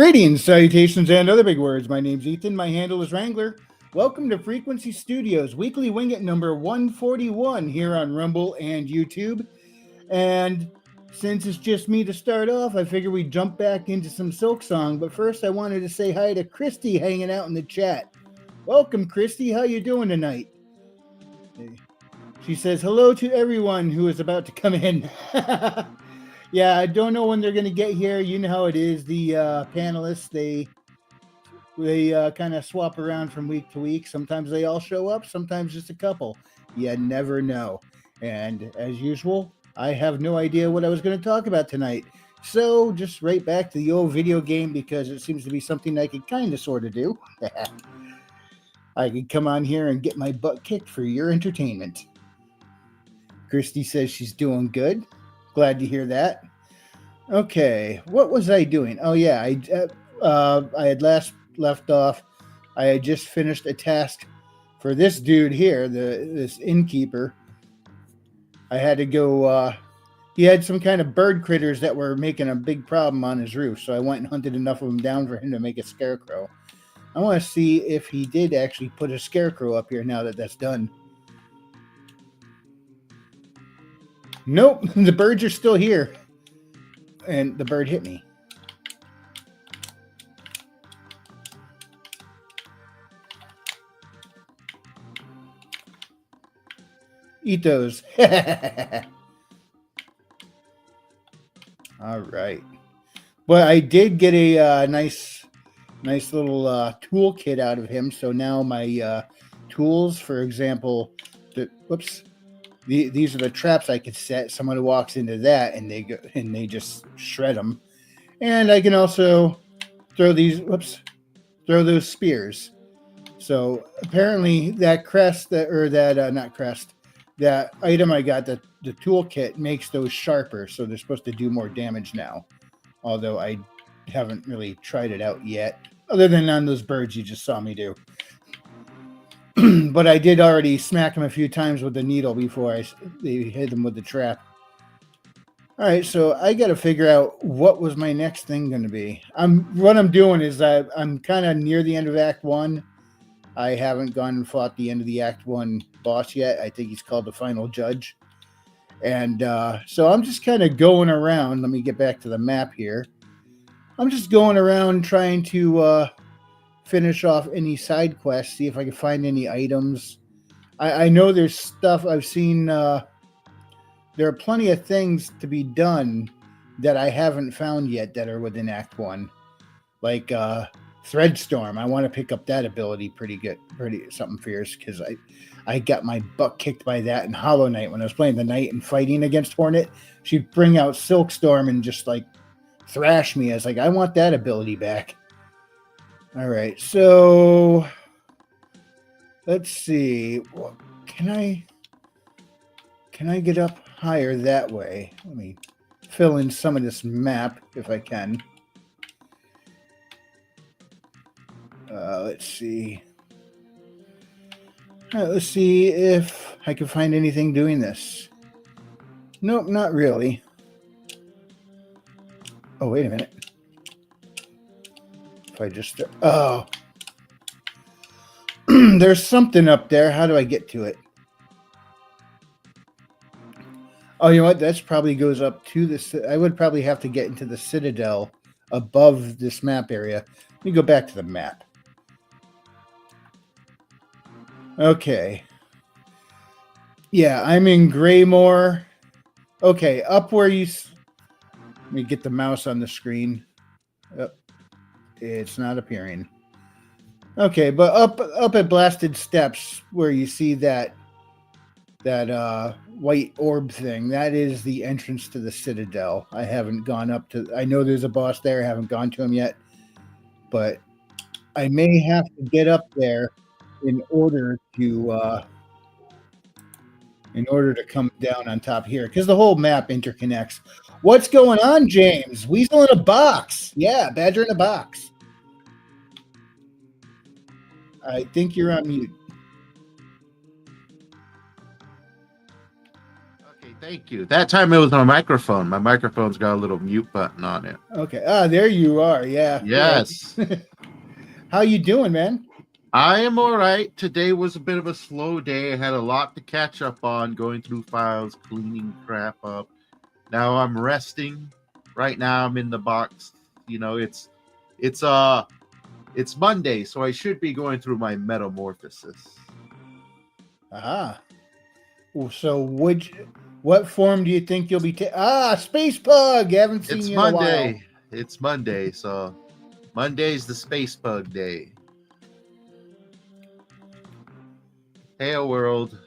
Greetings, salutations, and other big words. My name's Ethan. My handle is Wrangler. Welcome to Frequency Studios, weekly wing it number 141 here on Rumble and YouTube. And since it's just me to start off, I figure we jump back into some Silk Song. But first, I wanted to say hi to Christy hanging out in the chat. Welcome, Christy. How you doing tonight? She says hello to everyone who is about to come in. Yeah, I don't know when they're going to get here. You know how it is. The panelists, they kind of swap around from week to week. Sometimes they all show up, sometimes just a couple. You never know. And as usual, I have no idea what I was going to talk about tonight. So just right back to the old video game because it seems to be something I could kind of sort of do. I could come on here and get my butt kicked for your entertainment. Christy says she's doing good. Glad to hear that. Okay, what was I doing? Oh yeah, I had last left off. I had just finished a task for this dude here, this innkeeper. I had to go. He had some kind of bird critters that were making a big problem on his roof, so I went and hunted enough of them down for him to make a scarecrow. I want to see if he did actually put a scarecrow up here now that that's done. Nope, the birds are still here. And the bird hit me. Eat those. All right. But I did get a nice little toolkit out of him. So now my tools, for example, these are the traps I could set. Someone walks into that and they just shred them. And I can also throw those spears. So apparently that that item I got, the toolkit makes those sharper. So they're supposed to do more damage now. Although I haven't really tried it out yet, other than on those birds you just saw me do. But I did already smack him a few times with the needle before they hit him with the trap. All right, so I got to figure out what was my next thing going to be. What I'm doing is I'm kind of near the end of Act 1. I haven't gone and fought the end of the Act 1 boss yet. I think he's called the Final Judge. And so I'm just kind of going around. Let me get back to the map here. I'm just going around trying to finish off any side quests, see if I can find any items. I know there's stuff I've seen. There are plenty of things to be done that I haven't found yet that are within Act 1. Like Threadstorm. I want to pick up that ability pretty something fierce, because I got my butt kicked by that in Hollow Knight when I was playing the knight and fighting against Hornet. She'd bring out Silkstorm and just like thrash me. I was like, I want that ability back. All right, so let's see. Can I get up higher that way? Let me fill in some of this map if I can. Let's see. All right, let's see if I can find anything doing this. Nope, not really. Oh, wait a minute. If I just... Oh. There's something up there. How do I get to it? Oh, you know what? That probably goes up to this. I would probably have to get into the Citadel above this map area. Let me go back to the map. Okay. Yeah, I'm in Greymoor. Okay, up where you... Let me get the mouse on the screen. Oh, it's not appearing. Okay, but up at Blasted Steps where you see that white orb thing, that is the entrance to the Citadel. I haven't gone up to... I know there's a boss there. I haven't gone to him yet. But I may have to get up there in order to come down on top here, because the whole map interconnects. What's going on, James? Weasel in a box. Yeah, badger in a box. I think you're on mute. Okay, Thank you. That time it was my microphone. My microphone's got a little mute button on it. Okay. Ah, there you are. Yeah. Yes. How you doing, man? I am all right. Today was a bit of a slow day. I had a lot to catch up on, going through files, cleaning crap up. Now I'm resting. Right now I'm in the box. You know, it's Monday, so I should be going through my metamorphosis. Ah. So what form do you think you'll be Space Pug. Haven't seen It's you in a while. Monday. It's Monday, so Monday's the Space Pug Day. Hail world.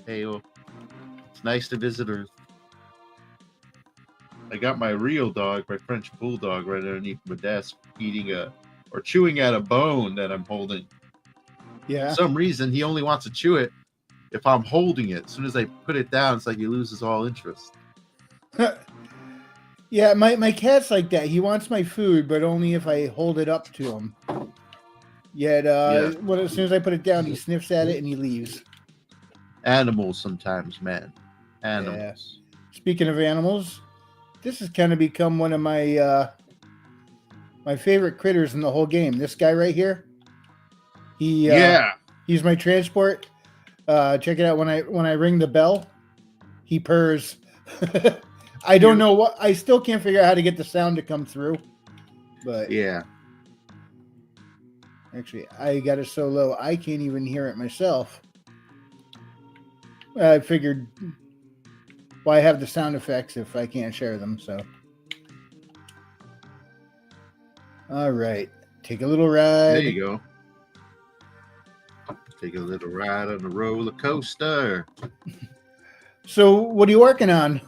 Hail. It's nice to visit Earth. I got my real dog, my French bulldog, right underneath my desk, chewing at a bone that I'm holding. Yeah. For some reason, he only wants to chew it if I'm holding it. As soon as I put it down, it's like he loses all interest. Yeah, my cat's like that. He wants my food, but only if I hold it up to him. Yet, as soon as I put it down, he sniffs at it and he leaves. Animals sometimes, man. Animals. Yeah. Speaking of animals, this has kind of become one of my my favorite critters in the whole game. This guy right here. He's my transport. Check it out. When I ring the bell, he purrs. I don't know what. I still can't figure out how to get the sound to come through. But yeah. Actually, I got it so low I can't even hear it myself. I figured, why have the sound effects if I can't share them? So, all right, take a little ride. There you go. Take a little ride on the roller coaster. So, what are you working on?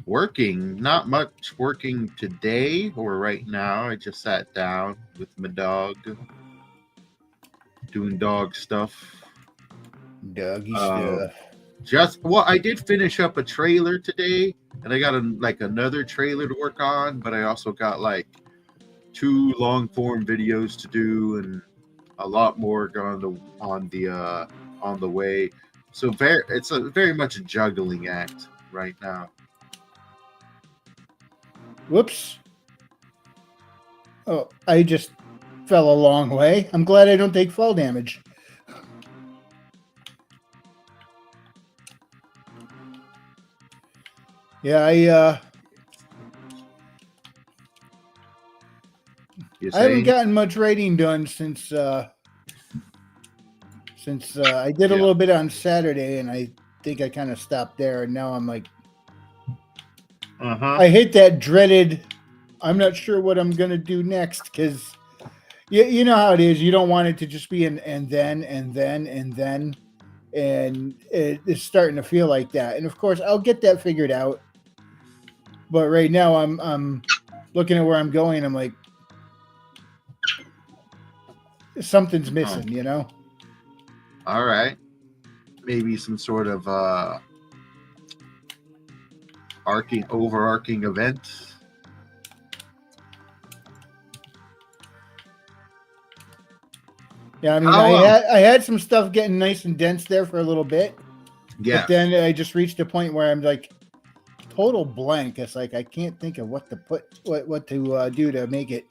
Working, not much working today or right now. I just sat down with my dog, doing dog stuff. Doggy stuff. I did finish up a trailer today, and I got another trailer to work on, but I also got 2 long form videos to do and a lot more on the way. So it's very much a juggling act right now. Whoops. Oh, I just fell a long way. I'm glad I don't take fall damage. Yeah, I haven't gotten much writing done since I did a little bit on Saturday, and I think I kind of stopped there, and now I'm like, I hit that dreaded, I'm not sure what I'm going to do next, because you know how it is. You don't want it to just be and then, and it's starting to feel like that. And of course, I'll get that figured out. But right now, I'm looking at where I'm going. I'm like, something's missing, you know? All right. Maybe some sort of overarching event. Yeah, I mean, I had some stuff getting nice and dense there for a little bit. Yeah. But then I just reached a point where I'm like total blank. It's like I can't think of what to do to make it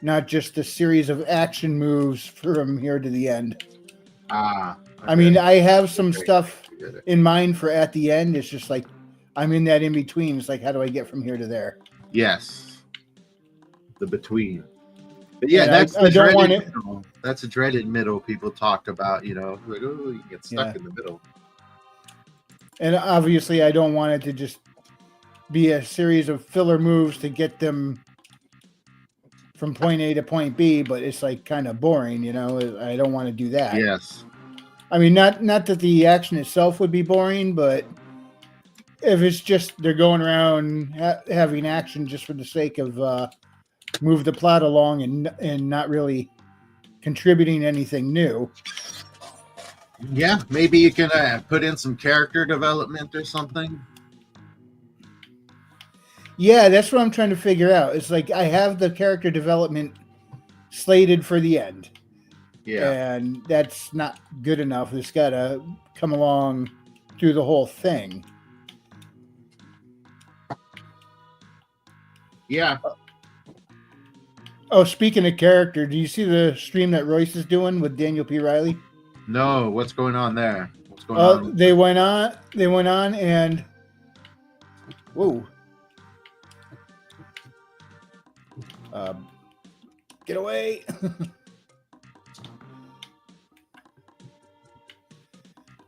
not just a series of action moves from here to the end. Okay. I mean, I have some stuff in mind for at the end. It's just like I'm in that in between. It's like, how do I get from here to there? Yes, the between. But yeah, that's the dreaded middle. That's a dreaded middle people talk about. You know, like, oh, you get stuck in the middle. And obviously, I don't want it to just be a series of filler moves to get them from point A to point B, but it's kind of boring, you know. I don't want to do that. Yes. I mean, not that the action itself would be boring, but if it's just they're going around having action just for the sake of move the plot along and not really contributing anything new. Yeah, maybe you can put in some character development or something. Yeah, that's what I'm trying to figure out. It's like I have the character development slated for the end. Yeah. And that's not good enough. It's got to come along through the whole thing. Yeah. Oh, speaking of character, do you see the stream that Royce is doing with Daniel P. Riley? No, what's going on there? What's going on? They went on and whoa. Get away.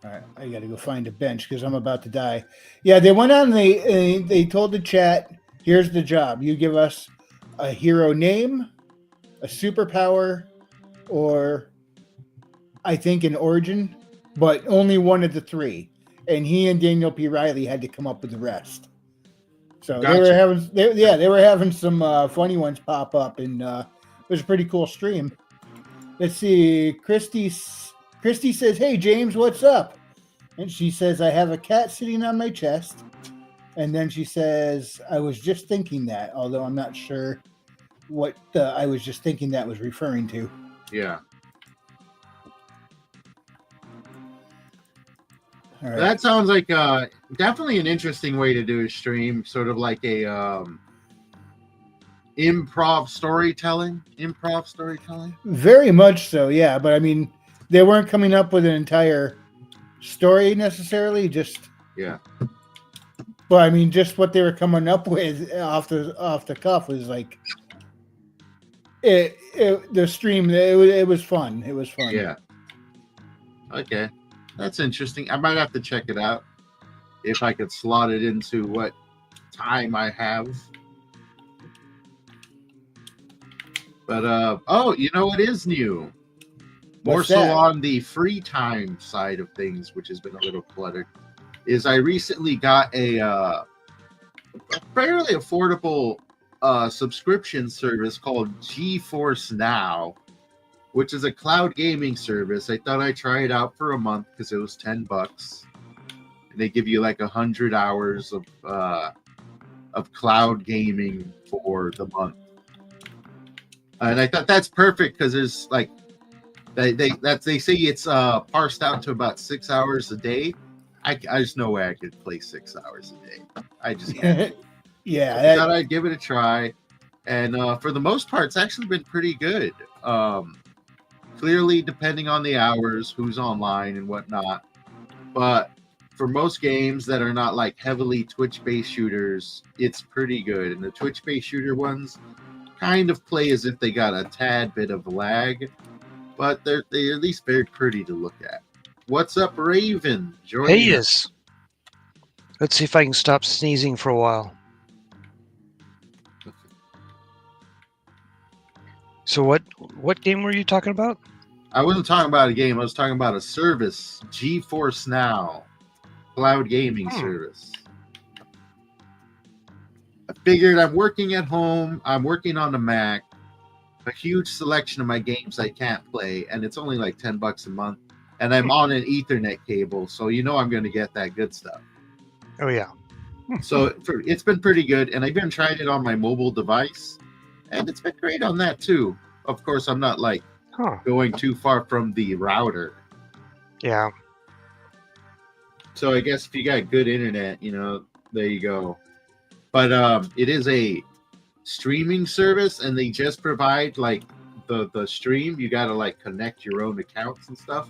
All right, I got to go find a bench because I'm about to die. Yeah, they went on. They told the chat, "Here's the job. You give us a hero name, a superpower, or I think an origin, but only one of the three." And he and Daniel P. Riley had to come up with the rest. So Gotcha. they were having some funny ones pop up, and it was a pretty cool stream. Let's see, Christy says, "Hey James, what's up?" And she says, "I have a cat sitting on my chest." And then she says, "I was just thinking that," although I'm not sure what I was just thinking that was referring to. Yeah. All right. That sounds like definitely an interesting way to do a stream, sort of like a improv storytelling. Very much so, yeah. But I mean, they weren't coming up with an entire story necessarily, just yeah. But I mean, just what they were coming up with off the cuff was like the stream. It was fun. It was fun. Yeah. Okay, that's interesting. I might have to check it out if I could slot it into what time I have. But oh, you know what is new? More so on the free time side of things, which has been a little cluttered, is I recently got a fairly affordable subscription service called GeForce Now, which is a cloud gaming service. I thought I'd try it out for a month because it was $10. And they give you like 100 hours of cloud gaming for the month. And I thought that's perfect because there's like they say it's parsed out to about 6 hours a day. There's no way I could play 6 hours a day. I just can't. Yeah, I thought I'd give it a try, and for the most part, it's actually been pretty good. Clearly, depending on the hours, who's online and whatnot, but for most games that are not like heavily Twitch-based shooters, it's pretty good. And the Twitch-based shooter ones kind of play as if they got a tad bit of lag, but they're at least very pretty to look at. What's up, Raven? Hey, yes. Let's see if I can stop sneezing for a while. So what game were you talking about? I wasn't talking about a game. I was talking about a service, GeForce Now, cloud gaming service. I figured I'm working at home. I'm working on the Mac. A huge selection of my games I can't play, and it's only like $10 a month. And I'm on an Ethernet cable, so you know I'm going to get that good stuff. Oh, yeah. So it's been pretty good, and I've been trying it on my mobile device, and it's been great on that too. Of course, I'm not like going too far from the router. Yeah. So I guess if you got good internet, you know, there you go. But it is a streaming service, and they just provide like the stream. You got to like connect your own accounts and stuff.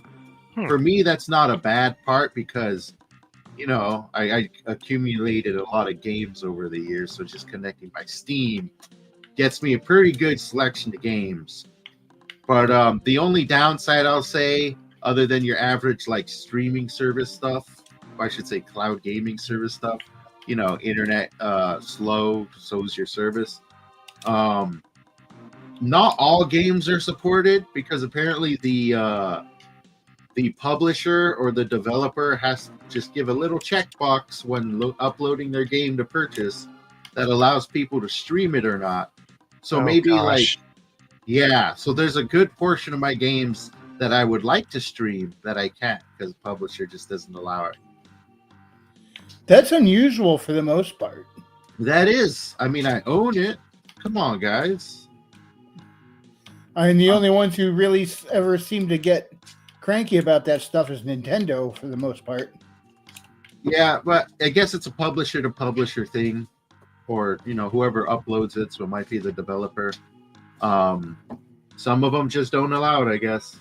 For me, that's not a bad part because, you know, I accumulated a lot of games over the years. So just connecting my Steam gets me a pretty good selection of games. But the only downside I'll say, other than your average like streaming service stuff, or I should say cloud gaming service stuff, you know, internet slow, so's your service. Not all games are supported because apparently the publisher or the developer has to just give a little checkbox when uploading their game to purchase that allows people to stream it or not. So so there's a good portion of my games that I would like to stream that I can't because the publisher just doesn't allow it. That's unusual for the most part. That is. I mean, I own it. Come on, guys. I mean, the only ones who really ever seem to get cranky about that stuff is Nintendo for the most part. Yeah, but I guess it's a publisher to publisher thing, or whoever uploads it, so it might be the developer. Some of them just don't allow it, I guess.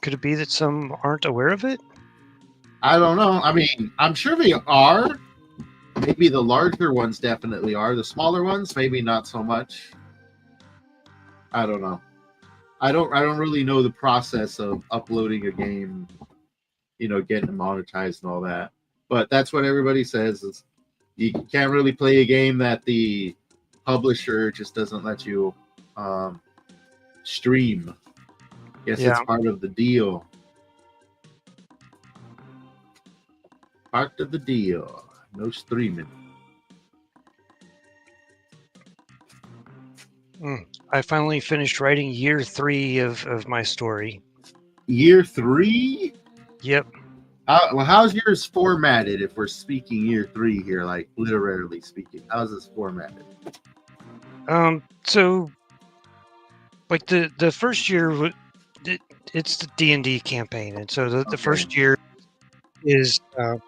Could it be that some aren't aware of it? I don't know. I mean, I'm sure they are. Maybe the larger ones definitely are. The smaller ones, maybe not so much. I don't know. I don't really know the process of uploading a game, getting it monetized and all that. But that's what everybody says is you can't really play a game that the publisher just doesn't let you stream. Guess Yeah. it's part of the deal. Part of the deal. No streaming. I finally finished writing year 3 of my story. Year 3? Yep. How's yours formatted if we're speaking year 3 here, like literally speaking? How's this formatted? So like the first year, it's the D&D campaign, and so the first year is so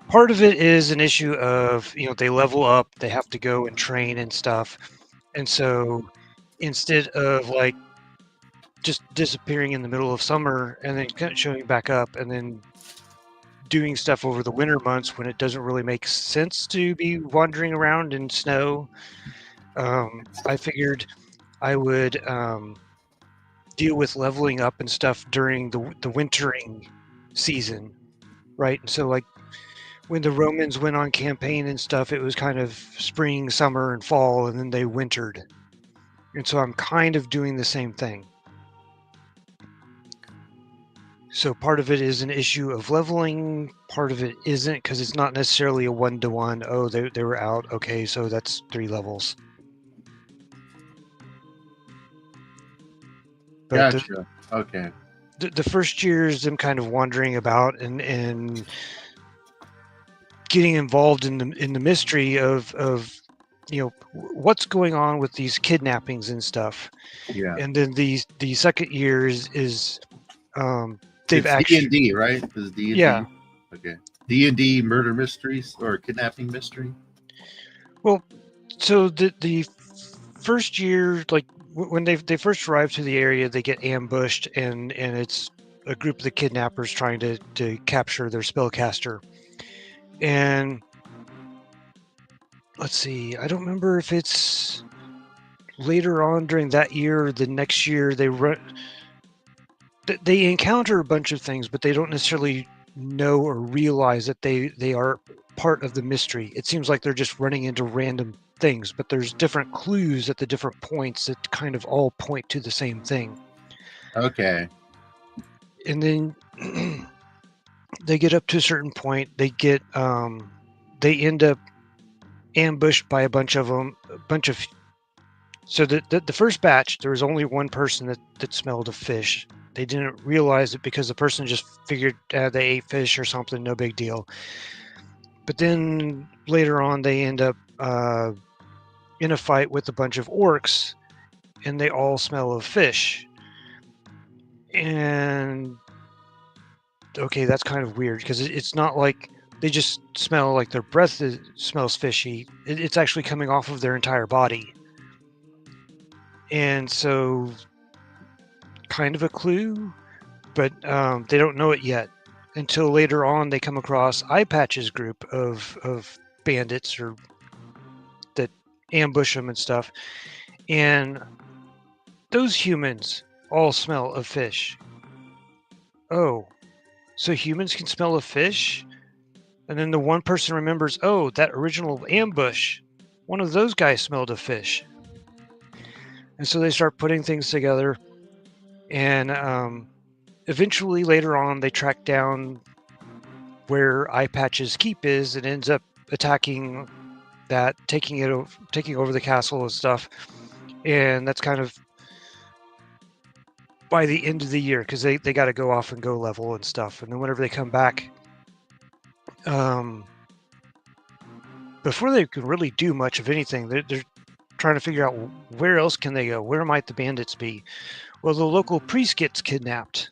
part of it is an issue of they level up, they have to go and train and stuff, and so instead of like just disappearing in the middle of summer and then kind of showing back up and then doing stuff over the winter months when it doesn't really make sense to be wandering around in snow, I figured I would deal with leveling up and stuff during the wintering season, right? And so like when the Romans went on campaign and stuff, it was kind of spring, summer, and fall, and then they wintered. And so I'm kind of doing the same thing. So part of it is an issue of leveling, part of it isn't, because it's not necessarily a 1-to-1. Oh, they were out. Okay, so that's 3 levels. But Gotcha. Okay. the first year is them kind of wandering about and getting involved in the mystery of what's going on with these kidnappings and stuff. Yeah. And then the second year is they've It's actually D&D, right? Is D&D? Yeah. Okay. D&D murder mysteries or kidnapping mystery? Well, so the first year, like when they first arrive to the area, they get ambushed, and it's a group of the kidnappers trying to capture their spellcaster. And let's see, I don't remember if it's later on during that year or the next year they encounter a bunch of things, but they don't necessarily know or realize that they are part of the mystery. It seems like they're just running into random things, but there's different clues at the different points that kind of all point to the same thing. Okay. And then they get up to a certain point, they end up ambushed by a bunch of them, so the first batch, there was only one person that smelled of fish. They didn't realize it because the person just figured they ate fish or something, no big deal. But then later on, they end up in a fight with a bunch of orcs, and they all smell of fish. And okay, that's kind of weird because it's not like they just smell like their breath smells fishy. It's actually coming off of their entire body. And so kind of a clue, but they don't know it yet until later on they come across Eye Patch's group of bandits or that ambush them and stuff, and those humans all smell of fish. Oh, so humans can smell a fish? And then the one person remembers, oh, that original ambush, one of those guys smelled a fish. And so they start putting things together, and eventually later on they track down where Eye Patch's keep is and ends up attacking that, taking over the castle and stuff. And that's kind of by the end of the year, because they got to go off and go level and stuff. And then whenever they come back, before they can really do much of anything, they're trying to figure out where else can they go, where might the bandits be. Well, the local priest gets kidnapped,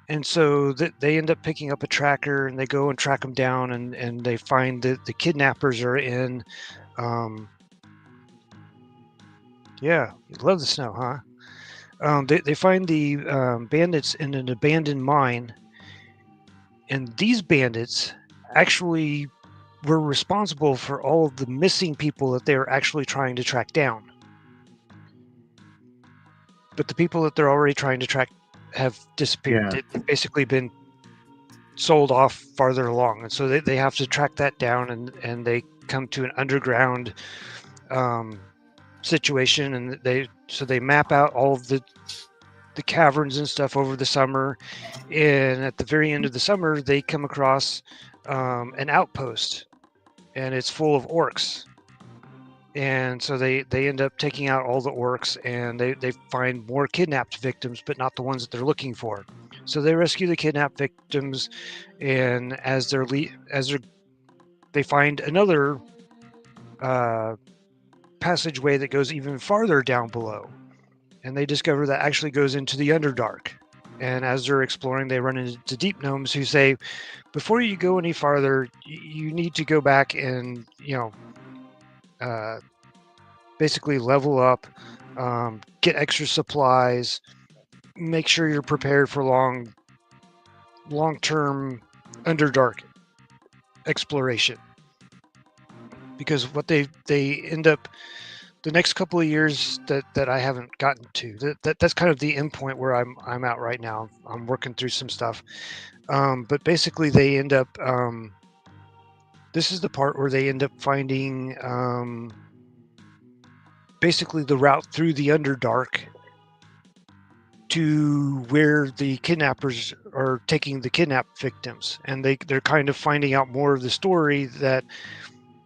And so they end up picking up a tracker, and they go and track them down, and they find that the kidnappers are in. Yeah, you love the snow, huh? They find the bandits in an abandoned mine, and these bandits actually were responsible for all of the missing people that they were actually trying to track down. But the people that they're already trying to track have disappeared. Yeah. They've basically been sold off farther along, and so they have to track that down, and they come to an underground situation, and they map out all of the caverns and stuff over the summer, and at the very end of the summer they come across an outpost, and it's full of orcs. And so they end up taking out all the orcs, and they find more kidnapped victims, but not the ones that they're looking for. So they rescue the kidnapped victims, and as they find another passageway that goes even farther down below, and they discover that actually goes into the Underdark. And as they're exploring, they run into deep gnomes who say, before you go any farther, you need to go back and basically level up, get extra supplies, make sure you're prepared for long-term Underdark exploration. Because what they end up, the next couple of years that I haven't gotten to, that's kind of the end point where I'm at right now. I'm working through some stuff, but basically they end up. This is the part where they end up finding basically the route through the Underdark to where the kidnappers are taking the kidnapped victims, and they're kind of finding out more of the story that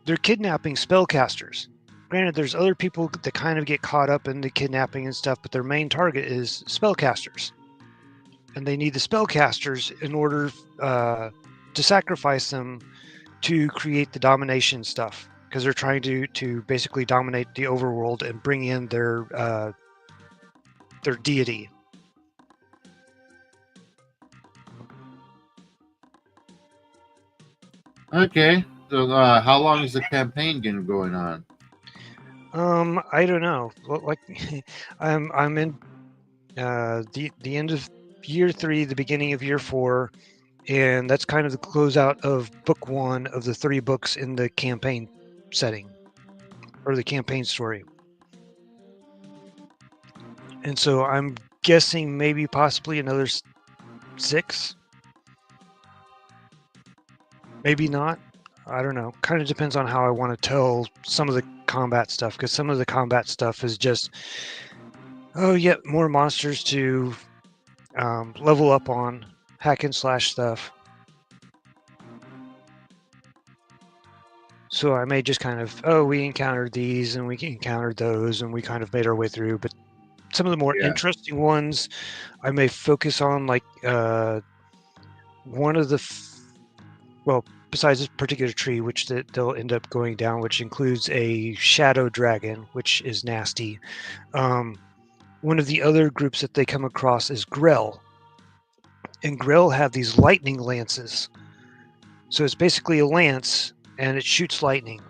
they're kidnapping spellcasters. Granted, there's other people that kind of get caught up in the kidnapping and stuff, but their main target is spellcasters, and they need the spellcasters in order to sacrifice them to create the domination stuff, because they're trying to basically dominate the overworld and bring in their deity. Okay. So, how long is the campaign going on? I don't know. Like, I'm in the end of year 3, the beginning of year 4, and that's kind of the closeout of book 1 of the 3 books in the campaign setting, or the campaign story. And so I'm guessing maybe possibly another 6. Maybe not. I don't know. Kind of depends on how I want to tell some of the combat stuff, because some of the combat stuff is just, oh, yeah, more monsters to level up on, hack and slash stuff. So I may just kind of, oh, we encountered these and we encountered those, and we kind of made our way through. But some of the more interesting ones, I may focus on, like one of the, besides this particular tree, which they'll end up going down, which includes a shadow dragon, which is nasty. One of the other groups that they come across is Grell. And Grell have these lightning lances. So it's basically a lance, and it shoots lightning.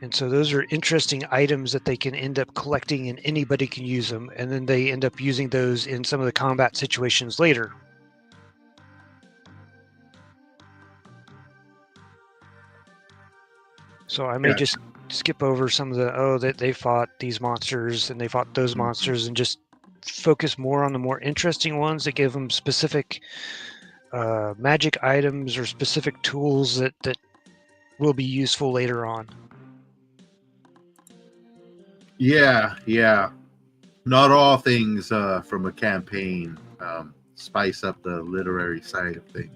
And so those are interesting items that they can end up collecting, and anybody can use them. And then they end up using those in some of the combat situations later. So I may just skip over some of the, that they fought these monsters and they fought those monsters, and just focus more on the more interesting ones that give them specific magic items or specific tools that will be useful later on. Yeah. Not all things from a campaign spice up the literary side of things.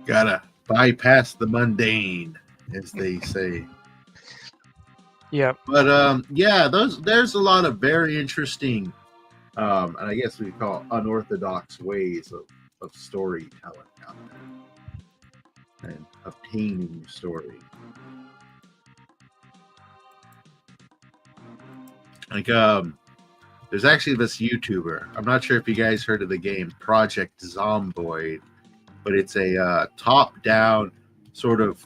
Gotta bypass the mundane, as they say. Yeah. But there's a lot of very interesting, and I guess we call unorthodox ways of storytelling out there and obtaining story. Like there's actually this YouTuber. I'm not sure if you guys heard of the game Project Zomboid, but it's a top-down sort of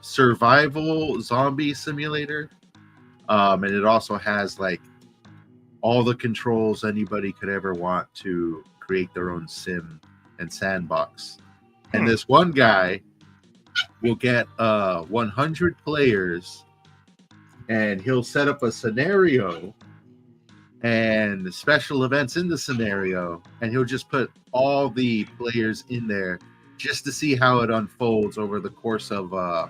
survival zombie simulator. And it also has like all the controls anybody could ever want to create their own sim and sandbox. And this one guy will get 100 players, and he'll set up a scenario and special events in the scenario, and he'll just put all the players in there just to see how it unfolds over the course of I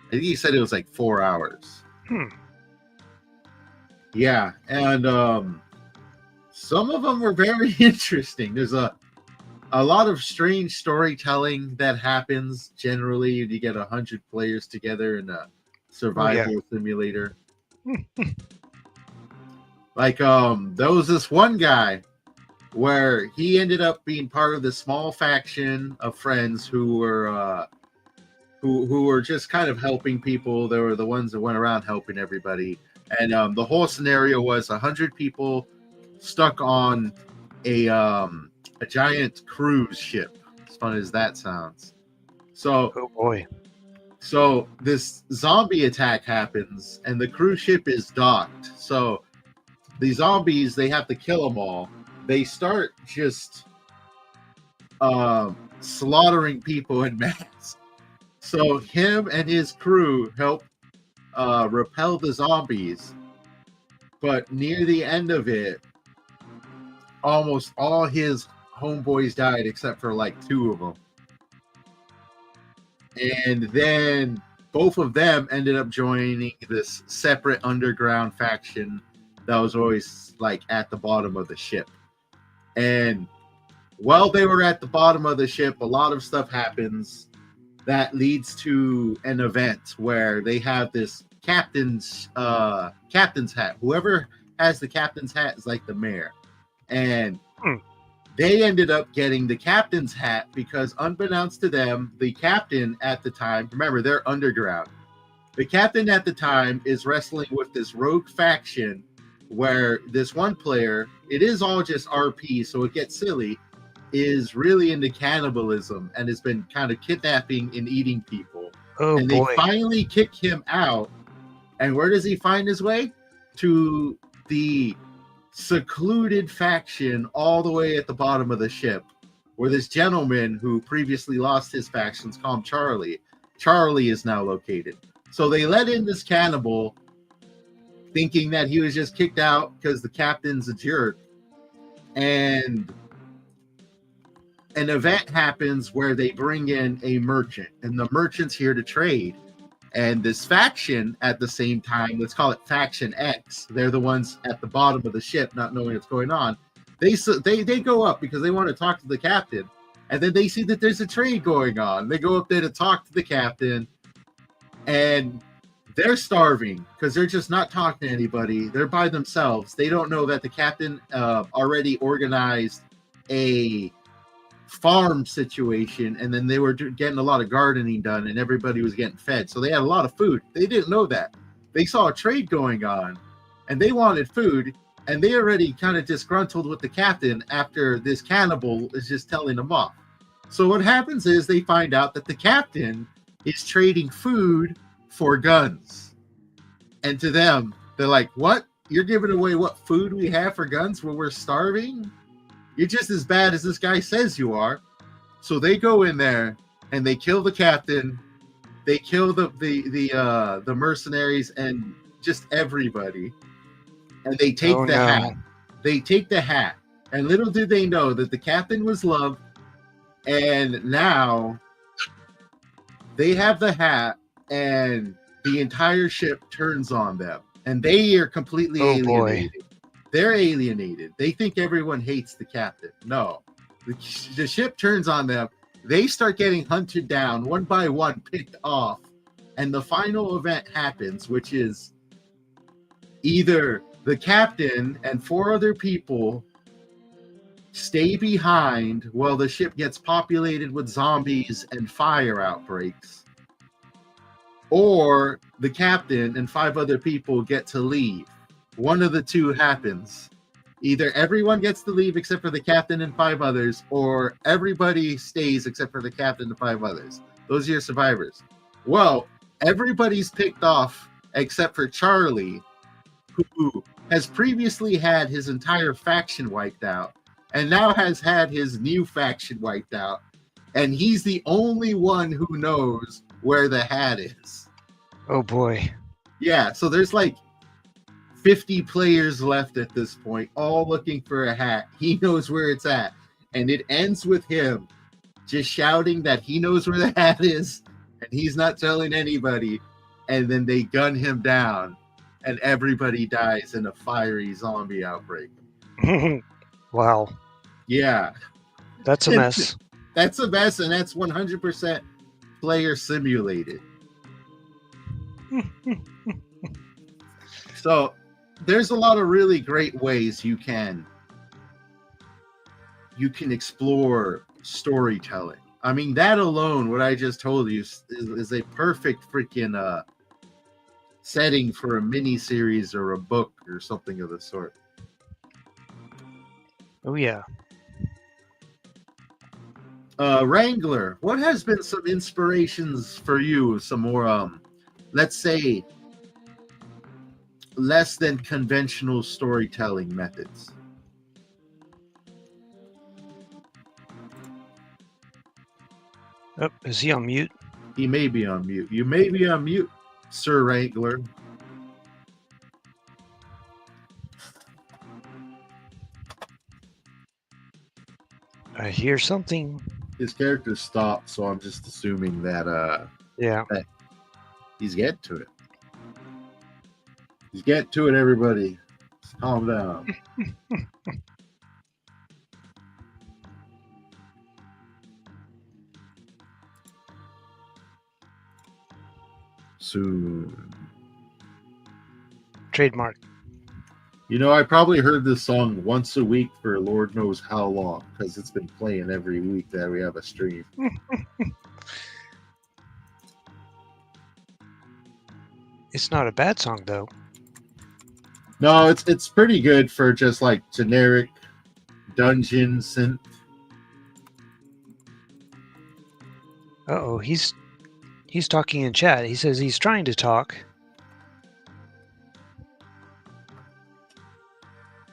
think he said it was like 4 hours. Yeah, and some of them were very interesting. There's a lot of strange storytelling that happens. Generally, you get 100 players together in a survival simulator. Like there was this one guy where he ended up being part of this small faction of friends who were just kind of helping people. They were the ones that went around helping everybody. And the whole scenario was 100 people stuck on a giant cruise ship. As fun as that sounds. So, Oh boy. So this zombie attack happens, and the cruise ship is docked. So the zombies, they have to kill them all. They start just slaughtering people in mass. So him and his crew help repel the zombies, but near the end of it, almost all his homeboys died except for like 2 of them. And then both of them ended up joining this separate underground faction that was always like at the bottom of the ship. And while they were at the bottom of the ship, a lot of stuff happens that leads to an event where they have this captain's hat. Whoever has the captain's hat is like the mayor. And they ended up getting the captain's hat because, unbeknownst to them, the captain at the time, remember, they're underground. The captain at the time is wrestling with this rogue faction where this one player, it is all just RP, so it gets silly, is really into cannibalism and has been kind of kidnapping and eating people. Oh, and boy. They finally kick him out. And where does he find his way? To the secluded faction all the way at the bottom of the ship, where this gentleman who previously lost his factions, called Charlie is now located. So they let in this cannibal thinking that he was just kicked out because the captain's a jerk, and an event happens where they bring in a merchant, and the merchant's here to trade. And this faction at the same time, let's call it Faction X, they're the ones at the bottom of the ship not knowing what's going on. They go up because they want to talk to the captain, and then they see that there's a trade going on. They go up there to talk to the captain, and they're starving because they're just not talking to anybody. They're by themselves. They don't know that the captain already organized a farm situation, and then they were getting a lot of gardening done, and everybody was getting fed, so they had a lot of food. They didn't know that. They saw a trade going on, and they wanted food, and they already kind of disgruntled with the captain after this cannibal is just telling them off. So what happens is they find out that the captain is trading food for guns, and to them, they're like, what? You're giving away what food we have for guns when we're starving? You're just as bad as this guy says you are. So they go in there and they kill the captain. They kill the mercenaries and just everybody. And they take hat. They take the hat. And little did they know that the captain was loved. And now they have the hat, and the entire ship turns on them. And they are completely alienated. Boy. They're alienated. They think everyone hates the captain. No. The ship turns on them. They start getting hunted down one by one, picked off. And the final event happens, which is either the captain and 4 other people stay behind while the ship gets populated with zombies and fire outbreaks, or the captain and 5 other people get to leave. one of the two happens. Either everyone gets to leave except for the captain and 5 others, or everybody stays except for the captain and 5 others. Those are your survivors. Well, everybody's picked off except for Charlie, who has previously had his entire faction wiped out and now has had his new faction wiped out. And he's the only one who knows where the hat is. Oh boy. Yeah, so there's like 50 players left at this point, all looking for a hat. He knows where it's at. And it ends with him just shouting that he knows where the hat is and he's not telling anybody. And then they gun him down and everybody dies in a fiery zombie outbreak. Wow. Yeah. That's a mess. That's a mess, and that's 100% player simulated. So there's a lot of really great ways you can explore storytelling. I mean, that alone, what I just told you, is a perfect freaking setting for a mini series or a book or something of the sort. Oh yeah. Wrangler, what has been some inspirations for you? Some more, let's say, less than conventional storytelling methods. Oh, is he on mute? He may be on mute. You may be on mute, Sir Wrangler. I hear something. His character stopped, so I'm just assuming that Yeah. that he's getting to it. He's getting to it, everybody. Just calm down. Soon. Trademark. You know, I probably heard this song once a week for Lord knows how long, because it's been playing every week that we have a stream. It's not a bad song though. No, it's pretty good for just like generic dungeon synth. Uh-oh, he's talking in chat. He says he's trying to talk.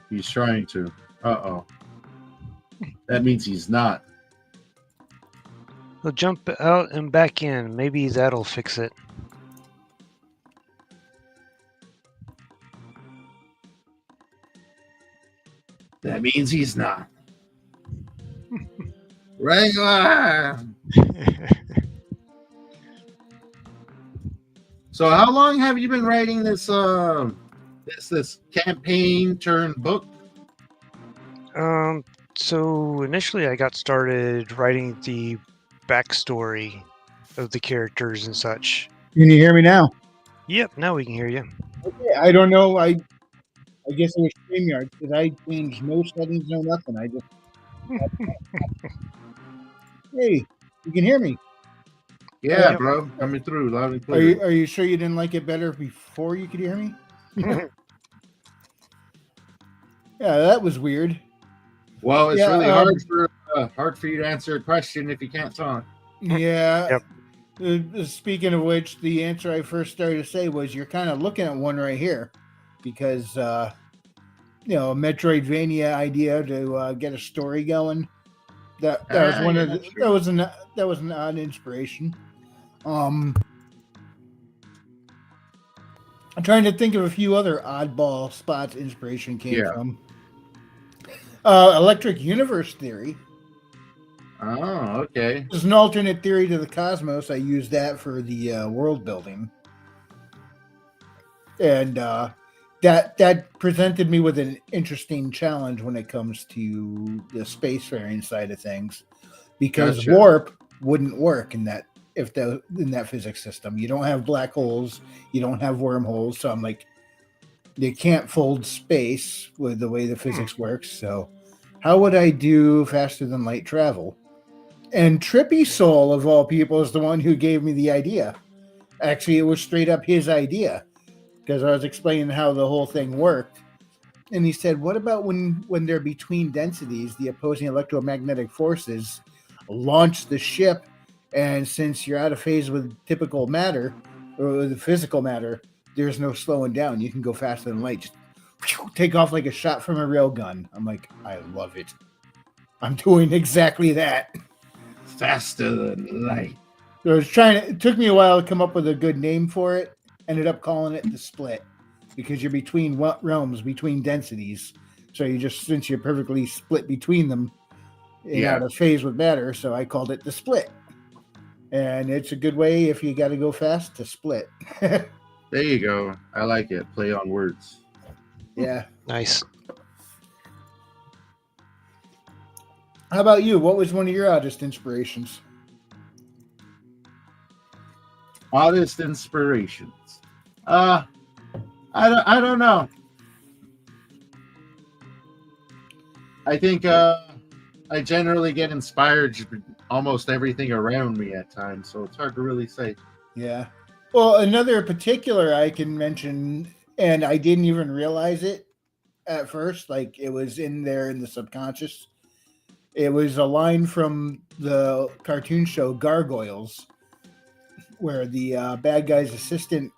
He's trying to. Uh-oh. That means he's not. He'll jump out and back in. Maybe that'll fix it. That means he's not. Wrangler! So how long have you been writing this this campaign turned book? So initially I got started writing the backstory of the characters and such. Can you hear me now? Yep, now we can hear you. Okay, I don't know. I guess it was StreamYard because I changed no settings, no nothing. I just hey, you can hear me. Yeah, Yep. bro, coming through loud and clear. Are you sure you didn't like it better before you could hear me? Yeah, that was weird. Well, it's Yeah, really hard for you to answer a question if you can't talk. Yeah. Speaking of which, the answer I first started to say was you're kind of looking at one right here because, a Metroidvania idea to get a story going. That was one of the, that was an odd inspiration. I'm trying to think of a few other oddball spots inspiration came from. Electric universe theory. Oh, okay. There's an alternate theory to the cosmos. I use that for the world building. And that presented me with an interesting challenge when it comes to the spacefaring side of things. Because Gotcha. warp wouldn't work in that physics system. You don't have black holes, you don't have wormholes. So I'm like, they can't fold space with the way the physics works. So how would I do faster than light travel? And Trippy Soul, of all people, is the one who gave me the idea. Actually, it was straight up his idea. because I was explaining how the whole thing worked. And he said, what about when they're between densities, the opposing electromagnetic forces launch the ship, and since you're out of phase with typical matter, or with the physical matter, there's no slowing down. You can go faster than light. Just take off like a shot from a railgun. I'm like, I love it. I'm doing exactly that. Faster than light. So I was it took me a while to come up with a good name for it. Ended up calling it the split, because you're between realms, between densities. So since you're perfectly split between them, you're out of phase with matter. So I called it the split. And it's a good way, if you got to go fast, to split. There you go. I like it. Play on words. Yeah. Nice. How about you? What was one of your oddest inspirations? Oddest inspirations. I don't know. I think I generally get inspired almost everything around me at times, so it's hard to really say. Yeah. Well, another particular I can mention, and I didn't even realize it at first, like it was in there in the subconscious. It was a line from the cartoon show Gargoyles, where the bad guy's assistant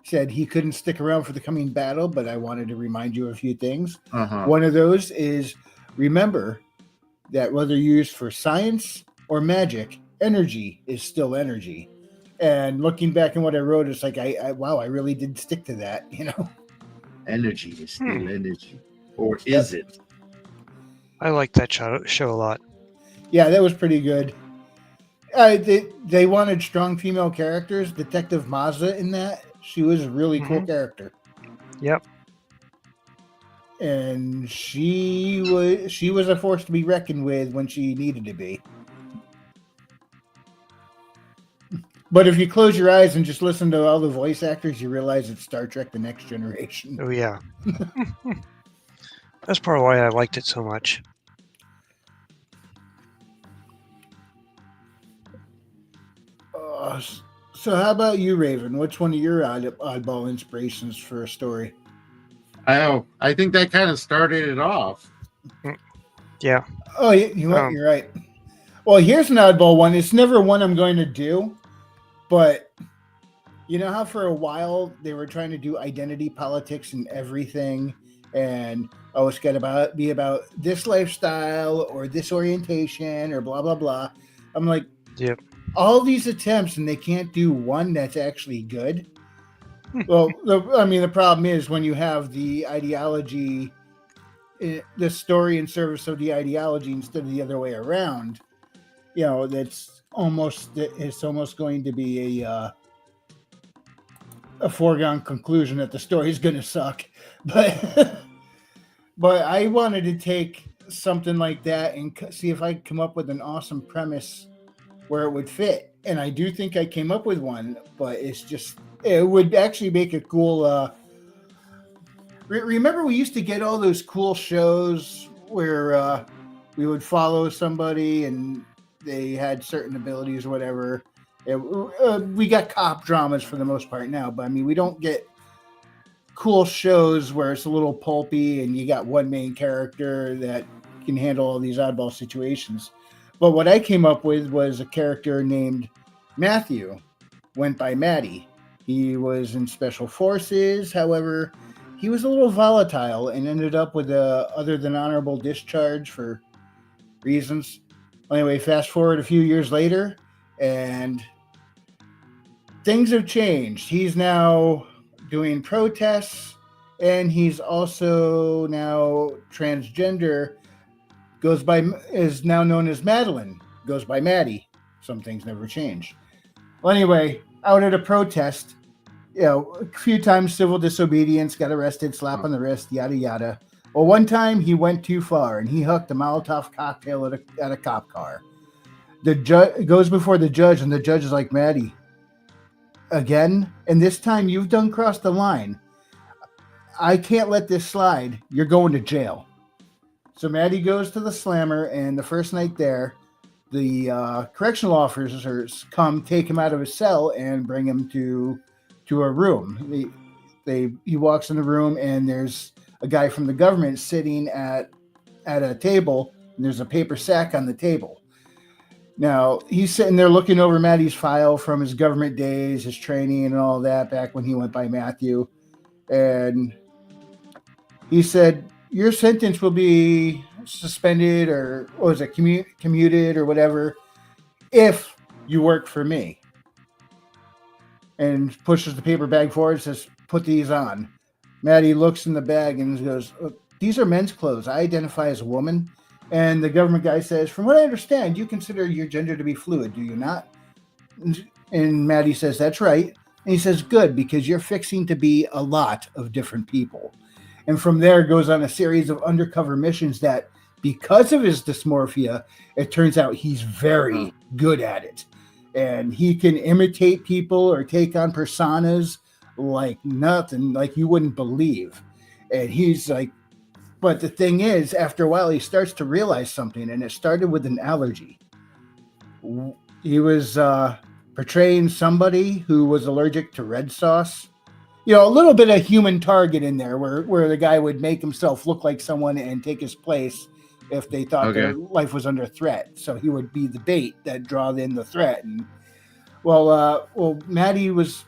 said he couldn't stick around for the coming battle, but I wanted to remind you of a few things. One of those is, remember that whether used for science or magic, energy is still energy. And looking back on what I wrote, it's like, wow, I really did stick to that, you know? Energy is still energy. Or is it? I like that show a lot. Yeah, that was pretty good. They wanted strong female characters. Detective Mazza in that, she was a really cool character. Yep. And she was a force to be reckoned with when she needed to be. But if you close your eyes and just listen to all the voice actors, you realize it's Star Trek: The Next Generation. Oh yeah. That's part of why I liked it so much. So how about you, Raven? What's one of your oddball inspirations for a story? I think that kind of started it off. Yeah. Oh, you're right. Well, here's an oddball one. It's never one I'm going to do, but you know how for a while they were trying to do identity politics and everything, and it's got to be about this lifestyle or this orientation or blah blah blah. I'm like, yep. All these attempts, and they can't do one that's actually good. Well, the problem is when you have the ideology, the story in service of the ideology instead of the other way around. You know, it's almost going to be a foregone conclusion that the story is going to suck. But I wanted to take something like that and see if I could come up with an awesome premise where it would fit. And I do think I came up with one, but it would actually make a cool. Remember, we used to get all those cool shows where we would follow somebody and they had certain abilities or whatever. We got cop dramas for the most part now, but I mean, we don't get cool shows where it's a little pulpy and you got one main character that can handle all these oddball situations. But what I came up with was a character named Matthew, went by Maddie. He was in Special Forces. However, he was a little volatile and ended up with a other than honorable discharge for reasons. Anyway, fast forward a few years later, and things have changed. He's now doing protests, and he's also now transgender. Is now known as Madeline. Goes by Maddie. Some things never change. Well, anyway, out at a protest, a few times civil disobedience, got arrested, slap on the wrist, yada yada. Well, one time he went too far and he hooked a Molotov cocktail at a cop car. The judge goes before the judge, and the judge is like, Maddie, again, and this time you've done crossed the line. I can't let this slide. You're going to jail. So Maddie goes to the slammer, and the first night there, the correctional officers come take him out of his cell and bring him to a room. he walks in the room, and there's a guy from the government sitting at a table, and there's a paper sack on the table. Now, he's sitting there looking over Matty's file from his government days, his training, and all that back when he went by Matthew. And he said, your sentence will be suspended, or what was it, commuted or whatever, if you work for me. And pushes the paper bag forward and says, put these on. Matty looks in the bag and goes, these are men's clothes. I identify as a woman. And the government guy says, from what I understand, you consider your gender to be fluid, do you not? And Matty says, that's right. And he says, good, because you're fixing to be a lot of different people. And from there goes on a series of undercover missions that, because of his dysmorphia, it turns out he's very good at it. And he can imitate people or take on personas like nothing, like you wouldn't believe. And he's like, but the thing is, after a while, he starts to realize something, and it started with an allergy. He was portraying somebody who was allergic to red sauce. You know, a little bit of human target in there where the guy would make himself look like someone and take his place if they thought their life was under threat. So he would be the bait that draw in the threat. And Matty was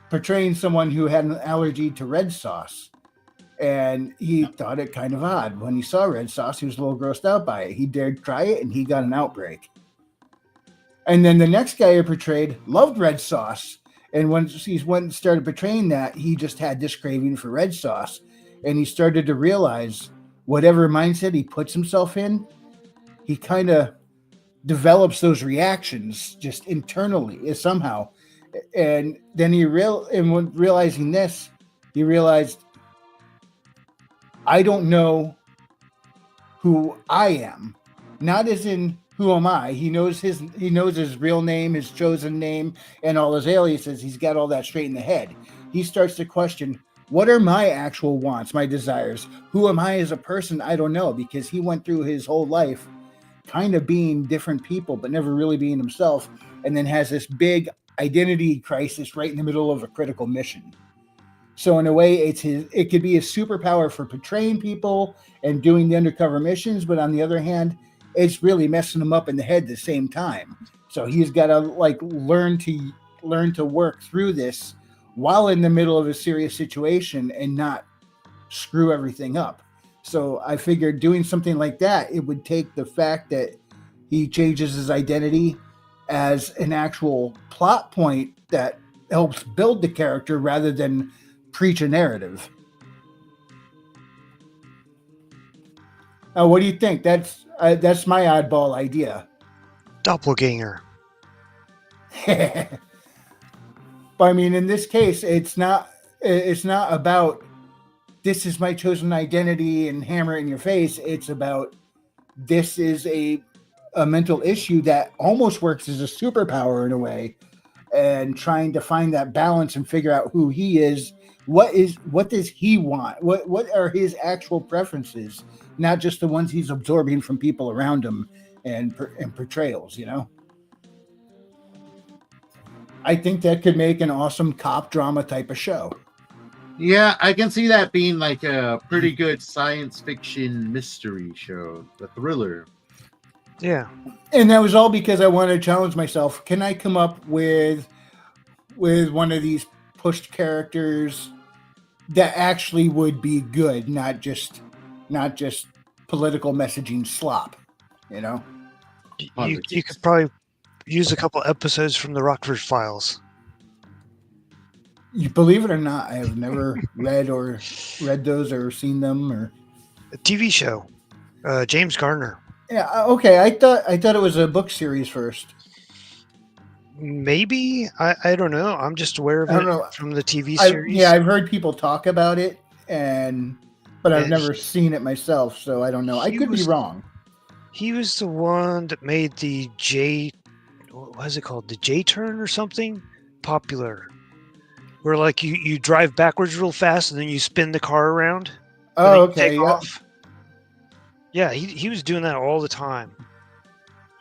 portraying someone who had an allergy to red sauce. And he thought it kind of odd. When he saw red sauce, he was a little grossed out by it. He dared try it, and he got an outbreak. And then the next guy he portrayed loved red sauce. And when he went and started portraying that, he just had this craving for red sauce. And he started to realize whatever mindset he puts himself in, he kind of develops those reactions just internally somehow. And then when realizing this, he realized, I don't know who I am. Not as in who am I. He knows his real name, his chosen name, and all his aliases. He's got all that straight in the head. He starts to question, what are my actual wants, my desires? Who am I as a person? I don't know, because he went through his whole life kind of being different people, but never really being himself, and then has this big identity crisis right in the middle of a critical mission. So in a way, it could be a superpower for portraying people and doing the undercover missions, but on the other hand, it's really messing him up in the head at the same time. So he's got to learn to work through this while in the middle of a serious situation and not screw everything up. So I figured doing something like that, it would take the fact that he changes his identity as an actual plot point that helps build the character rather than preach a narrative. Now, what do you think? That's my oddball idea. Doppelganger. But I mean, in this case, it's not about this is my chosen identity and hammer it in your face. It's about this is a mental issue that almost works as a superpower in a way, and trying to find that balance and figure out who he is. What does he want? What are his actual preferences, not just the ones he's absorbing from people around him and portrayals, you know? I think that could make an awesome cop drama type of show. Yeah, I can see that being like a pretty good science fiction mystery show, a thriller. Yeah. And that was all because I wanted to challenge myself. Can I come up with one of these pushed characters that actually would be good, not just political messaging slop, you know? You could probably use a couple episodes from the Rockford Files. You believe it or not, I have never read those or seen them or A TV show. James Garner. Yeah, okay. I thought it was a book series first. Maybe. I don't know. I'm just aware of it from the TV series. I've heard people talk about it, but I've never seen it myself, so I don't know. I could be wrong. He was the one that made the what is it called? The J-turn or something? Popular. Where like you drive backwards real fast and then you spin the car around. Oh, okay. Take off. Yeah, he was doing that all the time.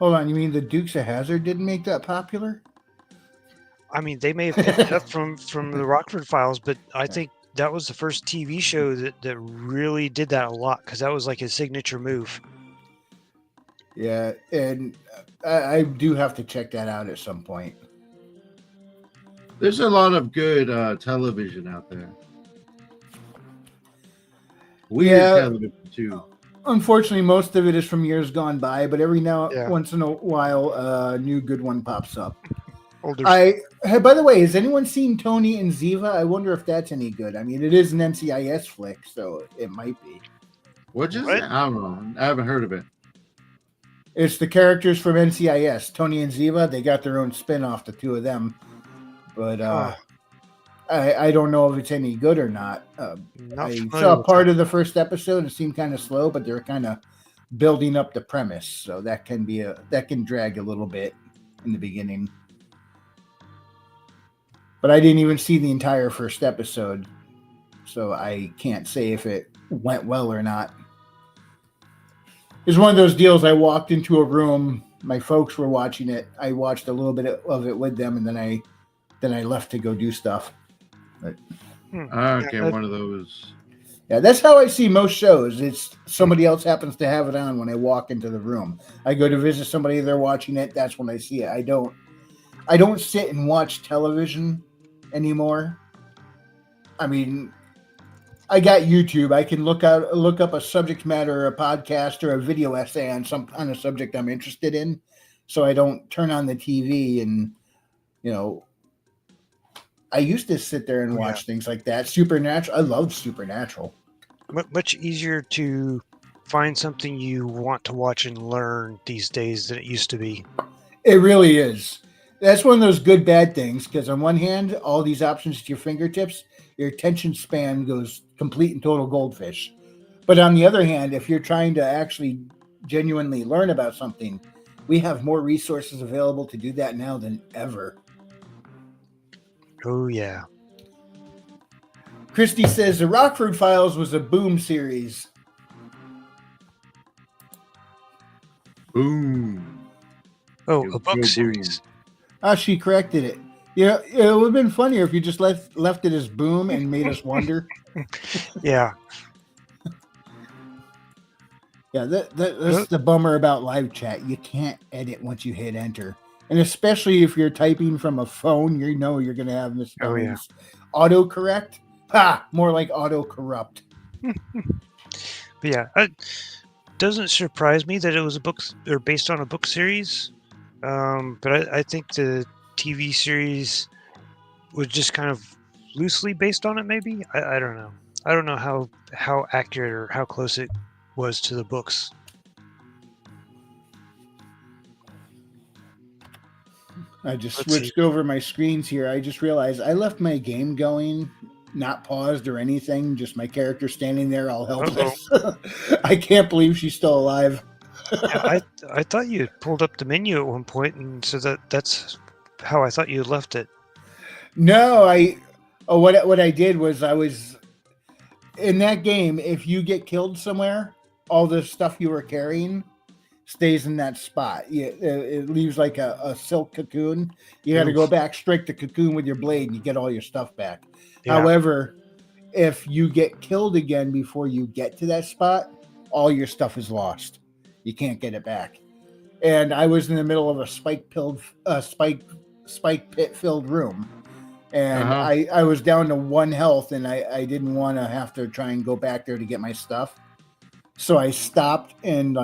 Hold on, you mean the Dukes of Hazzard didn't make that popular? I mean, they may have picked it up from the Rockford Files, but I think that was the first TV show that really did that a lot, because that was like his signature move. Yeah, and I do have to check that out at some point. There's a lot of good television out there. Weird television too. Unfortunately, most of it is from years gone by, but every Yeah. once in a while, a new good one pops up. Older. By the way, has anyone seen Tony and Ziva? I wonder if that's any good. I mean, it is an NCIS flick, so it might be. What is it? I don't know. I haven't heard of it. It's the characters from NCIS, Tony and Ziva. They got their own spin-off, the two of them. But I don't know if it's any good or not. I saw part of the first episode. It seemed kind of slow, but they're kind of building up the premise, so that can drag a little bit in the beginning. But I didn't even see the entire first episode, so I can't say if it went well or not. It's one of those deals. I walked into a room. My folks were watching it. I watched a little bit of it with them, and then I left to go do stuff. But, okay, one of those. Yeah, that's how I see most shows. It's somebody else happens to have it on when I walk into the room. I go to visit somebody, they're watching it. That's when I see it. I don't sit and watch television anymore. I mean, I got YouTube. I can look up a subject matter, a podcast, or a video essay on some kind of subject I'm interested in. So I don't turn on the TV and, I used to sit there and watch things like that. Supernatural. I love Supernatural. Much easier to find something you want to watch and learn these days than it used to be. It really is. That's one of those good bad things, because on one hand, all these options at your fingertips, your attention span goes complete and total goldfish. But on the other hand, if you're trying to actually genuinely learn about something, we have more resources available to do that now than ever. Oh, yeah. Christy says the Rockford Files was a Boom series. Boom. Oh, a book series. She corrected it. Yeah, it would have been funnier if you just left it as Boom and made us wonder. Yeah. Yeah, that's the bummer about live chat. You can't edit once you hit enter. And especially if you're typing from a phone, you're going to have misspellings. Oh, yeah. Autocorrect? More like auto-corrupt. But yeah, it doesn't surprise me that it was a book or based on a book series. But I think the TV series was just kind of loosely based on it, maybe? I don't know. I don't know how accurate or how close it was to the books. I just switched over my screens here. I just realized I left my game going, not paused or anything, just my character standing there all helpless. I can't believe she's still alive. Yeah, I thought you had pulled up the menu at one point, and so that's how I thought you had left it. No, what I did was I was in that game. If you get killed somewhere, all the stuff you were carrying stays in that spot. It leaves like a silk cocoon. You got to go back, strike the cocoon with your blade, and you get all your stuff back. Yeah. However, if you get killed again before you get to that spot, all your stuff is lost. You can't get it back. And I was in the middle of a spike pit filled room, and I was down to 1 health, and I didn't want to have to try and go back there to get my stuff. So I stopped and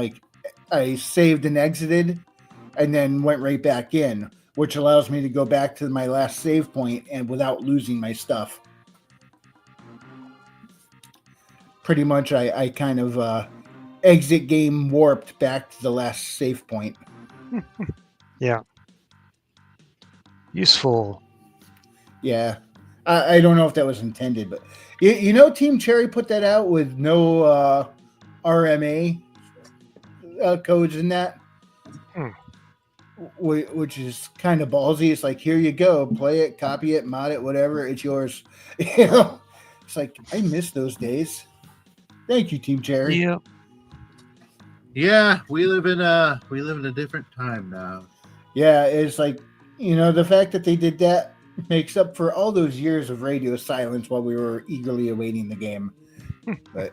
I saved and exited, and then went right back in, which allows me to go back to my last save point and without losing my stuff. Pretty much, I kind of exit game warped back to the last save point. Yeah. Useful. Yeah. I don't know if that was intended, but Team Cherry put that out with no RMA codes in that, which is kind of ballsy. It's like, here you go, play it, copy it, mod it, whatever, it's yours. It's like, I miss those days. Thank you, Team Cherry. Yeah, we live in a different time now. Yeah, it's like, the fact that they did that makes up for all those years of radio silence while we were eagerly awaiting the game. But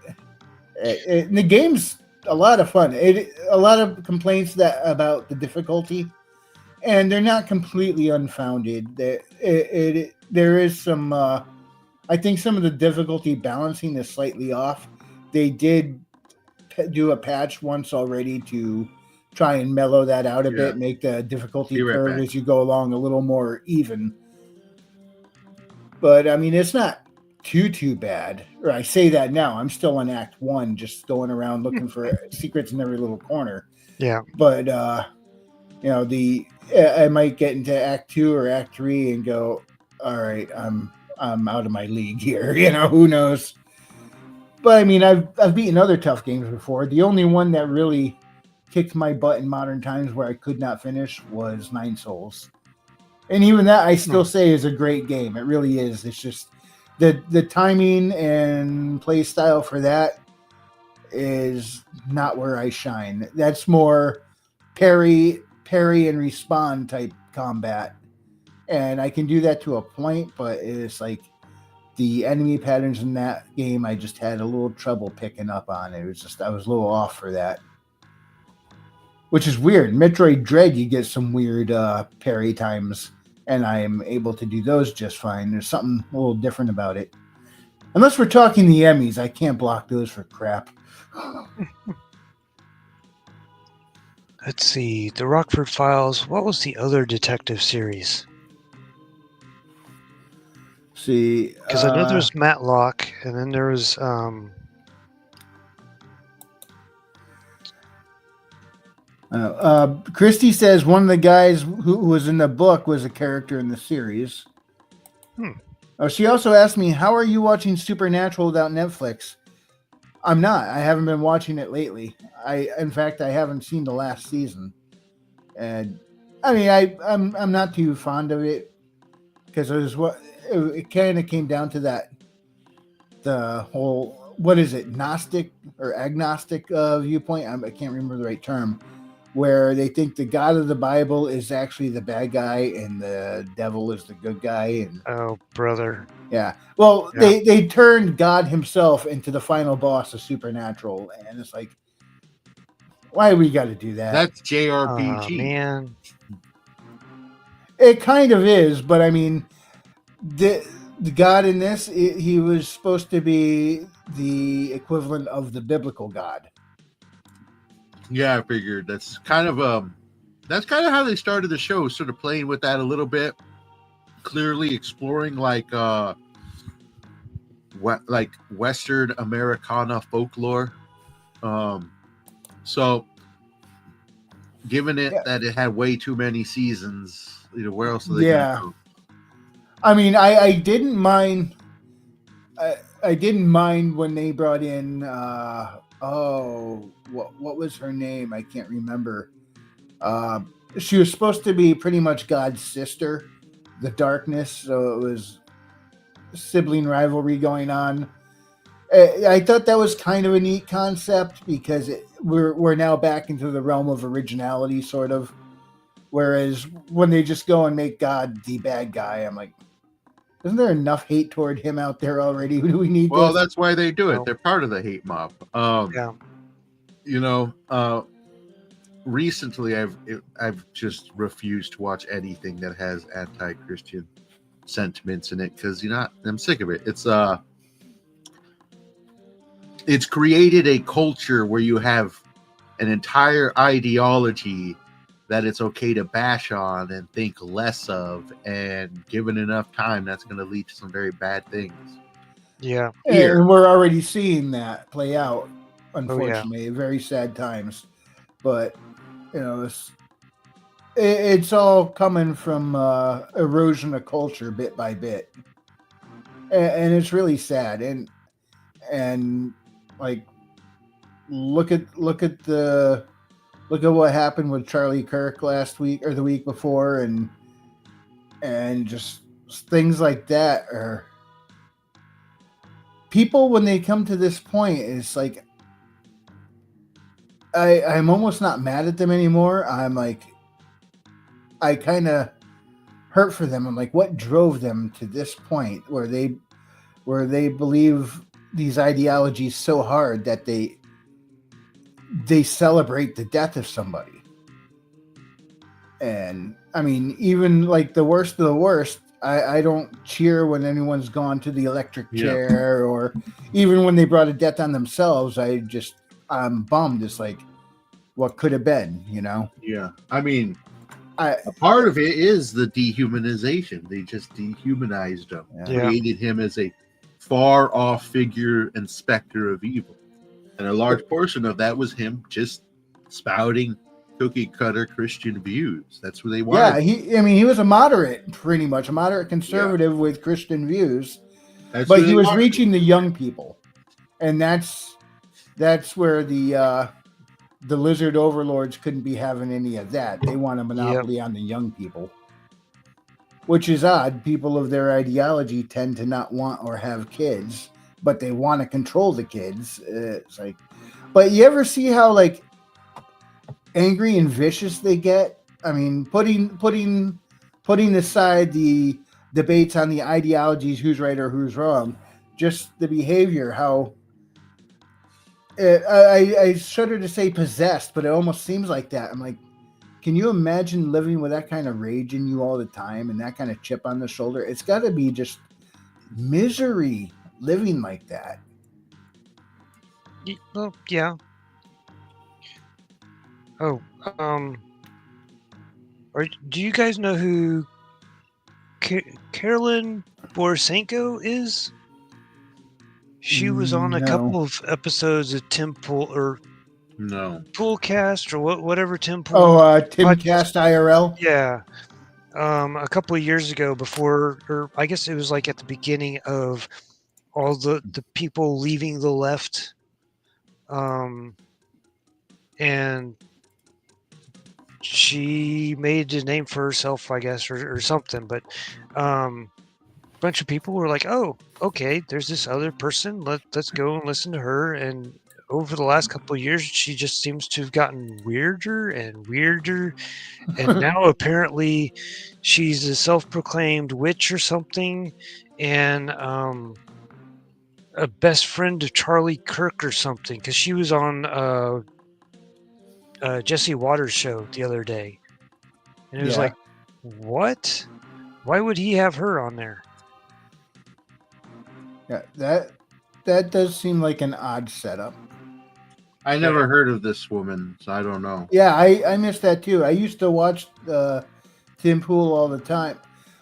the game's a lot of fun. A lot of complaints about the difficulty, and they're not completely unfounded. There is some. I think some of the difficulty balancing is slightly off. They did do a patch once already to try and mellow that out a bit, make the difficulty curve as you go along a little more even. But I mean, it's not too bad. Or I say that now. I'm still in Act 1, just going around looking for secrets in every little corner. Yeah. But I might get into Act 2 or Act 3 and go, all right, I'm out of my league here. Who knows? But I mean, I've beaten other tough games before. The only one that really kicked my butt in modern times where I could not finish was 9 Souls. And even that I still say is a great game. It really is. It's just the timing and play style for that is not where I shine. That's more parry and respawn type combat. And I can do that to a point, but it's like the enemy patterns in that game I just had a little trouble picking up on. It was just I was a little off for that. Which is weird. Metroid Dread, you get some weird parry times, and I am able to do those just fine. There's something a little different about it. Unless we're talking the Emmys, I can't block those for crap. Let's see. The Rockford Files. What was the other detective series? See, because I know there's Matlock, and then there was Christy says one of the guys who was in the book was a character in the series. Oh, she also asked me, how are you watching Supernatural without Netflix? I'm not. I haven't been watching it lately. In fact, I haven't seen the last season. And I mean, I'm not too fond of it because it kind of came down to the whole, what is it, Gnostic or agnostic viewpoint? I can't remember the right term, where they think the God of the Bible is actually the bad guy and the devil is the good guy. And oh, brother. Yeah. Well, yeah. They turned God himself into the final boss of Supernatural, and it's like, why we got to do that? That's JRPG. Oh, man. It kind of is, but I mean, the God in this, he was supposed to be the equivalent of the biblical God. Yeah, I figured that's kind of how they started the show, sort of playing with that a little bit, clearly exploring like Western Americana folklore. So given it that it had way too many seasons, where else are they gonna go? I mean, I didn't mind. I didn't mind when they brought in. What was her name? I can't remember. She was supposed to be pretty much God's sister, the darkness. So it was sibling rivalry going on. I thought that was kind of a neat concept because we're now back into the realm of originality, sort of. Whereas when they just go and make God the bad guy, I'm like, isn't there enough hate toward him out there already? Do we need? Well, that's why they do it. They're part of the hate mob. Recently I've just refused to watch anything that has anti-Christian sentiments in it because I'm sick of it. It's created a culture where you have an entire ideology that it's okay to bash on and think less of, and given enough time, that's going to lead to some very bad things. Yeah. And we're already seeing that play out, unfortunately. Very sad times. But, it's all coming from erosion of culture bit by bit. And it's really sad. And like, look at what happened with Charlie Kirk last week or the week before, and just things like that are people when they come to this point. It's like I'm almost not mad at them anymore. I'm like, I kind of hurt for them. I'm like, what drove them to this point where they believe these ideologies so hard that they celebrate the death of somebody? And I mean, even like the worst of the worst, I don't cheer when anyone's gone to the electric chair, or even when they brought a death on themselves. I'm bummed. It's like, what could have been, you know? Yeah. I mean, a part of it is the dehumanization. They just dehumanized him, created him as a far off figure and specter of evil. And a large portion of that was him just spouting cookie cutter Christian views. That's what they wanted. Yeah, he was a moderate, pretty much a moderate conservative with Christian views, but he was reaching the young people, and that's where the lizard overlords couldn't be having any of that. They want a monopoly on the young people, which is odd. People of their ideology tend to not want or have kids, but they want to control the kids. It's like, but you ever see how like angry and vicious they get? I mean, putting aside the debates on the ideologies, who's right or who's wrong, just the behavior, how I shudder to say possessed, but it almost seems like that. I'm like, can you imagine living with that kind of rage in you all the time and that kind of chip on the shoulder? It's got to be just misery living like that. Well, yeah. Oh, do you guys know who Carolyn Borisenko is? She was on a couple of episodes of Tim Pool or Poolcast or whatever Tim Pool. Oh, Timcast IRL. Yeah, a couple of years ago, before, or I guess it was like at the beginning of all the people leaving the left, and she made a name for herself, I guess, or something. But a bunch of people were like, "Oh, okay, there's this other person. Let's go and listen to her." And over the last couple of years, she just seems to have gotten weirder and weirder. And now apparently she's a self-proclaimed witch or something, and a best friend of Charlie Kirk or something, because she was on Jesse Waters' show the other day. And it was like, what? Why would he have her on there? Yeah, that does seem like an odd setup. I never heard of this woman, so I don't know. Yeah, I missed that too. I used to watch Tim Pool all the time.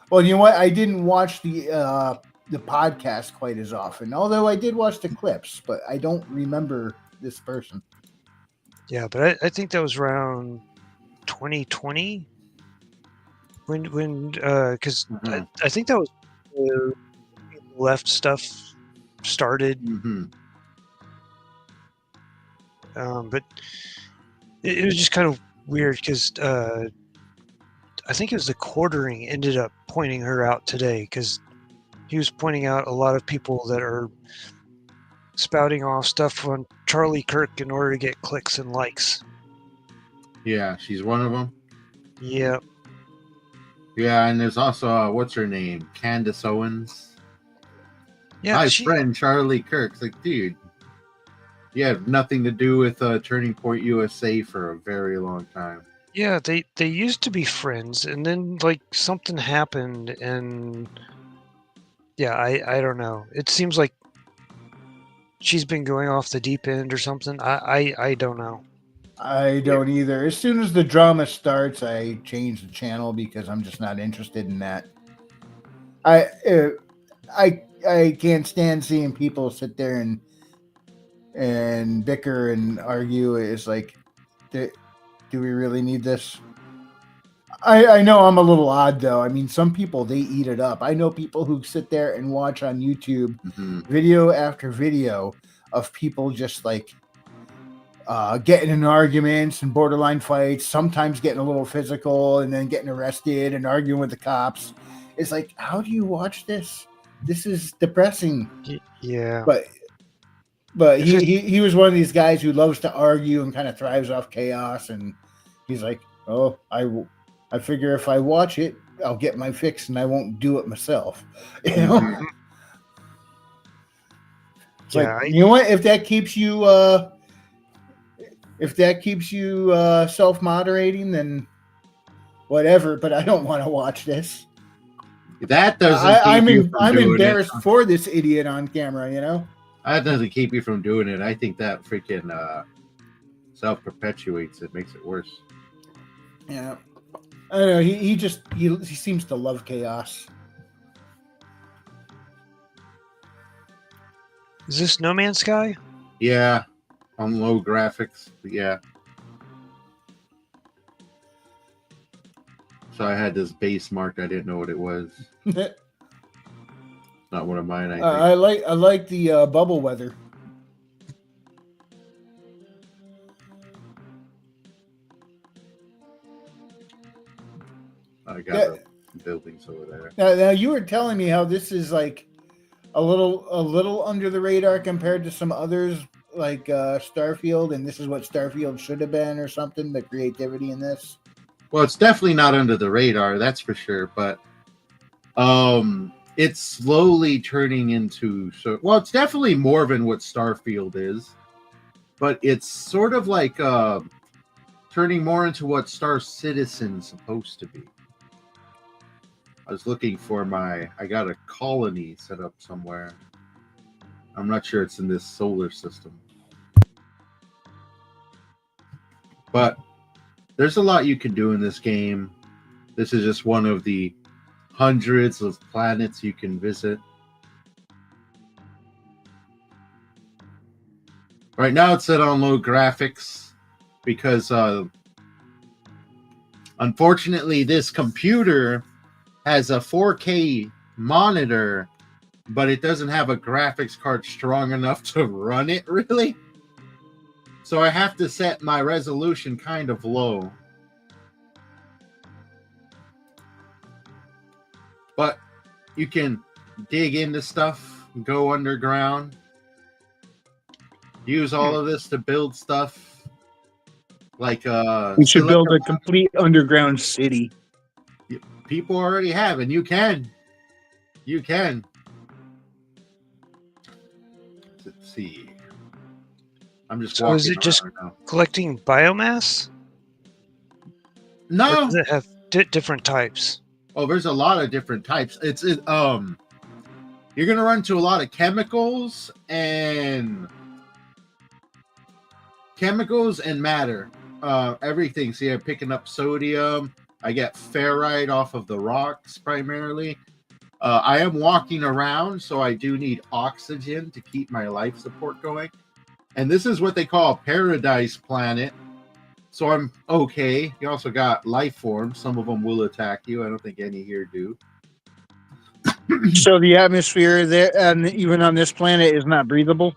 Well, you know what? I didn't watch the podcast quite as often, although I did watch the clips, but I don't remember this person. Yeah, but I think that was around 2020 when because I think that was the left stuff started. But it was just kind of weird because I think it was the Quartering ended up pointing her out today, because he was pointing out a lot of people that are spouting off stuff on Charlie Kirk in order to get clicks and likes. Yeah, she's one of them. Yeah. Yeah, and there's also what's her name, Candace Owens. Yeah, my friend Charlie Kirk. It's like, dude, you have nothing to do with Turning Point USA for a very long time. Yeah, they used to be friends, and then like something happened, and yeah, I don't know. It seems like she's been going off the deep end or something. I don't know. I don't either. As soon as the drama starts, I change the channel because I'm just not interested in that. I can't stand seeing people sit there and bicker and argue. It's like, do we really need this? I know I'm a little odd though. I mean, some people, they eat it up. I know people who sit there and watch on YouTube video after video of people just like getting in arguments and borderline fights, sometimes getting a little physical and then getting arrested and arguing with the cops. It's like, how do you watch this? This is depressing. Yeah. But he was one of these guys who loves to argue and kind of thrives off chaos. And he's like, oh, I figure if I watch it, I'll get my fix and I won't do it myself. You know, Mhm. it's Yeah, like, you know what? If that keeps you self-moderating, then whatever. But I don't want to watch this. That doesn't keep you from I'm doing it. embarrassed for this idiot on camera. You know. That doesn't keep you from doing it. I think that freaking self-perpetuates it, makes it worse. Yeah. I don't know. He seems to love chaos. is this No Man's Sky? Yeah, on low graphics. Yeah. So I had this base marked. I didn't know what it was. Not one of mine. I think. I like the bubble weather. I got the buildings over there. Now you were telling me how this is like a little under the radar compared to some others like Starfield, and this is what Starfield should have been or something. The creativity in this. Well, it's definitely not under the radar, that's for sure. But it's slowly turning into well, it's definitely more than what Starfield is, but it's sort of like turning more into what Star Citizen's supposed to be. I was looking for I got a colony set up somewhere. I'm not sure it's in this solar system. But there's a lot you can do in this game. This is just one of the hundreds of planets you can visit. Right now it's set on low graphics because unfortunately this computer has a 4K monitor, but it doesn't have a graphics card strong enough to run it, really. So I have to set my resolution kind of low. But you can dig into stuff, go underground, use all of this to build stuff. Like we should build a complete underground city. People already have, and you can. Let's see. I'm just So walking is it just around right now. collecting biomass? Or No. does it have different types? Oh, there's a lot of different types. You're gonna run into a lot of chemicals and matter. Everything. See, I'm picking up sodium. I get ferrite off of the rocks primarily. I am walking around, so I do need oxygen to keep my life support going. And this is what they call a paradise planet. So I'm okay. You also got life forms. Some of them will attack you. I don't think any here do. So the atmosphere there, and even on this planet, is not breathable?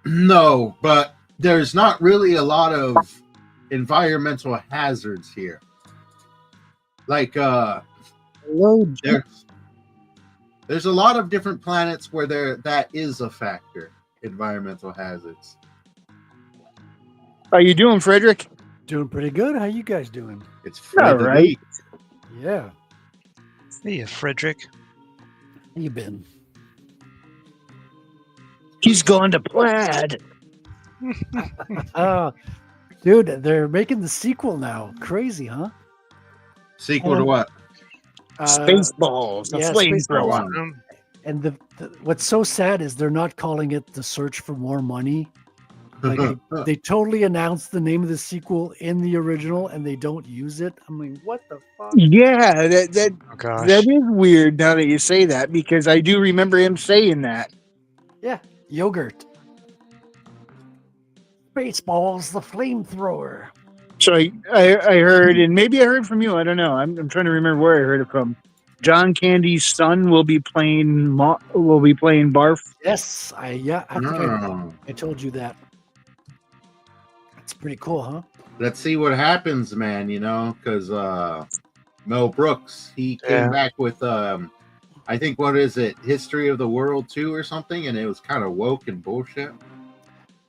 No, but there's not really a lot of environmental hazards here. Like there's a lot of different planets where that is a factor, environmental hazards. How you doing, Frederick? Doing pretty good. How you guys doing? It's Fred the right. Geek. Yeah. Hey, Frederick. How you been? He's gone to Plaid. Dude, they're making the sequel now. Crazy, huh? Sequel to what? Spaceballs, the yeah, flamethrower. Spaceballs. And the what's so sad is they're not calling it The Search for More Money. Like they totally announced the name of the sequel in the original and they don't use it. I mean, what the fuck? Yeah, that Oh gosh. that is weird now that you say that, because I do remember him saying that. Yeah, yogurt. Spaceballs, the flamethrower. So I heard, and maybe I heard from you. I don't know. I'm trying to remember where I heard it from. John Candy's son will be playing Barf. Yes, I think I told you that. It's pretty cool, huh? Let's see what happens, man. Because Mel Brooks, he came back with I think, what is it, History of the World 2 or something, and it was kind of woke and bullshit.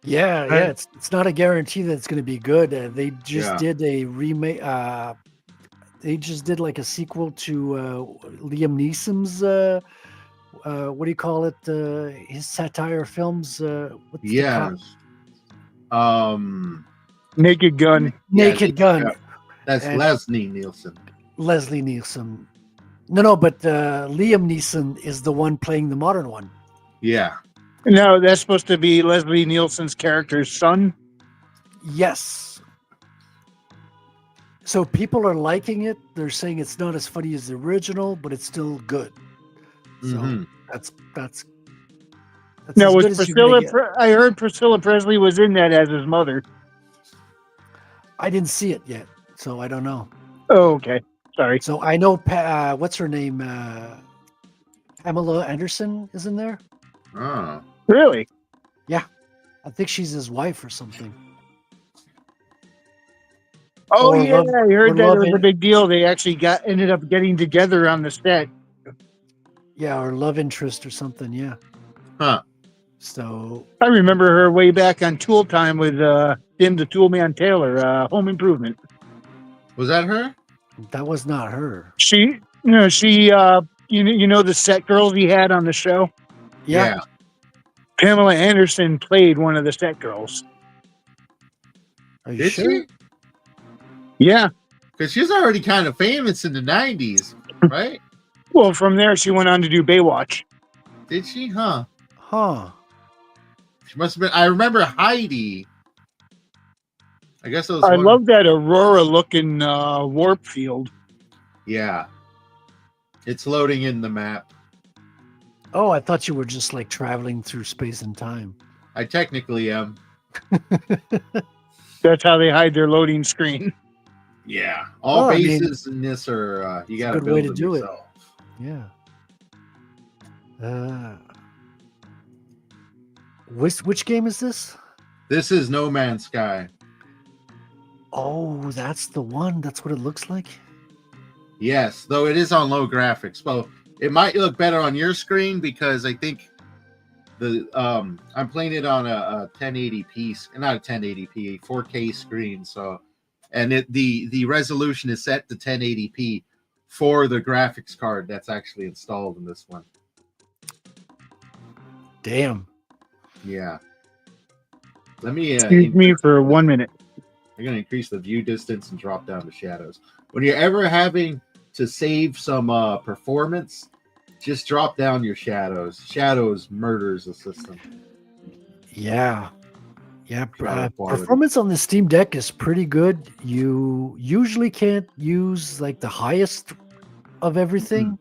Yeah. It's not a guarantee that it's going to be good. They just did a remake. they just did like a sequel to Liam Neeson's what do you call it? His satire films. What's the cop? Yes. Um. Naked Gun. Naked Gun. Yeah. That's And- Leslie Nielsen. Leslie Nielsen. No, but Liam Neeson is the one playing the modern one. Yeah. No, that's supposed to be Leslie Nielsen's character's son. Yes. So people are liking it. They're saying it's not as funny as the original, but it's still good. So Mhm. that's Now, as was good as you can Priscilla? get. I heard Priscilla Presley was in that as his mother. I didn't see it yet, so I don't know. Oh, okay. Sorry. So I know what's her name? Pamela Anderson is in there. Oh. Really? I think she's his wife or something. Oh, Or yeah. love- I heard or that love it was a it. big deal. They actually ended up getting together on the set. Yeah, or love interest or something. Yeah. Huh. So I remember her way back on Tool Time with Tim the Toolman Taylor, Home Improvement. Was that her? that was not her. She you know the set girls he had on the show. Yeah. Pamela Anderson played one of the set girls. Are you Did sure? she? Yeah. Because she's already kind of famous in the 90s, right? Well, from there she went on to do Baywatch. Did she? Huh. Huh. She must have been. I remember Heidi. I guess it was. I one- love that Aurora looking warp field. Yeah. It's loading in the map. Oh, I thought you were just like traveling through space and time. I technically am. That's how they hide their loading screen. Yeah. All Well, I mean, bases in this are you it's a got to good build way to them do it. yourself. Yeah. Which game is this? This is No Man's Sky. Oh, that's the one. That's what it looks like. Yes, though it is on low graphics. Well, it might look better on your screen because I think the I'm playing it on a 1080p, not a 1080p, a 4K screen. So, and the resolution is set to 1080p for the graphics card that's actually installed in this one. Damn. Yeah. Let me. Excuse me for 1 minute. I'm going to increase the view distance and drop down the shadows. When you're ever having to save some performance, just drop down your shadows. Shadows murders the system. Yeah. Yeah. Shadow quality. Performance on the Steam Deck is pretty good. You usually can't use like the highest of everything,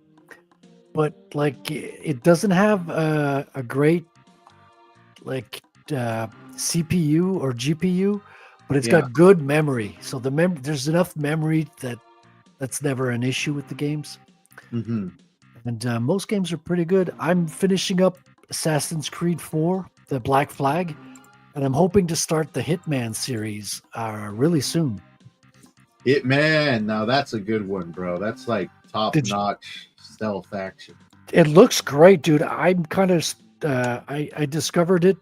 but like it doesn't have a great like CPU or GPU, but it's got good memory. So there's enough memory that's never an issue with the games. Mm-hmm. And most games are pretty good. I'm finishing up Assassin's Creed 4, the Black Flag, and I'm hoping to start the Hitman series really soon. Hitman, now that's a good one, bro. That's like top-notch stealth action. It looks great, dude. I'm kind of I discovered it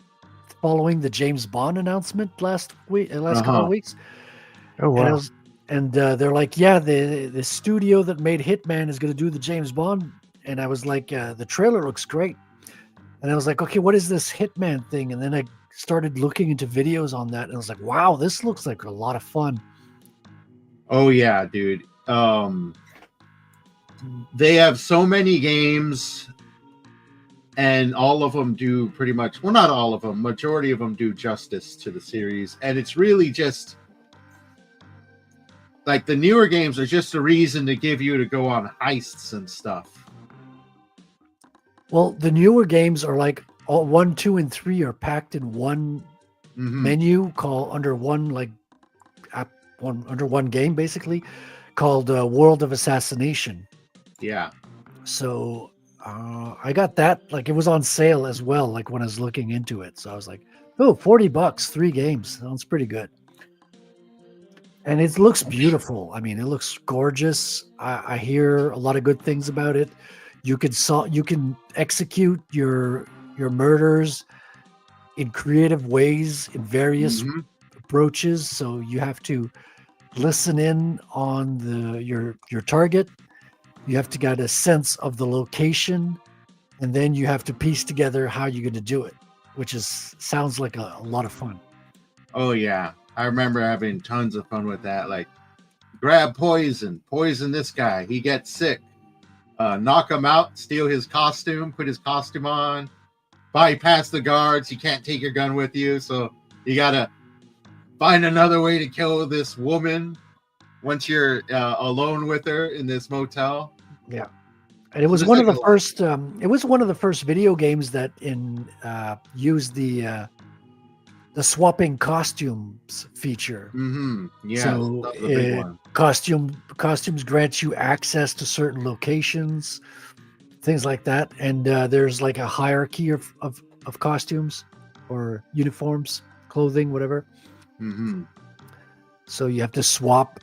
following the James Bond announcement last couple of weeks. Oh wow! And they're like, yeah, the studio that made Hitman is going to do the James Bond. And I was like, the trailer looks great. And I was like, okay, what is this Hitman thing? And then I started looking into videos on that, and I was like, wow, this looks like a lot of fun. Oh yeah, dude. They have so many games, and all of them do pretty much, well, not all of them, majority of them do justice to the series. And it's really just like the newer games are just a reason to give you to go on heists and stuff. Well, the newer games are like 1, 2, and 3 are packed in one menu under one game, basically, called World of Assassination. Yeah. So I got that. Like, it was on sale as well, like when I was looking into it. So I was like, oh, $40, 3 games. Sounds pretty good. And it looks beautiful. I mean, it looks gorgeous. I hear a lot of good things about it. You can execute your murders in creative ways in various approaches. So you have to listen in on your target. You have to get a sense of the location, and then you have to piece together how you're going to do it, which sounds like a lot of fun. Oh yeah, I remember having tons of fun with that. Like, grab poison this guy. He gets sick. Knock him out. Steal his costume. Put his costume on. Bypass the guards. You can't take your gun with you, so you gotta find another way to kill this woman once you're alone with her in this motel. Yeah. And it was there's one like of the first. It was one of the first video games that used the swapping costumes feature. Mm-hmm. Yeah, So that was a big one. costumes grant you access to certain locations, things like that. And there's like a hierarchy of costumes or uniforms, clothing, whatever. Mm-hmm. So you have to swap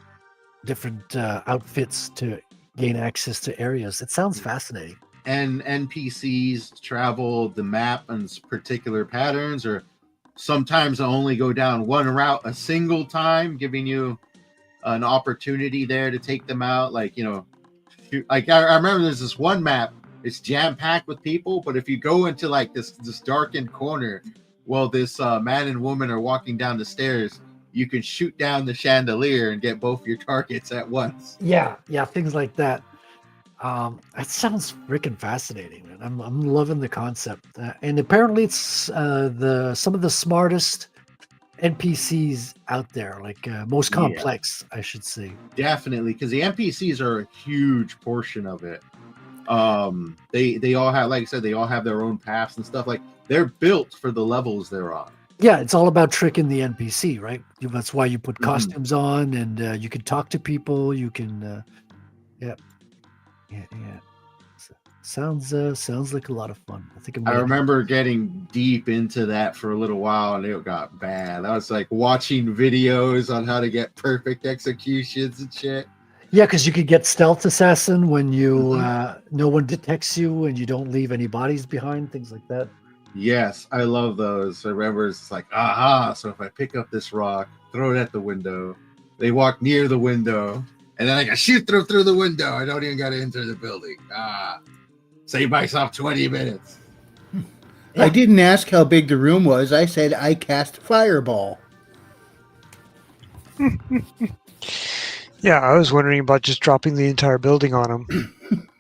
different outfits to gain access to areas. It sounds fascinating. And NPCs travel the map in particular patterns, or sometimes they'll only go down one route a single time, giving you an opportunity there to take them out. Like, like I remember there's this one map, it's jam-packed with people, but if you go into like this darkened corner while this man and woman are walking down the stairs, you can shoot down the chandelier and get both your targets at once. Yeah, things like that. That sounds freaking fascinating, man. I'm loving the concept, and apparently it's some of the smartest NPCs out there, like most complex, I should say. Definitely, because the NPCs are a huge portion of it. They all have, like I said, they all have their own paths and stuff. Like, they're built for the levels they're on. Yeah, it's all about tricking the NPC, right? That's why you put costumes on, and you can talk to people. You can, yeah. Sounds like a lot of fun. I remember getting deep into that for a little while, and it got bad. I was like watching videos on how to get perfect executions and shit. Yeah, because you could get stealth assassin when you no one detects you and you don't leave any bodies behind, things like that. Yes, I love those. I remember it's like, aha, so if I pick up this rock, throw it at the window, they walk near the window, and then I can shoot through the window. I don't even got to enter the building. Save myself 20 minutes. Yeah. I didn't ask how big the room was. I said I cast fireball. Yeah, I was wondering about just dropping the entire building on them.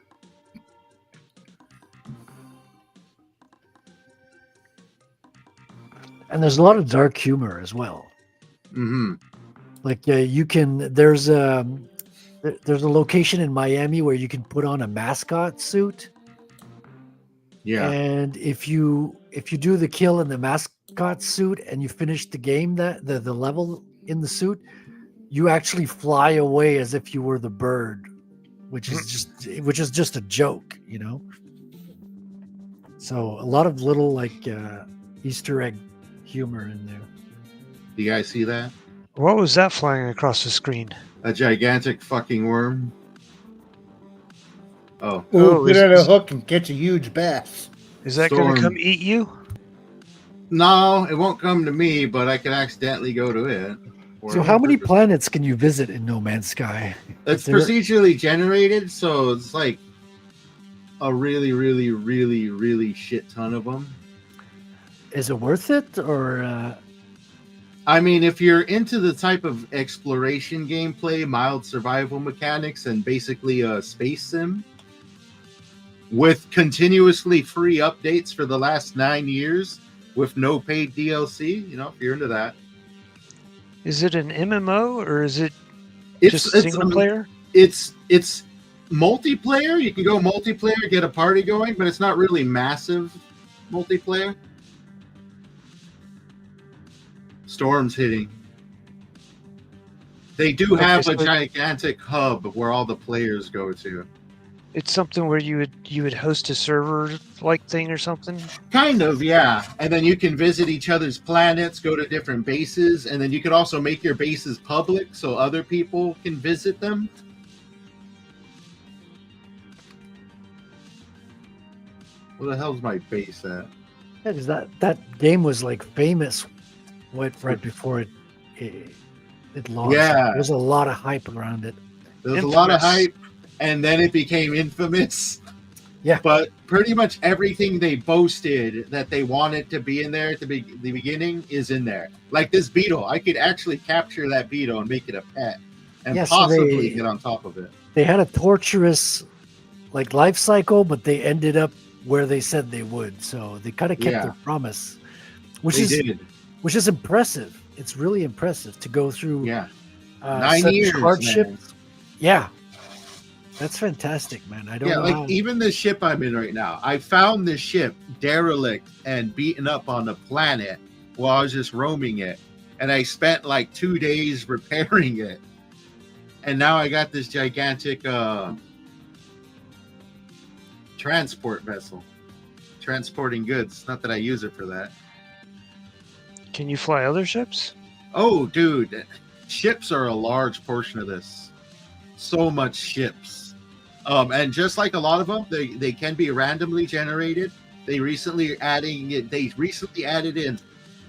And there's a lot of dark humor as well. Mm-hmm. Like you can. There's a location in Miami where you can put on a mascot suit. Yeah. And if you do the kill in the mascot suit and you finish the game, that the level in the suit, you actually fly away as if you were the bird, which is just a joke, So a lot of little like Easter egg humor in there. Do you guys see that? What was that flying across the screen? A gigantic fucking worm. Oh, get on a hook and catch a huge bass. Is that going to come eat you? No, it won't come to me, but I can accidentally go to it. So how many planets can you visit in No Man's Sky? It's procedurally generated, so it's like a really, really, really, really shit ton of them. Is it worth it, or? I mean, if you're into the type of exploration gameplay, mild survival mechanics, and basically a space sim with continuously free updates for the last 9 years with no paid DLC, if you're into that. Is it an MMO or is it just single player? It's multiplayer. You can go multiplayer, get a party going, but it's not really massive multiplayer. Storm's hitting. They do have a gigantic hub where all the players go to. It's something where you would host a server like thing or something? Kind of, yeah. And then you can visit each other's planets, go to different bases, and then you can also make your bases public so other people can visit them. Where the hell's my base at? Yeah, because that game was like famous right before it it launched. Yeah. There's a lot of hype around it. There was a lot of Infamous. hype, and then it became infamous. Yeah. But pretty much everything they boasted that they wanted to be in there at the beginning is in there. Like this beetle, I could actually capture that beetle and make it a pet, and Yeah, so possibly they- get on top of it. They had a torturous like life cycle, but they ended up where they said they would. So they kind of kept Yeah. their promise, which They did. is impressive. It's really impressive to go through Yeah. 9 9 years, hardships. man. Yeah, that's fantastic, man. I don't Yeah, know. like how- even the ship I'm in right now, I found this ship derelict and beaten up on the planet while I was just roaming it. And I spent like 2 days repairing it. And now I got this gigantic transport vessel transporting goods. Not that I use it for that. Can you fly other ships? Oh, dude, ships are a large portion of this. So much ships. And just like a lot of them, they can be randomly generated. They recently added in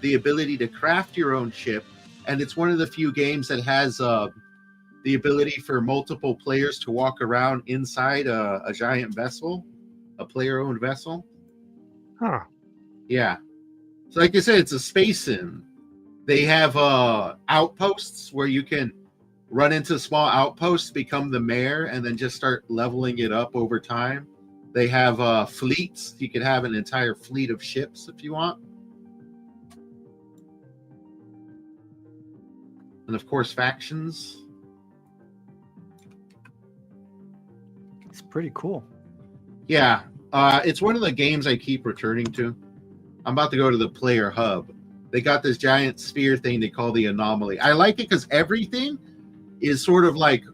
the ability to craft your own ship, and it's one of the few games that has the ability for multiple players to walk around inside a giant vessel, a player-owned vessel. Huh. Yeah. So like I said, it's a space sim. They have outposts where you can run into small outposts, become the mayor, and then just start leveling it up over time. They have fleets. You could have an entire fleet of ships if you want. And of course, factions. It's pretty cool. Yeah. It's one of the games I keep returning to. I'm about to go to the player hub. They got this giant sphere thing they call the anomaly. I like it because everything is sort of like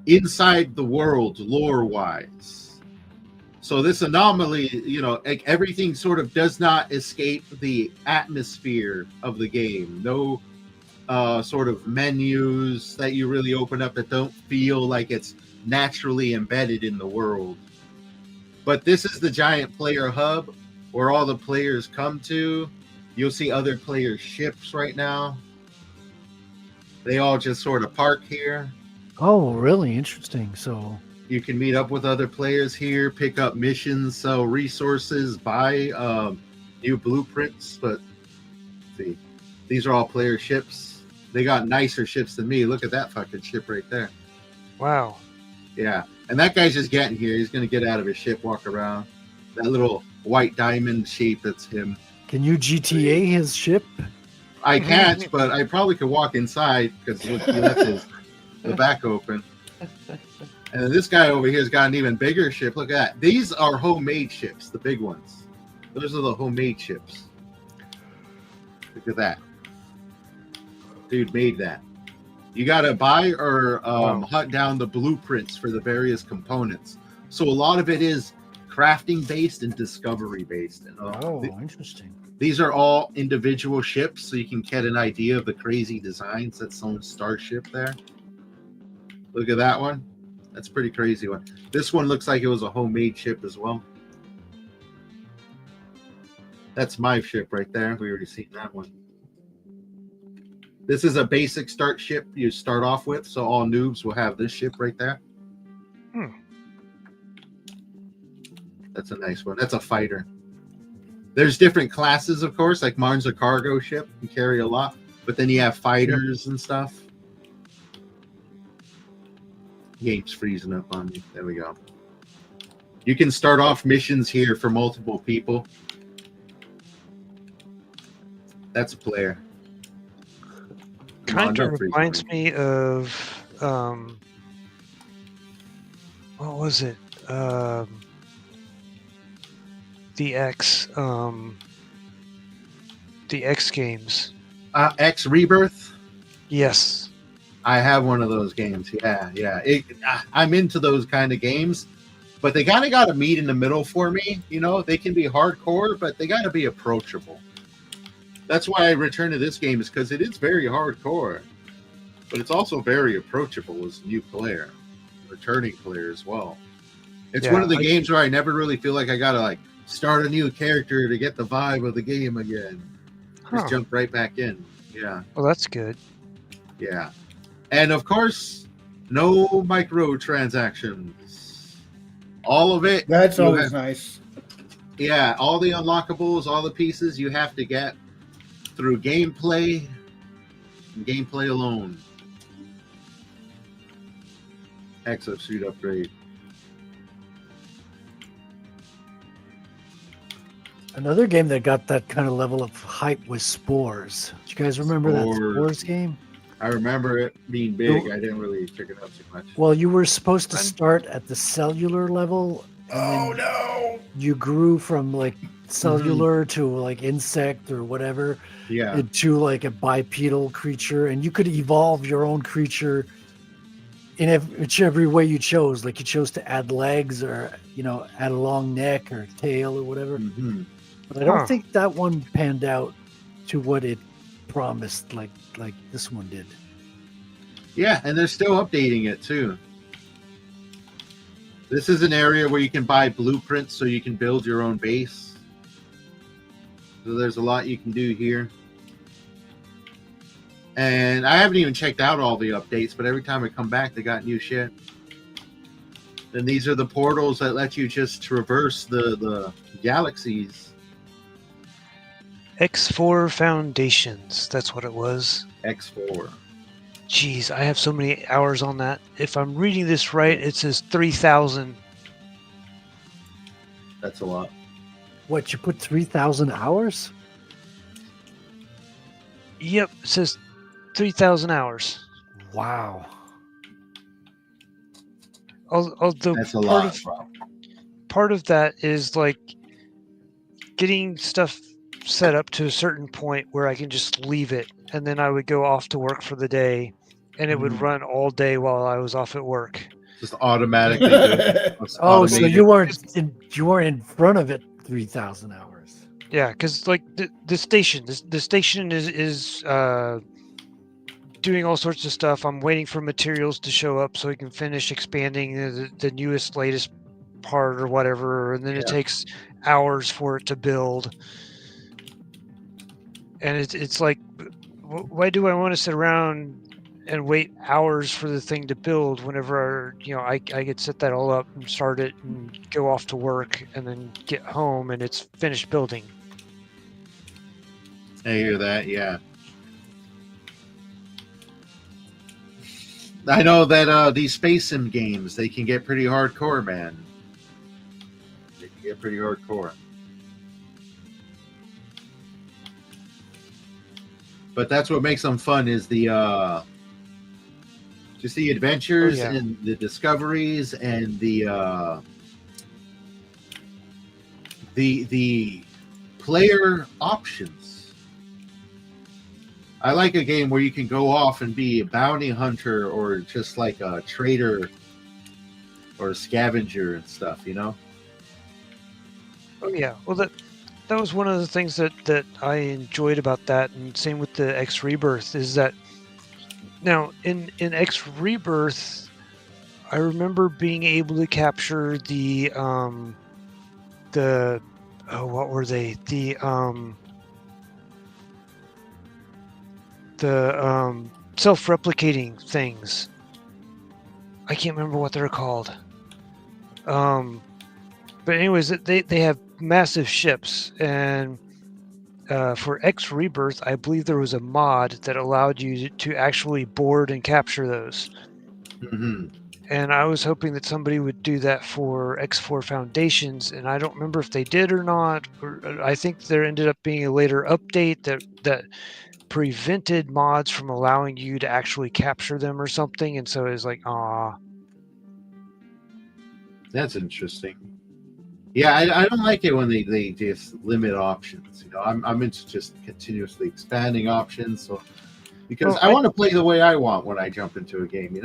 inside the world lore-wise. So this anomaly, like everything sort of does not escape the atmosphere of the game. No sort of menus that you really open up that don't feel like it's naturally embedded in the world. But this is the giant player hub where all the players come to. You'll see other players' ships right now. They all just sort of park here. Oh, really interesting. So You can meet up with other players here, pick up missions, sell resources, buy new blueprints. But see, these are all player ships. They got nicer ships than me. Look at that fucking ship right there. Wow. Yeah. And that guy's just getting here. He's going to get out of his ship, walk around. That little white diamond shape, that's him. can you GTA his ship? I can't, but I probably could walk inside because he left the back open. And then this guy over here has got an even bigger ship. Look at that. These are homemade ships, the big ones. Those are the homemade ships. Look at that. Dude made that. You got to buy or hunt down the blueprints for the various components. So a lot of it is crafting based and discovery based. And, Oh, interesting. these are all individual ships, so you can get an idea of the crazy designs. That's some starship there. Look at that one. That's a pretty crazy one. This one looks like it was a homemade ship as well. That's my ship right there. We already seen that one. This is a basic start ship you start off with, so all noobs will have this ship right there. That's a nice one. That's a fighter. There's different classes, of course, like mine's a cargo ship, can carry a lot, but then you have fighters and stuff. Game's freezing up on me. There we go. You can start off missions here for multiple people. That's a player. Kind of reminds me of what was it? The X games. X Rebirth. Yes. I have one of those games. Yeah. I'm into those kind of games, but they kind of got to meet in the middle for me. They can be hardcore, but they got to be approachable. That's why I return to this game, is because it is very hardcore, but it's also very approachable as a new player, returning player as well. It's one of the games where I never really feel like I got to start a new character to get the vibe of the game again. Just jump right back in. Yeah. Well, that's good. Yeah. And of course, no microtransactions. All of it. That's you always have- nice. Yeah, all the unlockables, all the pieces you have to get through gameplay and gameplay alone. Exosuit upgrade. Another game that got that kind of level of hype was Spores. Do you guys remember that Spores game? I remember it being big. I didn't really check it out too much. Well, you were supposed to start at the cellular level. And no! you grew from like cellular to like insect or whatever Yeah. into like a bipedal creature, and you could evolve your own creature in whichever way you chose. Like you chose to add legs, or add a long neck or tail or whatever. Mm-hmm. But I don't think that one panned out to what it promised, like this one did. Yeah, and they're still updating it too. This is an area where you can buy blueprints so you can build your own base. So there's a lot you can do here. And I haven't even checked out all the updates, but every time I come back, they got new shit. And these are the portals that let you just traverse the galaxies. X4 Foundations. That's what it was. X4. Jeez, I have so many hours on that. If I'm reading this right, it says 3,000. That's a lot. What, you put 3,000 hours? Yep, it says 3,000 hours. Wow. Although That's a lot. part of that is like getting stuff set up to a certain point where I can just leave it, and then I would go off to work for the day, and it would run all day while I was off at work. Just automatically. do it. It's Oh, so automated. you weren't in front of it 3,000 hours. Yeah, because like the station is doing all sorts of stuff. I'm waiting for materials to show up so we can finish expanding the newest, latest part or whatever, and then it takes hours for it to build. And it's like, why do I want to sit around and wait hours for the thing to build whenever I could set that all up and start it and go off to work and then get home and it's finished building. I hear that, yeah. I know that these space sim games, they can get pretty hardcore, man. They can get pretty hardcore. But that's what makes them fun is the just the adventures and the discoveries and the player options. I like a game where you can go off and be a bounty hunter or just like a trader or a scavenger and stuff, Oh yeah, well that was one of the things that I enjoyed about that, and same with the X Rebirth, is that now in X Rebirth, I remember being able to capture the what were they? The self-replicating things. I can't remember what they're called. But anyways, they have massive ships, and for X Rebirth, I believe there was a mod that allowed you to actually board and capture those. Mm-hmm. And I was hoping that somebody would do that for X4 Foundations, and I don't remember if they did or not. I think there ended up being a later update that prevented mods from allowing you to actually capture them or something, and so it was like, ah. That's interesting. Yeah, I don't like it when they just limit options. I'm into just continuously expanding options. So because I want to play the way I want when I jump into a game.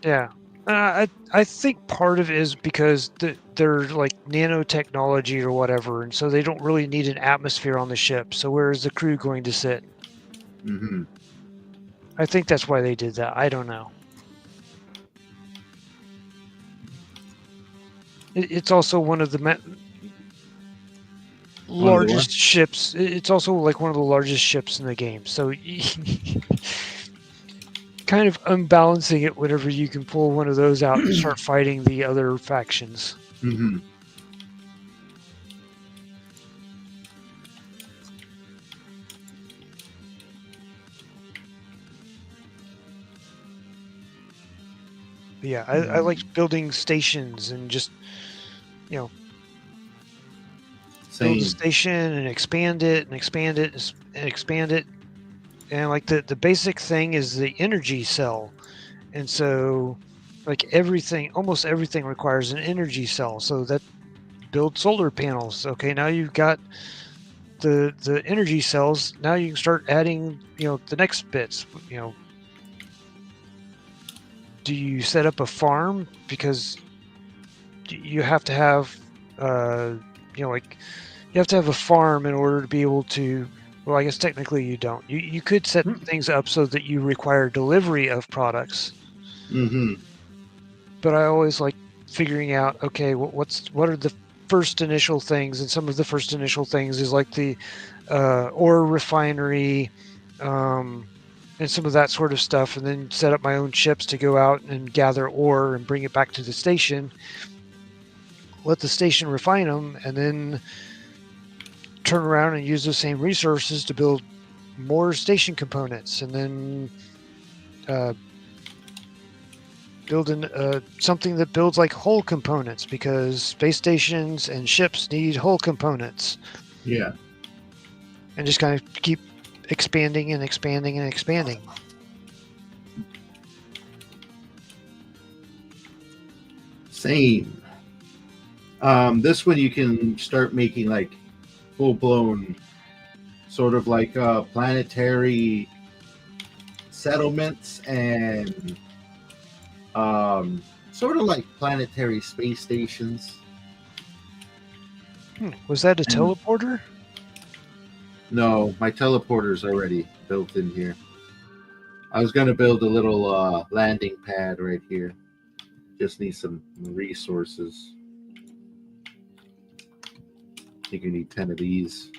Yeah, I think part of it is because they're like nanotechnology or whatever, and so they don't really need an atmosphere on the ship. So where is the crew going to sit? Mm-hmm. I think that's why they did that. I don't know. It's also one of the largest ships. It's also like one of the largest ships in the game. So kind of unbalancing it whenever you can pull one of those out and start fighting the other factions. Mm-hmm. But yeah, I like building stations and just, you know, build Same. a station and expand it and expand it and expand it. And like the basic thing is the energy cell. And so like almost everything requires an energy cell. So that build solar panels. Okay, now you've got the energy cells. Now you can start adding, the next bits, do you set up a farm? Because you have to have, you have to have a farm in order to be able to, well, I guess technically you don't. You could set things up so that you require delivery of products. Mm-hmm. But I always like figuring out, okay, what are the first initial things? And some of the first initial things is like the ore refinery, and some of that sort of stuff, and then set up my own ships to go out and gather ore and bring it back to the station, let the station refine them, and then turn around and use those same resources to build more station components, and then build something that builds like hull components, because space stations and ships need hull components. Yeah. And just kind of keep expanding and expanding and expanding. Same. This one you can start making like full-blown sort of like planetary settlements and sort of like planetary space stations. Was that a teleporter? No, my teleporter's already built in here. I was going to build a little landing pad right here. Just need some resources. I think you need 10 of these.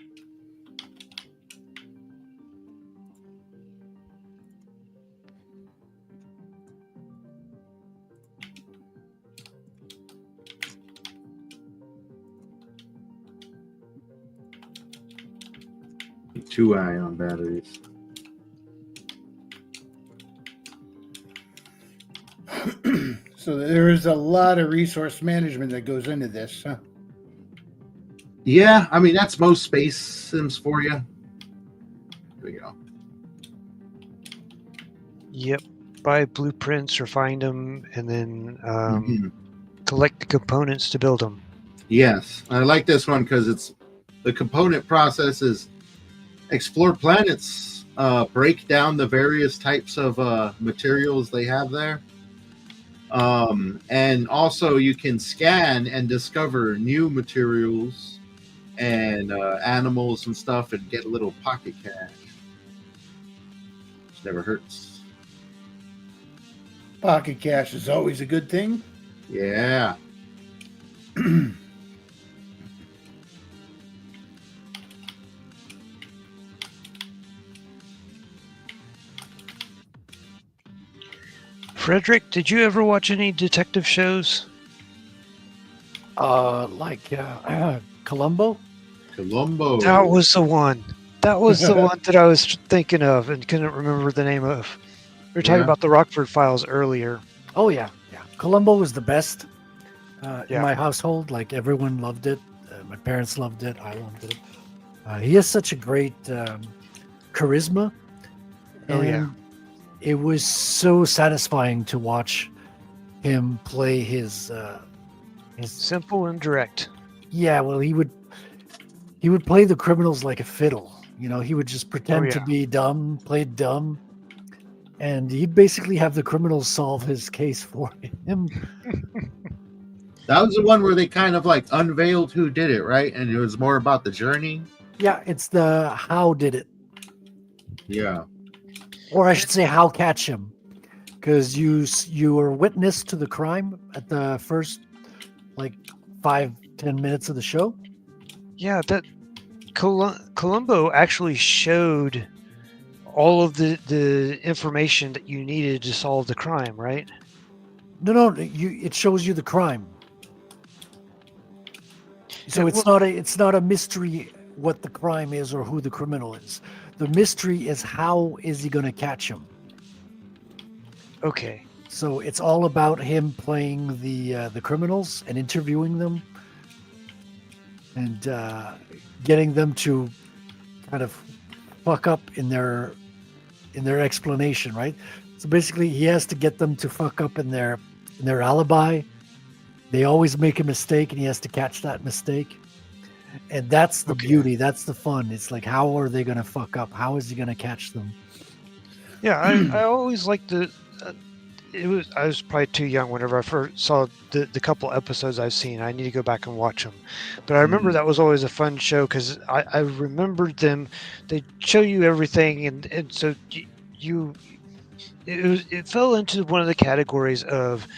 Two ion batteries. So there is a lot of resource management that goes into this, huh? Yeah, I mean, that's most space sims for you. There we go. Yep. Buy blueprints or find them, and then collect the components to build them. Yes, I like this one because it's the component process is explore planets, break down the various types of materials they have there. And also you can scan and discover new materials and animals and stuff and get a little pocket cash. Which never hurts. Pocket cash is always a good thing. Yeah. Frederick, did you ever watch any detective shows? Like Columbo. Columbo. That was the one. That was the one that I was thinking of and couldn't remember the name of. We were talking about the Rockford Files earlier. Oh yeah. Columbo was the best in Yeah. my household. Like everyone loved it. My parents loved it. I loved it. He has such a great charisma. Oh, yeah. It was so satisfying to watch him play his Simple and direct. Yeah, well, he would play the criminals like a fiddle. He would just pretend to be dumb, play dumb, and he'd basically have the criminals solve his case for him. That was the one where they kind of like unveiled who did it, right? And it was more about the journey. Yeah, it's the how did it, Yeah. or I should say how catch him, because you were witness to the crime at the first like 5-10 minutes of the show. Yeah, that Columbo actually showed all of the information that you needed to solve the crime, right? No, it shows you the crime. So Yeah, it's not a mystery what the crime is or who the criminal is. The mystery is how is he going to catch him. Okay. So it's all about him playing the criminals and interviewing them and getting them to kind of fuck up in their explanation, right? So basically, he has to get them to fuck up in their alibi. They always make a mistake, and he has to catch that mistake. And that's the beauty. That's the fun. It's like, how are they going to fuck up? How is he going to catch them? Yeah, I always liked the. I was probably too young whenever I first saw the couple episodes I've seen. I need to go back and watch them. But I remember that was always a fun show because I remembered them. They show you everything, and so it fell into one of the categories of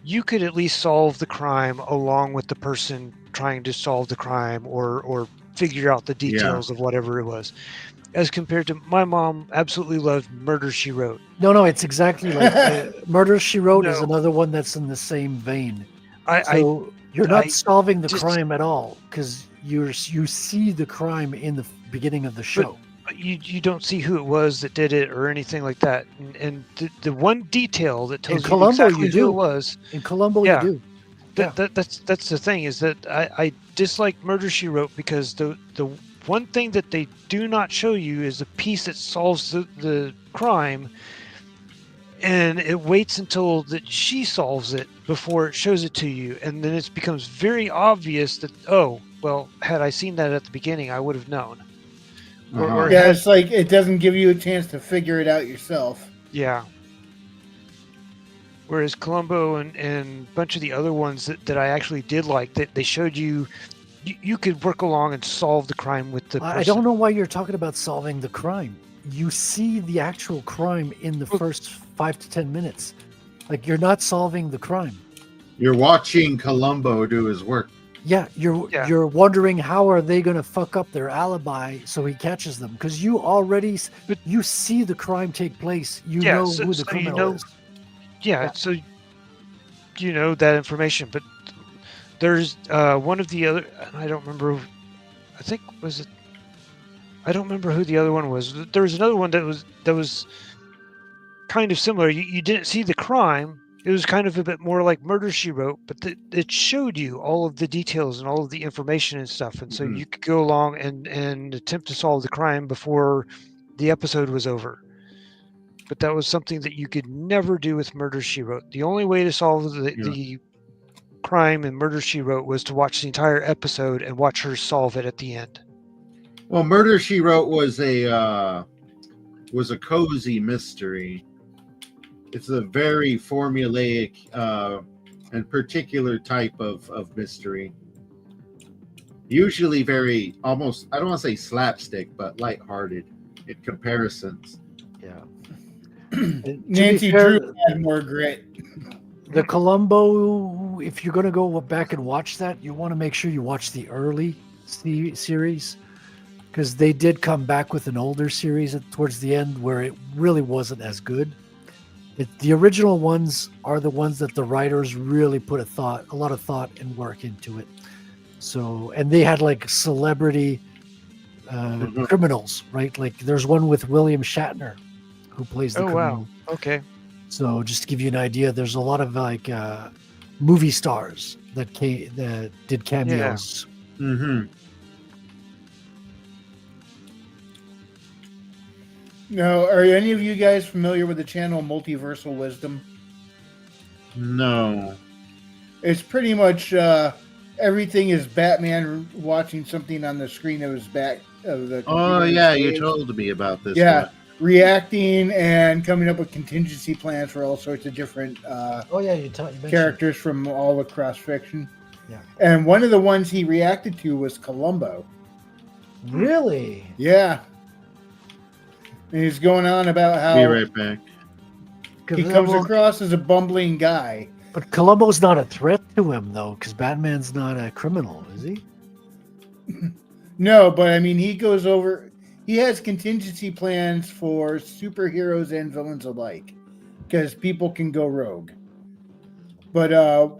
you could at least solve the crime along with the person trying to solve the crime or figure out the details of whatever it was. As compared to my mom absolutely loved Murder, She Wrote. No, it's exactly like Murder, She Wrote is another one that's in the same vein. You're not solving the crime at all because you see the crime in the beginning of the show. But you don't see who it was that did it or anything like that. And the one detail that tells you exactly who it was. In Columbo, you do. That's the thing is that I dislike Murder, She Wrote because the one thing that they do not show you is the piece that solves the crime, and it waits until that she solves it before it shows it to you, and then it becomes very obvious that, oh, well, had I seen that at the beginning, I would have known. It's like it doesn't give you a chance to figure it out yourself. Yeah. Whereas Columbo and a bunch of the other ones that I actually did like, that they showed you could work along and solve the crime with the person. I don't know why you're talking about solving the crime. You see the actual crime in the first 5 to 10 minutes. Like, you're not solving the crime. You're watching Columbo do his work. Yeah, you're wondering how are they going to fuck up their alibi so he catches them, because you see the crime take place. You know who the criminal is. Yeah, so you know that information, but there's one of the other. I don't remember. I think was it. I don't remember who the other one was. There was another one that was kind of similar. You didn't see the crime. It was kind of a bit more like Murder, She Wrote, but it showed you all of the details and all of the information and stuff, and so you could go along and attempt to solve the crime before the episode was over. But that was something that you could never do with Murder, She Wrote. The only way to solve the crime in Murder, She Wrote was to watch the entire episode and watch her solve it at the end. Well, Murder, She Wrote was a cozy mystery. It's a very formulaic and particular type of mystery. Usually very almost, I don't want to say slapstick, but lighthearted in comparisons. Yeah. Nancy Drew had more grit. The Columbo, if you're going to go back and watch that, you want to make sure you watch the early series, because they did come back with an older series towards the end where it really wasn't as good. The original ones are the ones that the writers really put a lot of thought and work into it. So, and they had like celebrity criminals, right? Like there's one with William Shatner who plays the criminal. Wow. Okay. So just to give you an idea, there's a lot of like movie stars that did cameos. Yeah. Mm-hmm. Now, are any of you guys familiar with the channel Multiversal Wisdom? No. It's pretty much everything is Batman watching something on the screen of his back of the. Oh yeah, you told me about this. Yeah. One. Reacting and coming up with contingency plans for all sorts of different you characters from all across fiction. Yeah. And one of the ones he reacted to was Columbo. Really? Yeah. And he's going on about how Be right back. He comes across as a bumbling guy. But Columbo's not a threat to him, though, because Batman's not a criminal, is he? No, but I mean, he goes over... he has contingency plans for superheroes and villains alike, because people can go rogue. But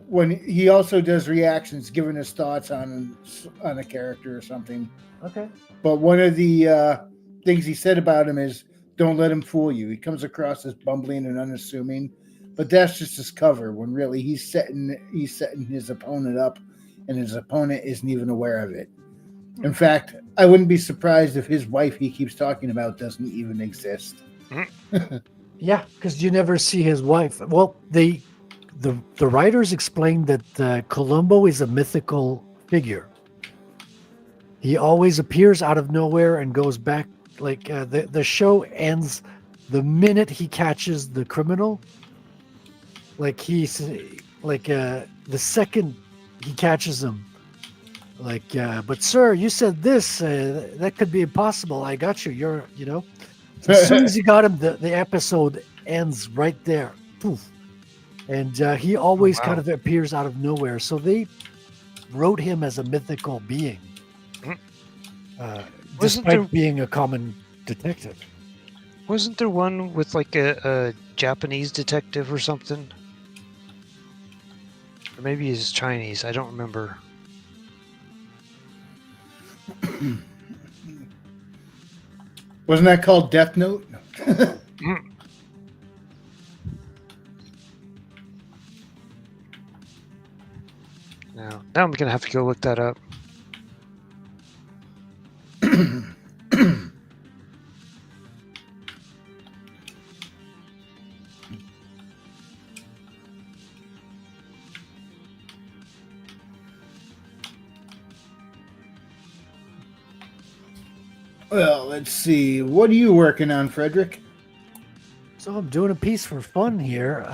when he also does reactions, giving his thoughts on a character or something. Okay. But one of the things he said about him is, "Don't let him fool you. He comes across as bumbling and unassuming, but that's just his cover. When really he's setting his opponent up, and his opponent isn't even aware of it. In fact, I wouldn't be surprised if his wife he keeps talking about doesn't even exist." Yeah, because you never see his wife. Well, the writers explained that Columbo is a mythical figure. He always appears out of nowhere and goes back. Like the show ends the minute he catches the criminal. Like he's like the second he catches him. Like, but sir, you said this. That could be impossible. I got you. So as soon as you got him, the episode ends right there. Poof. And he always kind of appears out of nowhere. So they wrote him as a mythical being, despite being a common detective. Wasn't there one with like a Japanese detective or something? Or maybe he's Chinese. I don't remember. Wasn't that called Death Note? Now I'm gonna have to go look that up. Well, let's see. What are you working on, Frederick? So I'm doing a piece for fun here.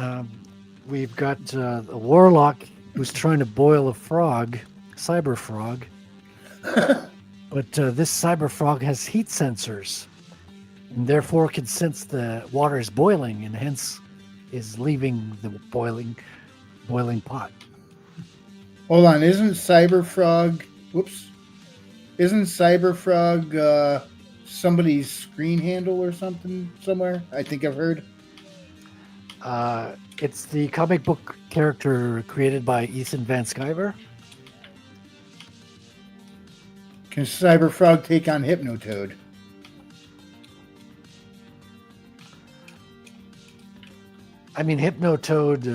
We've got a warlock who's trying to boil a frog, cyber frog. But this cyber frog has heat sensors, and therefore can sense the water is boiling, and hence is leaving the boiling pot. Hold on, isn't Cyberfrog somebody's screen handle or something somewhere? I think I've heard. It's the comic book character created by Ethan Van Sciver. Can Cyberfrog take on Hypnotoad? I mean, Hypnotoad,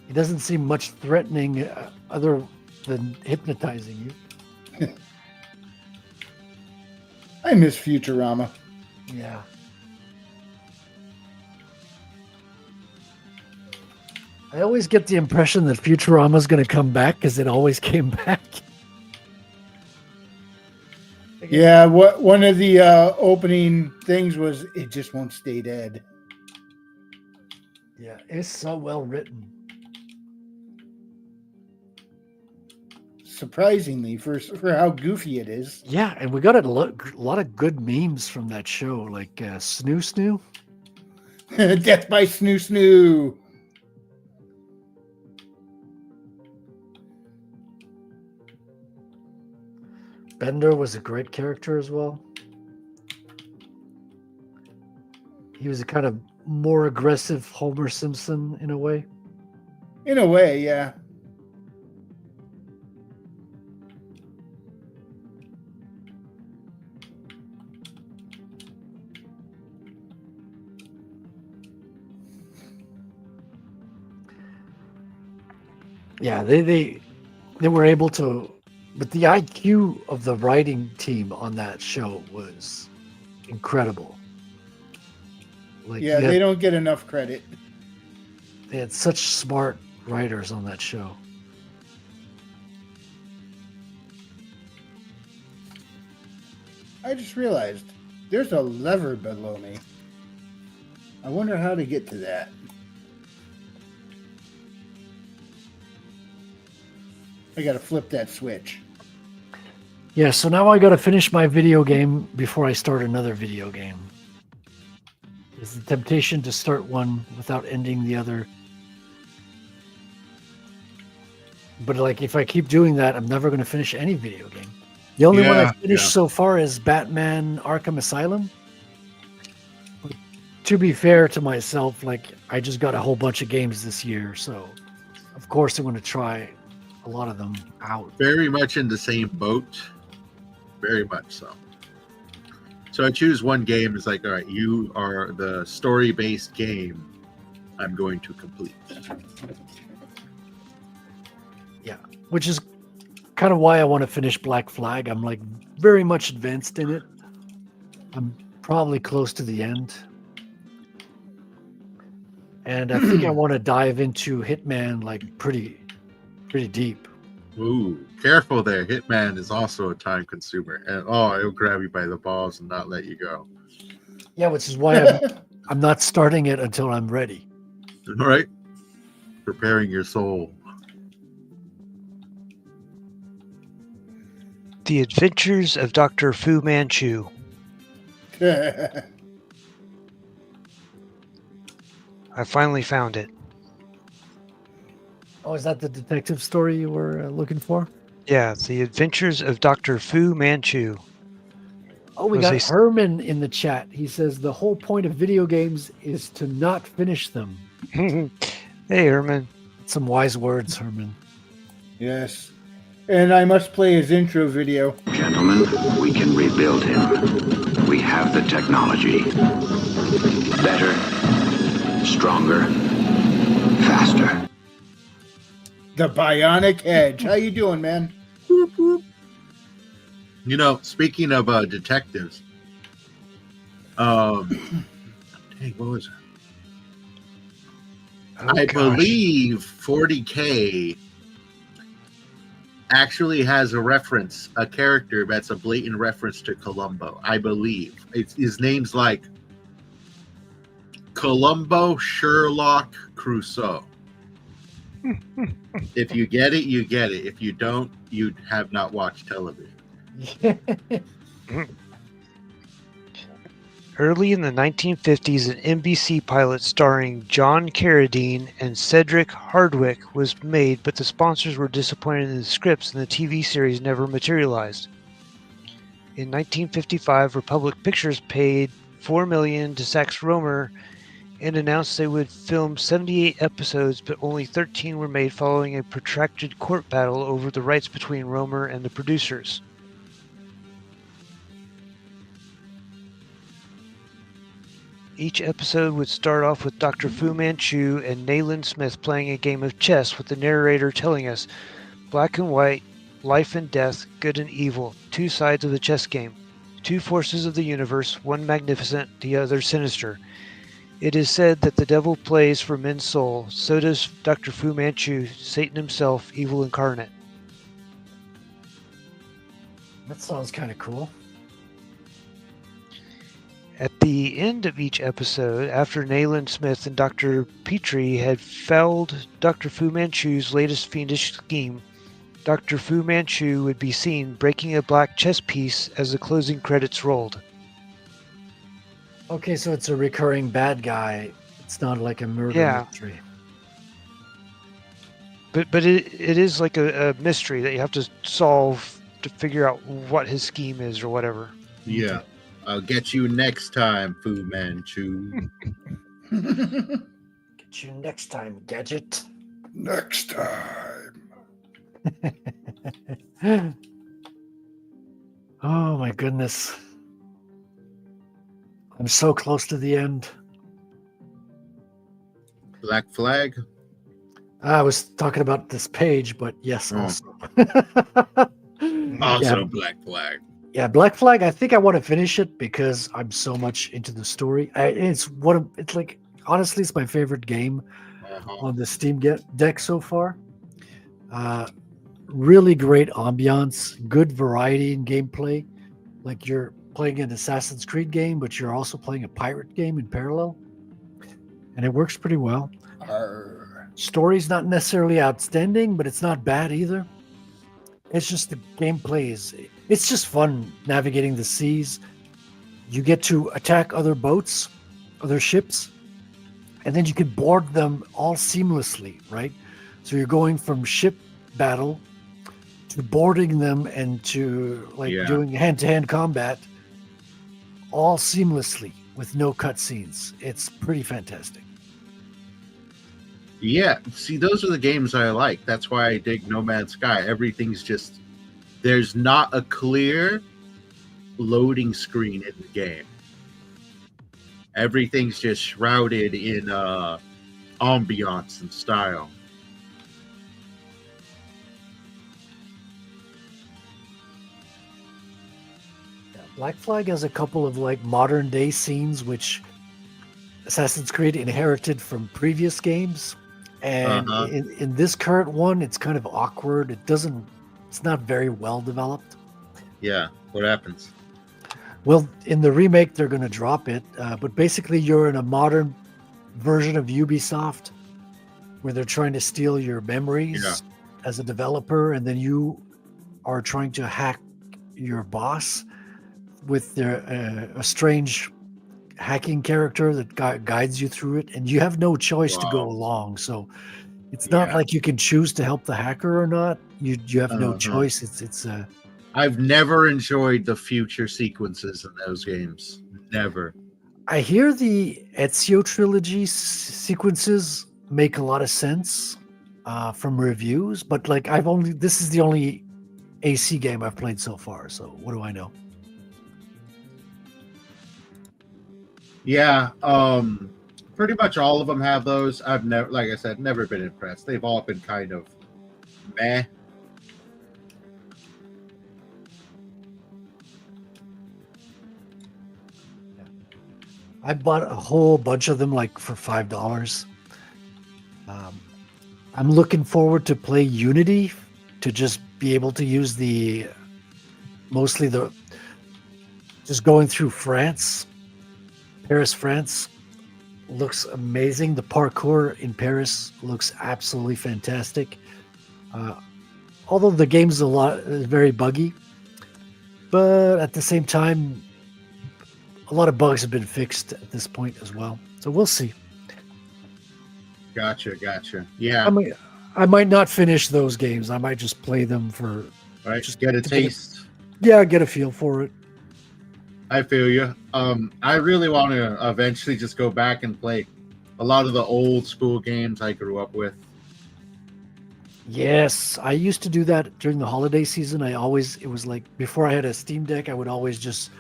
he doesn't seem much threatening other than hypnotizing you. I miss Futurama. Yeah. I always get the impression that Futurama's going to come back because it always came back. Yeah, one of the opening things was it just won't stay dead. Yeah, it's so well written. Surprisingly, for how goofy it is. Yeah, and we got a lot of good memes from that show, like Snoo Snoo. Death by Snoo Snoo. Bender was a great character as well. He was a kind of more aggressive Homer Simpson in a way. In a way, yeah. Yeah, they were able to, but the IQ of the writing team on that show was incredible. Like, yeah, they don't get enough credit. They had such smart writers on that show. I just realized there's a lever below me. I wonder how to get to that. I gotta flip that switch. Yeah, so now I gotta finish my video game before I start another video game. There's the temptation to start one without ending the other. But like, if I keep doing that, I'm never gonna finish any video game. The only one Yeah, I finished yeah. so far is Batman Arkham Asylum. But to be fair to myself, like I just got a whole bunch of games this year, so of course I'm going to try a lot of them out. Very much in the same boat. Very much so. So I choose one game. It's like, all right, you are the story-based game I'm going to complete. Which is kind of why I want to finish Black Flag. I'm like very much advanced in it. I'm probably close to the end. And I think I want to dive into Hitman like pretty deep. Ooh, careful there. Hitman is also a time consumer. And it'll grab you by the balls and not let you go. Yeah, which is why I'm not starting it until I'm ready. All right? Preparing your soul. The Adventures of Dr. Fu Manchu. I finally found it. Oh, is that the detective story you were looking for? Yeah, The Adventures of Dr. Fu Manchu. Oh, we Was got they- Herman in the chat. He says the whole point of video games is to not finish them. Hey, Herman. Some wise words, Herman. Yes. And I must play his intro video. Gentlemen, we can rebuild him. We have the technology. Better, stronger, faster. The Bionic Edge. How you doing, man? Whoop, whoop. You know, speaking of detectives, dang, what was it? I gosh. believe 40K actually has a character that's a blatant reference to Columbo. I believe his name's like Columbo Sherlock Crusoe. If you get it, you get it. If you don't, you have not watched television. Early in the 1950s, an NBC pilot starring John Carradine and Cedric Hardwicke was made, but the sponsors were disappointed in the scripts and the TV series never materialized. In 1955, Republic Pictures paid $4 million to Sax Rohmer and announced they would film 78 episodes, but only 13 were made following a protracted court battle over the rights between Rohmer and the producers. Each episode would start off with Dr. Fu Manchu and Nayland Smith playing a game of chess, with the narrator telling us, black and white, life and death, good and evil, two sides of the chess game, two forces of the universe, one magnificent, the other sinister. It is said that the devil plays for men's soul, so does Dr. Fu Manchu, Satan himself, evil incarnate. That sounds kind of cool. At the end of each episode, after Nayland Smith and Dr. Petrie had fouled Dr. Fu Manchu's latest fiendish scheme, Dr. Fu Manchu would be seen breaking a black chess piece as the closing credits rolled. Okay, so it's a recurring bad guy. It's not like a murder mystery. But it is like a mystery that you have to solve to figure out what his scheme is or whatever. Yeah. I'll get you next time, Fu Manchu. Get you next time, Gadget. Next time. Oh my goodness. I'm so close to the end. Black Flag. I was talking about this page, but yes, Oh. also. Also Black Flag. Yeah, Black Flag. I think I want to finish it because I'm so much into the story. It's like honestly, it's my favorite game on the Steam deck so far. Really great ambiance, good variety in gameplay. Like you're playing an Assassin's Creed game, but you're also playing a pirate game in parallel, and it works pretty well. Story's not necessarily outstanding, but it's not bad either. It's just the gameplay it's just fun navigating the seas. You get to attack other boats, other ships, and then you can board them all seamlessly, right? So you're going from ship battle to boarding them and to like Yeah. doing hand-to-hand combat all seamlessly with no cutscenes. It's pretty fantastic. Yeah, see, those are the games I like. That's why I dig No Man's Sky. Everything's just, there's not a clear loading screen in the game. Everything's just shrouded in ambiance and style. Black Flag has a couple of like modern day scenes which Assassin's Creed inherited from previous games, and in this current one it's kind of awkward. It's not very well developed. Yeah, what happens? Well, in the remake they're going to drop it, but basically you're in a modern version of Ubisoft where they're trying to steal your memories as a developer, and then you are trying to hack your boss with a strange hacking character that guides you through it, and you have no choice to go along. So it's not like you can choose to help the hacker or not. You have no choice. It's I've never enjoyed the future sequences in those games. Never. I hear the Ezio trilogy sequences make a lot of sense from reviews, but like this is the only AC game I've played so far, so what do I know? Yeah, pretty much all of them have those. I've never, like I said, never been impressed. They've all been kind of meh. I bought a whole bunch of them like for $5. I'm looking forward to play Unity to just be able to use just going through France. Paris, France looks amazing. The parkour in Paris looks absolutely fantastic. Although the game's very buggy, but at the same time, a lot of bugs have been fixed at this point as well. So we'll see. Gotcha. Yeah. I might not finish those games. I might just play them for just get a taste. Get a feel for it. I feel you. I really want to eventually just go back and play a lot of the old school games I grew up with. Yes, I used to do that during the holiday season. It was like before I had a Steam Deck, I would always just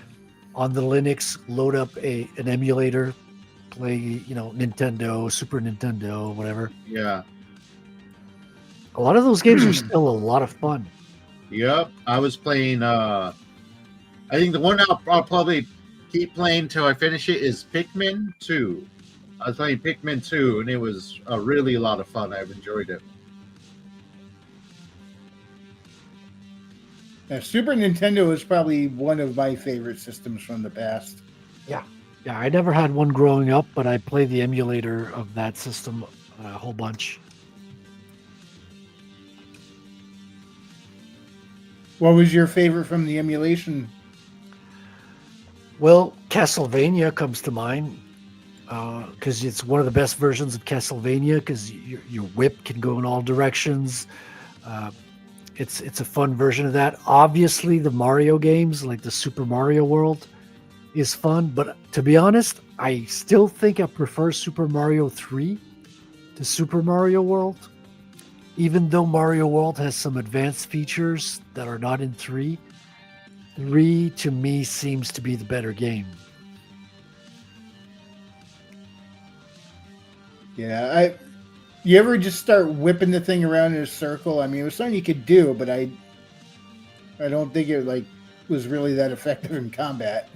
on the Linux load up an emulator, play, Nintendo, Super Nintendo, whatever. Yeah. A lot of those games are still a lot of fun. Yep. I was playing I think the one I'll probably keep playing till I finish it is Pikmin 2. I was playing Pikmin 2, and it was a lot of fun. I've enjoyed it. Now, Super Nintendo is probably one of my favorite systems from the past. Yeah, I never had one growing up, but I played the emulator of that system a whole bunch. What was your favorite from the emulation? Well, Castlevania comes to mind because it's one of the best versions of Castlevania because your whip can go in all directions. It's a fun version of that. Obviously, the Mario games, like the Super Mario World, is fun. But to be honest, I still think I prefer Super Mario 3 to Super Mario World. Even though Mario World has some advanced features that are not in 3, 3 to me seems to be the better game. Yeah, you ever just start whipping the thing around in a circle? I mean, it was something you could do, but I don't think it was really that effective in combat.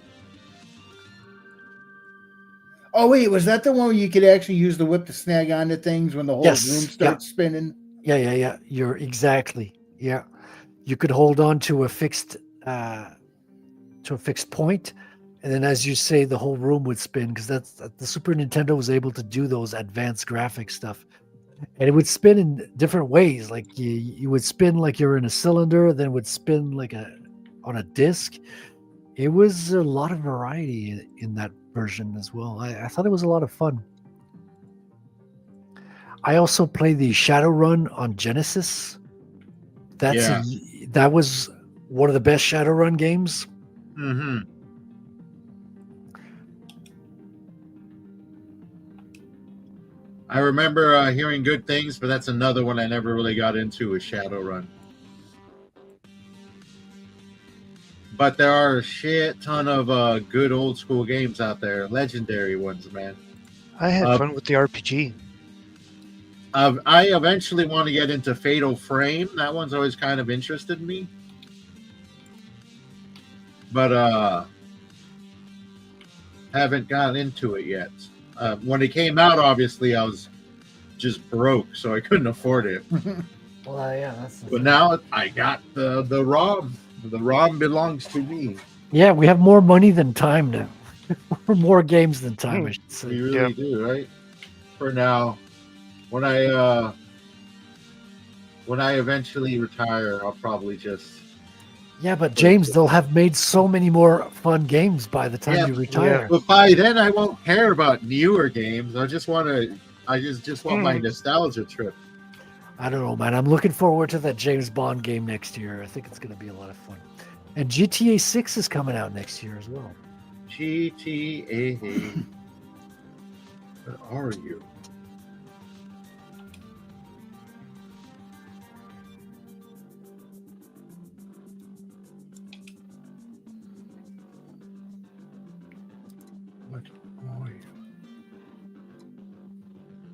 Oh wait, was that the one where you could actually use the whip to snag onto things when the whole room starts spinning? Yeah. You're exactly. Yeah. You could hold on to a fixed point, and then as you say, the whole room would spin because that's the Super Nintendo was able to do those advanced graphic stuff. And it would spin in different ways. Like you would spin like you're in a cylinder, then would spin like on a disc. It was a lot of variety in that version as well. I thought it was a lot of fun. I also play the Shadowrun on Genesis. that was one of the best Shadowrun games. Mm-hmm. I remember hearing good things, but that's another one I never really got into was Shadowrun. But there are a shit ton of good old school games out there, legendary ones, man. I had fun with the RPG. I eventually want to get into Fatal Frame. That one's always kind of interested me. But haven't gotten into it yet. When it came out, obviously, I was just broke, so I couldn't afford it. Well, yeah, that's. But now I got the ROM. The ROM belongs to me. Yeah, we have more money than time now. More games than time, I should say. We really do, right? For now, when I eventually retire, I'll probably just. Yeah, but James, they'll have made so many more fun games by the time you retire. Yeah, but by then, I won't care about newer games. I just want to. I just want my nostalgia trip. I don't know, man. I'm looking forward to that James Bond game next year. I think it's going to be a lot of fun. And GTA 6 is coming out next year as well. GTA. Where are you? What are you?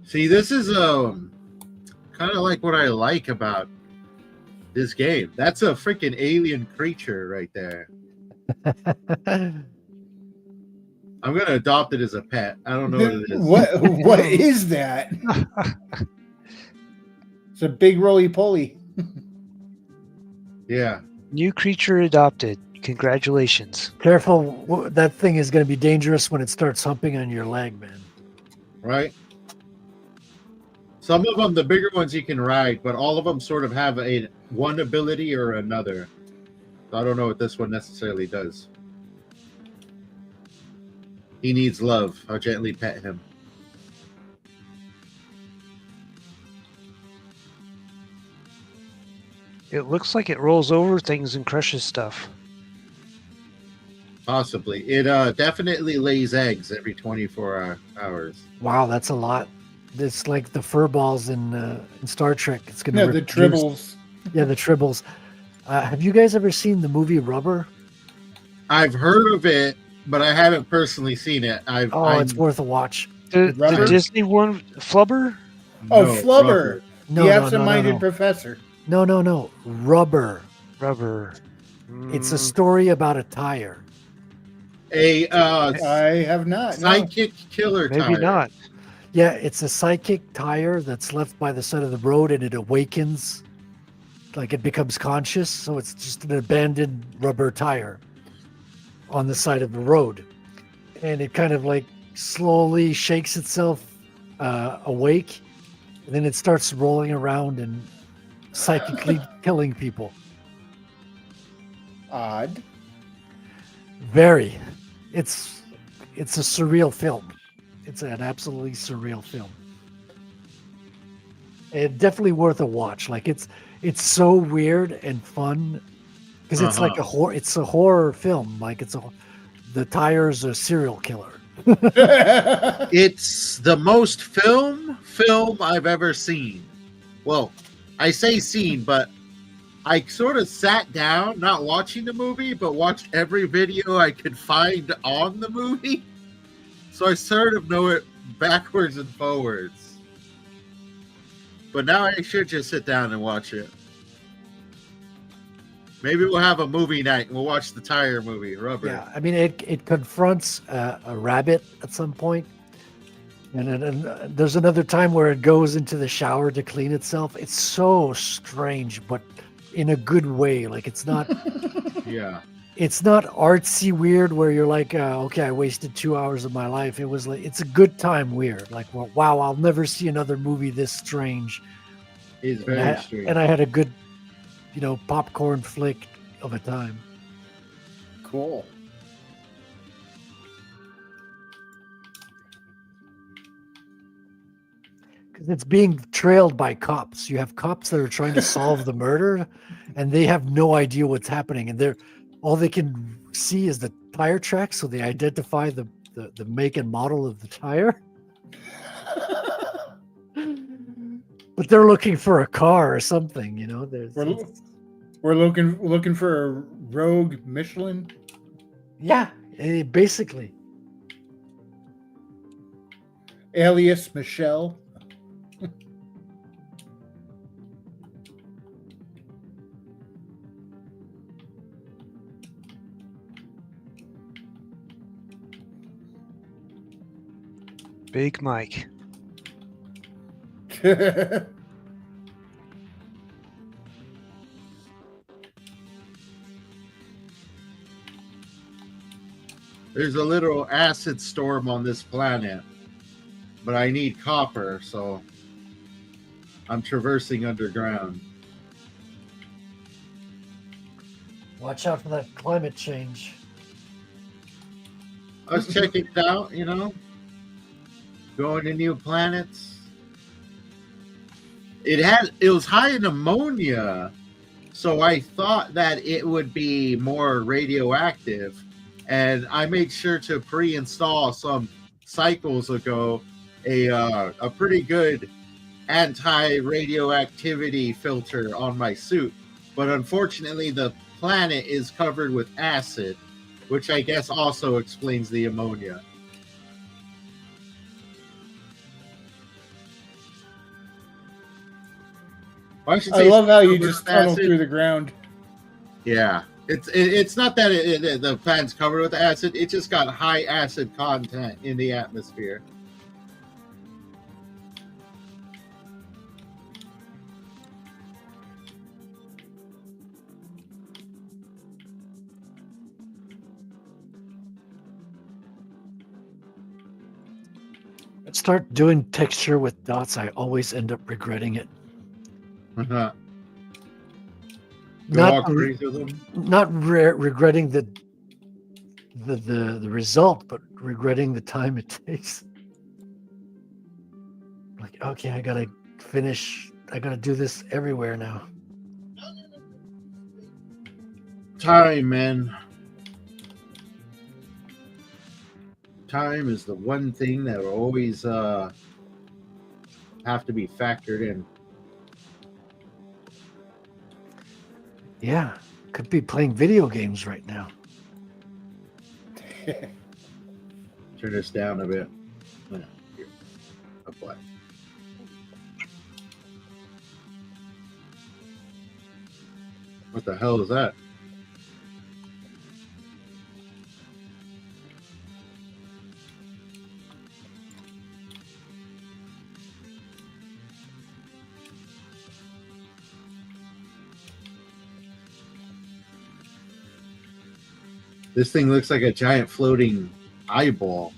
See, this is kind of like what I like about this game. That's a freaking alien creature right there. I'm gonna adopt it as a pet. I don't know what it is. What is that? It's a big roly-poly. Yeah. New creature adopted. Congratulations. Careful, that thing is going to be dangerous when it starts humping on your leg, man. Right? Some of them, the bigger ones, you can ride, but all of them sort of have one ability or another. So I don't know what this one necessarily does. He needs love. I'll gently pet him. It looks like it rolls over things and crushes stuff. Possibly. It definitely lays eggs every 24 hours. Wow, that's a lot. It's like the fur balls in Star Trek. It's going to No, the tribbles. Yeah, the tribbles. Have you guys ever seen the movie Rubber? I've heard of it, but I haven't personally seen it. It's worth a watch. The Rubber? Disney one, Flubber? Oh, No, Flubber. Rubber. No, The no, absent-minded no. professor. No. Rubber. Rubber. It's a story about a tire. A I have not. No. sidekick killer Maybe tire. not. Yeah, it's a psychic tire that's left by the side of the road and it awakens. Like it becomes conscious. So it's just an abandoned rubber tire on the side of the road. And it kind of like slowly shakes itself awake. And then it starts rolling around and psychically killing people. Odd. Very. It's a surreal film. It's an absolutely surreal film. And definitely worth a watch. Like it's so weird and fun because it's like it's a horror film. Like the tire's a serial killer. It's the most film I've ever seen. Well, I say seen, but I sort of sat down, not watching the movie, but watched every video I could find on the movie. So I sort of know it backwards and forwards. But now I should just sit down and watch it. Maybe we'll have a movie night and we'll watch the tire movie, Rubber. Yeah, I mean, it confronts a rabbit at some point. And there's another time where it goes into the shower to clean itself. It's so strange, but in a good way. Like it's not Yeah. it's not artsy weird where you're like, okay, I wasted 2 hours of my life. It was like it's a good time weird. Like, well, wow, I'll never see another movie this strange. It's very strange. And I had a good, popcorn flick of a time. Cool. 'Cause it's being trailed by cops. You have cops that are trying to solve the murder, and they have no idea what's happening, and all they can see is the tire tracks, so they identify the make and model of the tire. But they're looking for a car or something, you know. We're looking for a rogue Michelin. Yeah, basically. Alias Michelle. Big Mike. There's a little acid storm on this planet, but I need copper, so I'm traversing underground. Watch out for that climate change. I was checking it out, you know, going to new planets. It was high in ammonia, so I thought that it would be more radioactive, and I made sure to pre-install some cycles ago a pretty good anti-radioactivity filter on my suit, but unfortunately the planet is covered with acid, which I guess also explains the ammonia. I love how you just tunnel through the ground. Yeah, it's not that the planet's covered with acid. It just got high acid content in the atmosphere. Start doing texture with dots. I always end up regretting it. Uh-huh. Not regretting the result, but regretting the time it takes. Like, okay, I gotta finish. I gotta do this everywhere now. Time, man. Time is the one thing that will always have to be factored in. Yeah, could be playing video games right now. Turn this down a bit. Here. Apply. What the hell is that? This thing looks like a giant floating eyeball.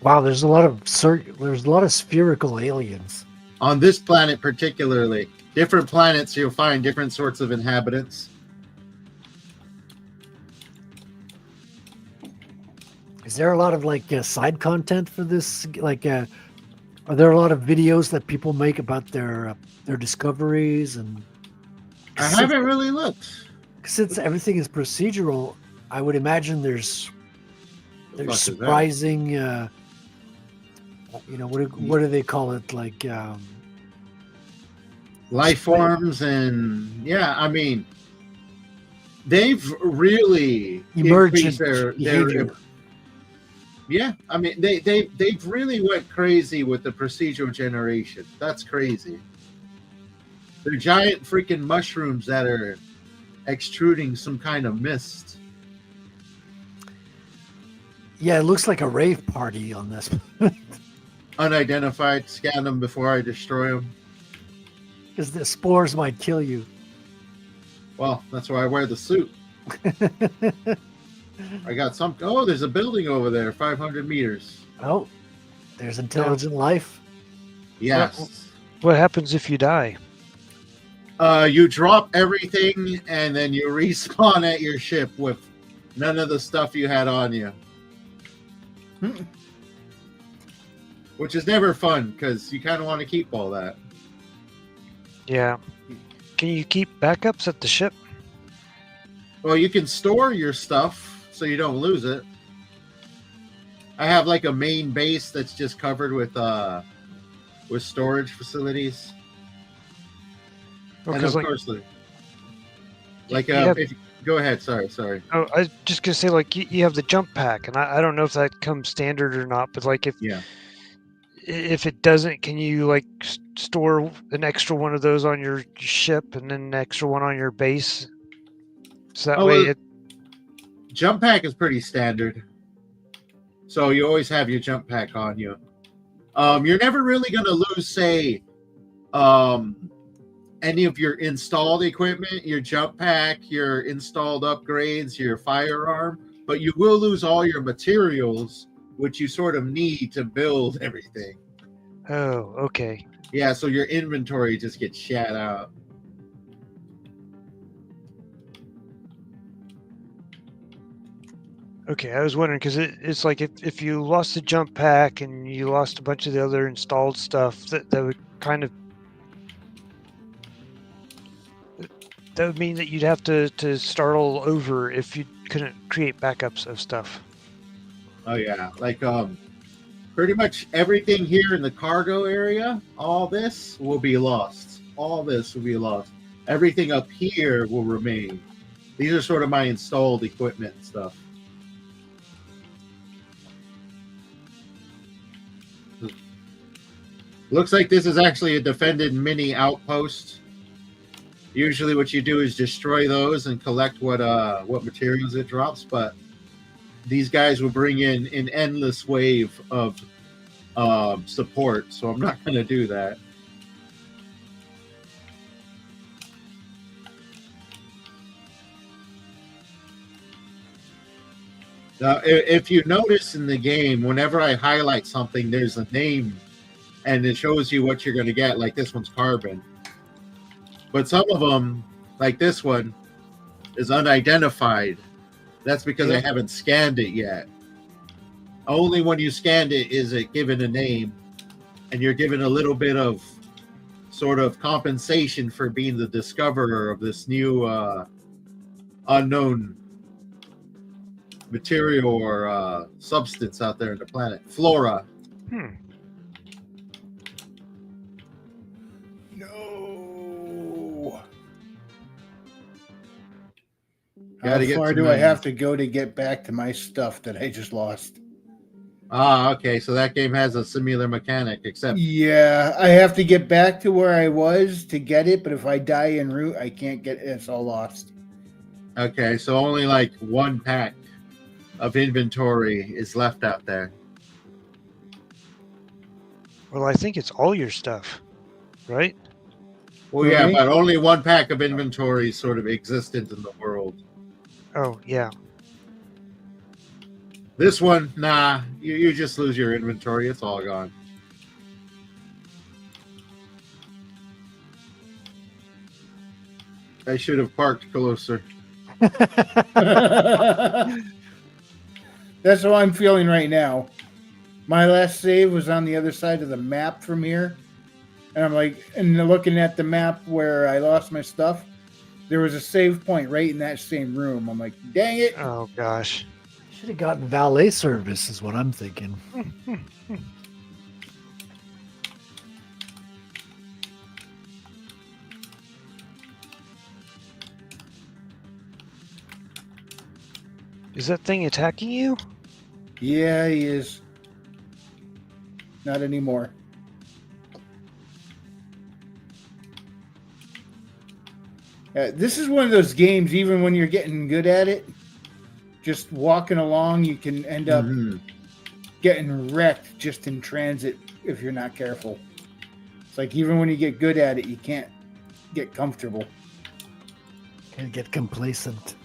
Wow, there's a lot of spherical aliens On this planet particularly. Different planets, you'll find different sorts of inhabitants. Is there a lot of side content for this? Are there a lot of videos that people make about their discoveries? And I haven't really looked. since everything is procedural, I would imagine there's is surprising. What do they call it? Life forms, and yeah, I mean, they've really Emergent increased behavior. Yeah, I mean, they've really went crazy with the procedural generation. That's crazy. They're giant freaking mushrooms that are extruding some kind of mist. Yeah, it looks like a rave party on this. Unidentified. Scan them before I destroy them. Because the spores might kill you. Well, that's why I wear the suit. I got some. Oh, there's a building over there, 500 meters. Oh, there's intelligent life. Yes. What happens if you die? You drop everything and then you respawn at your ship with none of the stuff you had on you. which is never fun because you kind of want to keep all that. Yeah. Can you keep backups at the ship? Well, you can store your stuff so you don't lose it. I have like a main base that's just covered with storage facilities. Well, And 'cause, of like, course, have- go ahead. Sorry. oh, I was just gonna say, like, you have the jump pack, and I don't know if that comes standard or not, but like if it doesn't, can you like store an extra one of those on your ship and then an extra one on your base? So that way it. Jump pack is pretty standard. So you always have your jump pack on you. You're never really going to lose, say, any of your installed equipment, your jump pack, your installed upgrades, your firearm, but you will lose all your materials, which you sort of need to build everything. Oh, okay. Yeah, so your inventory just gets shat out. Okay, I was wondering because it's like if you lost the jump pack and you lost a bunch of the other installed stuff, that would kind of that would mean that you'd have to start all over if you couldn't create backups of stuff. Oh yeah, like pretty much everything here in the cargo area, all this will be lost. All this will be lost. Everything up here will remain. These are sort of my installed equipment and stuff. Looks like this is actually a defended mini outpost. Usually what you do is destroy those and collect what materials it drops, but these guys will bring in an endless wave of support, so I'm not going to do that. Now, if you notice in the game, whenever I highlight something, there's a name and it shows you what you're going to get, like this one's carbon. But some of them, like this one, is unidentified. That's because I haven't scanned it yet. Only when you scanned it is it given a name, and you're given a little bit of sort of compensation for being the discoverer of this new unknown material or substance out there in the planet. Flora. No. How far do I have to go to get back to my stuff that I just lost? Ah, okay. So that game has a similar mechanic, except Yeah, I have to get back to where I was to get it, but if I die en route, I can't get it. It's all lost. okay. So only like one pack of inventory is left out there. Well, I think it's all your stuff, right? Well, yeah, but only one pack of inventory is sort of existent in the world. Oh, yeah. This one, nah, you just lose your inventory. It's all gone. I should have parked closer. That's how I'm feeling right now. My last save was on the other side of the map from here. And I'm like, and looking at the map where I lost my stuff, there was a save point right in that same room. I'm like, dang it. Oh, gosh. Should have gotten valet service is what I'm thinking. Is that thing attacking you? Yeah, he is. Not anymore. This is one of those games, even when you're getting good at it, just walking along, you can end up getting wrecked just in transit if you're not careful. It's like even when you get good at it, you can't get comfortable. Can't get complacent.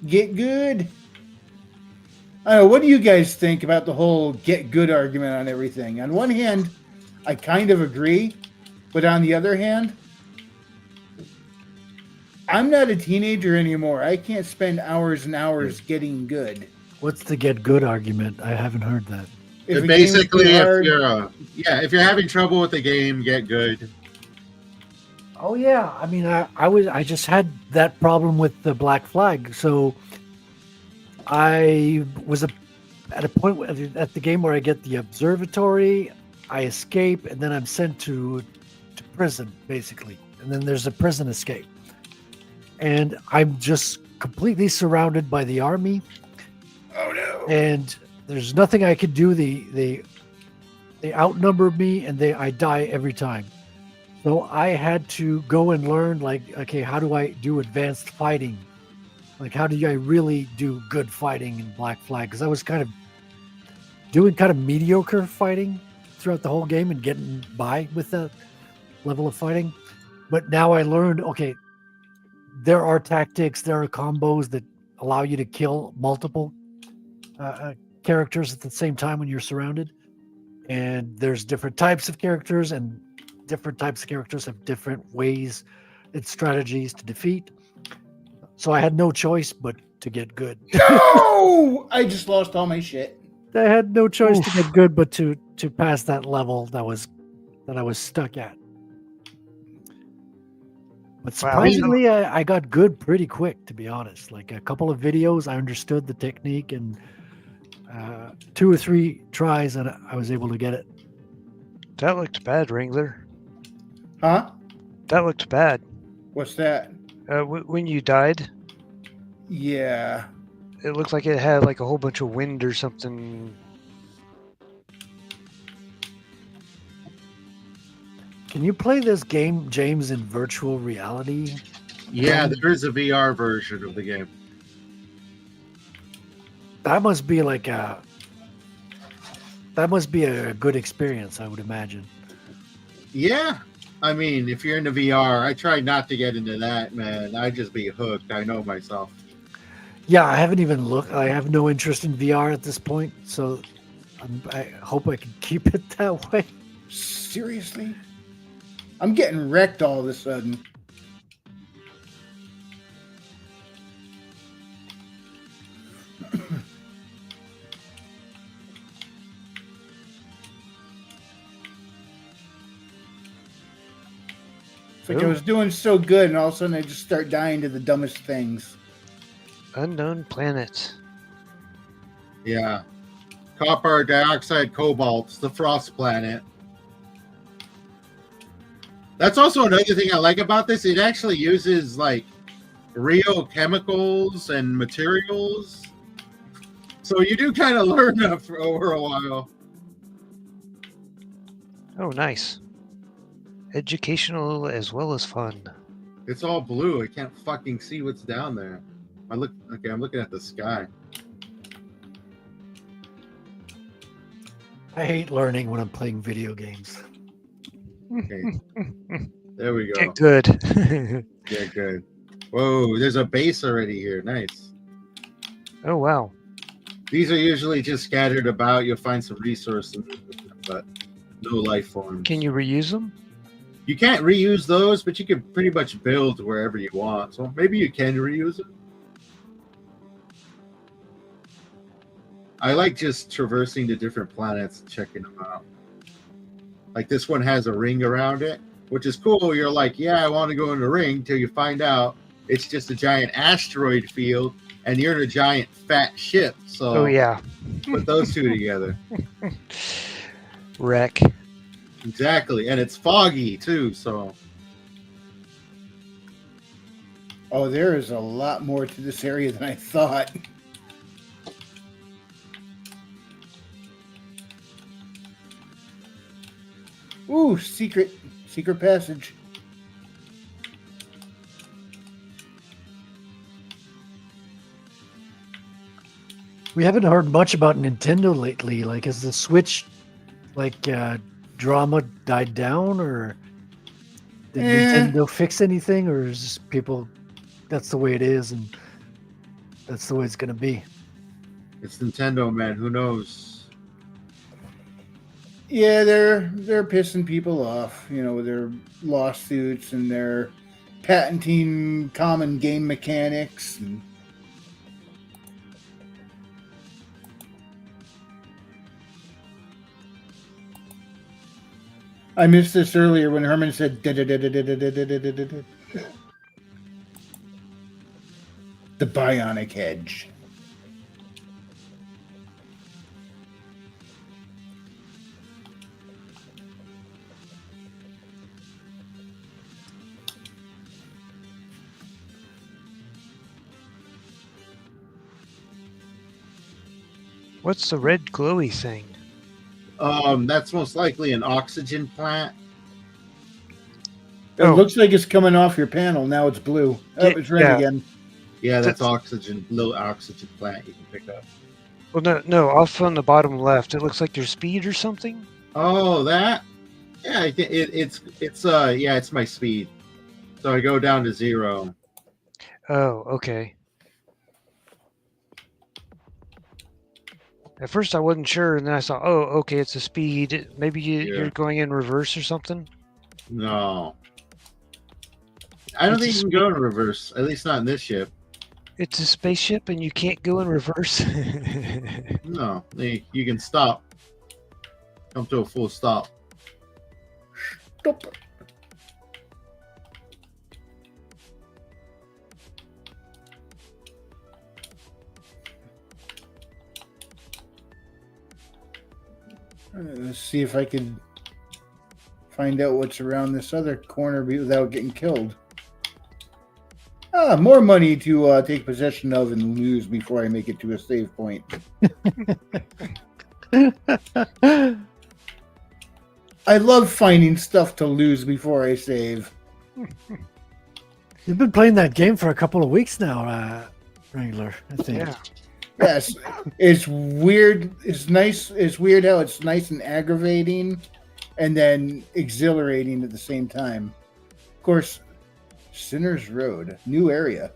Get good. I don't know, what do you guys think about the whole get good argument on everything? On one hand, I kind of agree, but on the other hand, I'm not a teenager anymore. I can't spend hours and hours getting good. What's the get good argument? I haven't heard that. If a game's Basically, too if hard, if you're having trouble with the game, get good. Oh yeah, I mean, I just had that problem with the Black Flag, so I was at a point at the game where I get the observatory, I escape, and then I'm sent to prison basically, and then there's a prison escape, and I'm just completely surrounded by the army. oh no! And there's nothing I could do. They outnumber me, and I die every time. So I had to go and learn, like, okay, how do I do advanced fighting? Like, how do I really do good fighting in Black Flag? Because I was kind of doing kind of mediocre fighting throughout the whole game and getting by with that level of fighting. But now I learned, okay, there are tactics, there are combos that allow you to kill multiple characters at the same time when you're surrounded. And there's different types of characters, and different types of characters have different ways and strategies to defeat. So I had no choice but to get good. No! I just lost all my shit. I had no choice to get good but to pass that level that I was stuck at. But surprisingly, I got good pretty quick, to be honest. Like a couple of videos, I understood the technique, and 2 or 3 tries, and I was able to get it. That looked bad, Wrangler. Huh? That looked bad. What's that? When you died, Yeah. it looked like it had like a whole bunch of wind or something. Can you play this game, James, in virtual reality? Yeah, there is a VR version of the game. That must be a good experience, I would imagine. Yeah. I mean, if you're into VR, I try not to get into that, man. I'd just be hooked. I know myself. Yeah, I haven't even looked. I have no interest in VR at this point, so I hope I can keep it that way. Seriously? I'm getting wrecked all of a sudden. It's like I was doing so good, and all of a sudden I just start dying to the dumbest things. Unknown planet. Yeah. Copper dioxide cobalt, the frost planet. That's also another thing I like about this. It actually uses like real chemicals and materials. So you do kind of learn that for over a while. Oh, nice. Educational as well as fun. It's all blue. I can't fucking see what's down there. I'm looking at the sky. I hate learning when I'm playing video games. Okay. There we go. Get good. Yeah, good. Whoa, there's a base already here. Nice. Oh, wow. These are usually just scattered about. You'll find some resources, but no life forms. Can you reuse them? You can't reuse those, but you can pretty much build wherever you want. So maybe you can reuse them. I like just traversing the different planets and checking them out. Like this one has a ring around it, which is cool. You're like, yeah, I want to go in the ring, till you find out it's just a giant asteroid field and you're in a giant fat ship. So Oh, yeah. put those two together. Wreck. Exactly. And it's foggy too, so Oh, there is a lot more to this area than I thought. Ooh, secret passage. We haven't heard much about Nintendo lately. Like, has the Switch, drama died down, or did Nintendo fix anything, or is just people? That's the way it is, and that's the way it's gonna be. it's Nintendo, man. Who knows? Yeah, they're pissing people off, with their lawsuits and their patenting common game mechanics. And I missed this earlier when Herman said "Da-da-da-da-da-da-da-da-da-da." The bionic hedge. What's the red glowy thing? That's most likely an oxygen plant. It looks like it's coming off your panel. Now it's blue. Oh, it's red Yeah. again. Yeah, that's oxygen, little oxygen plant you can pick up. Well, no, off on the bottom left. It looks like your speed or something. Oh, that? Yeah, I think it's my speed. So I go down to 0. Oh, okay. At first I wasn't sure, and then I saw, oh, okay, it's a speed. Maybe you're going in reverse or something? No. I don't think you can go in reverse, at least not in this ship. It's a spaceship and you can't go in reverse? No, you can stop. Come to a full stop. Stop. Let's see if I can find out what's around this other corner without getting killed. More money to take possession of and lose before I make it to a save point. I love finding stuff to lose before I save. You've been playing that game for a couple of weeks now, Wrangler, I think. Yeah. Yes, it's weird. It's nice. It's weird how it's nice and aggravating and then exhilarating at the same time. Of course, Sinner's Road, new area.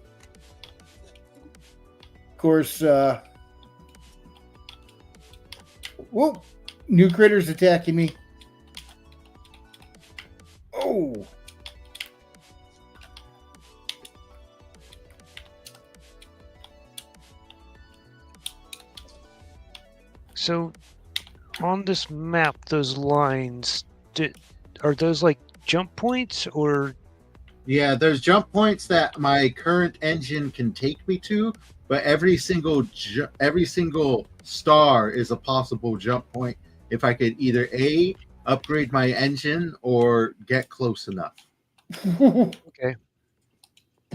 Of course, whoa, new critters attacking me. Oh. So, on this map, those lines, are those like jump points or? Yeah, there's jump points that my current engine can take me to, but every single star is a possible jump point if I could either A, upgrade my engine, or get close enough. Okay.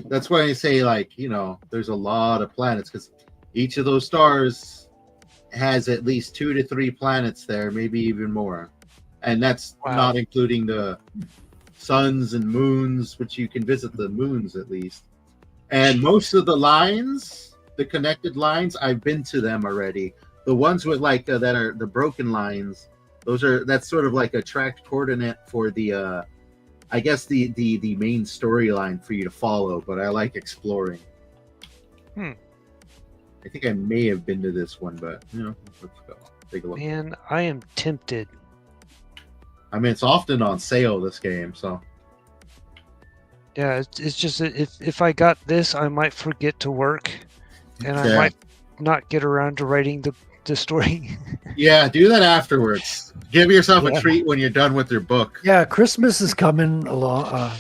That's why I say, there's a lot of planets, because each of those stars has at least 2 to 3 planets there, maybe even more. And that's not including the suns and moons, which you can visit the moons at least. And most of the lines, the connected lines, I've been to them already. The ones with that are the broken lines, that's sort of like a tracked coordinate for the I guess the main storyline for you to follow, but I like exploring. I think I may have been to this one, but let's go take a look. Man, I am tempted. I mean, it's often on sale, this game, so. Yeah, it's just that if I got this, I might forget to work, and I might not get around to writing the story. Yeah, do that afterwards. Give yourself a treat when you're done with your book. Yeah, Christmas is coming along.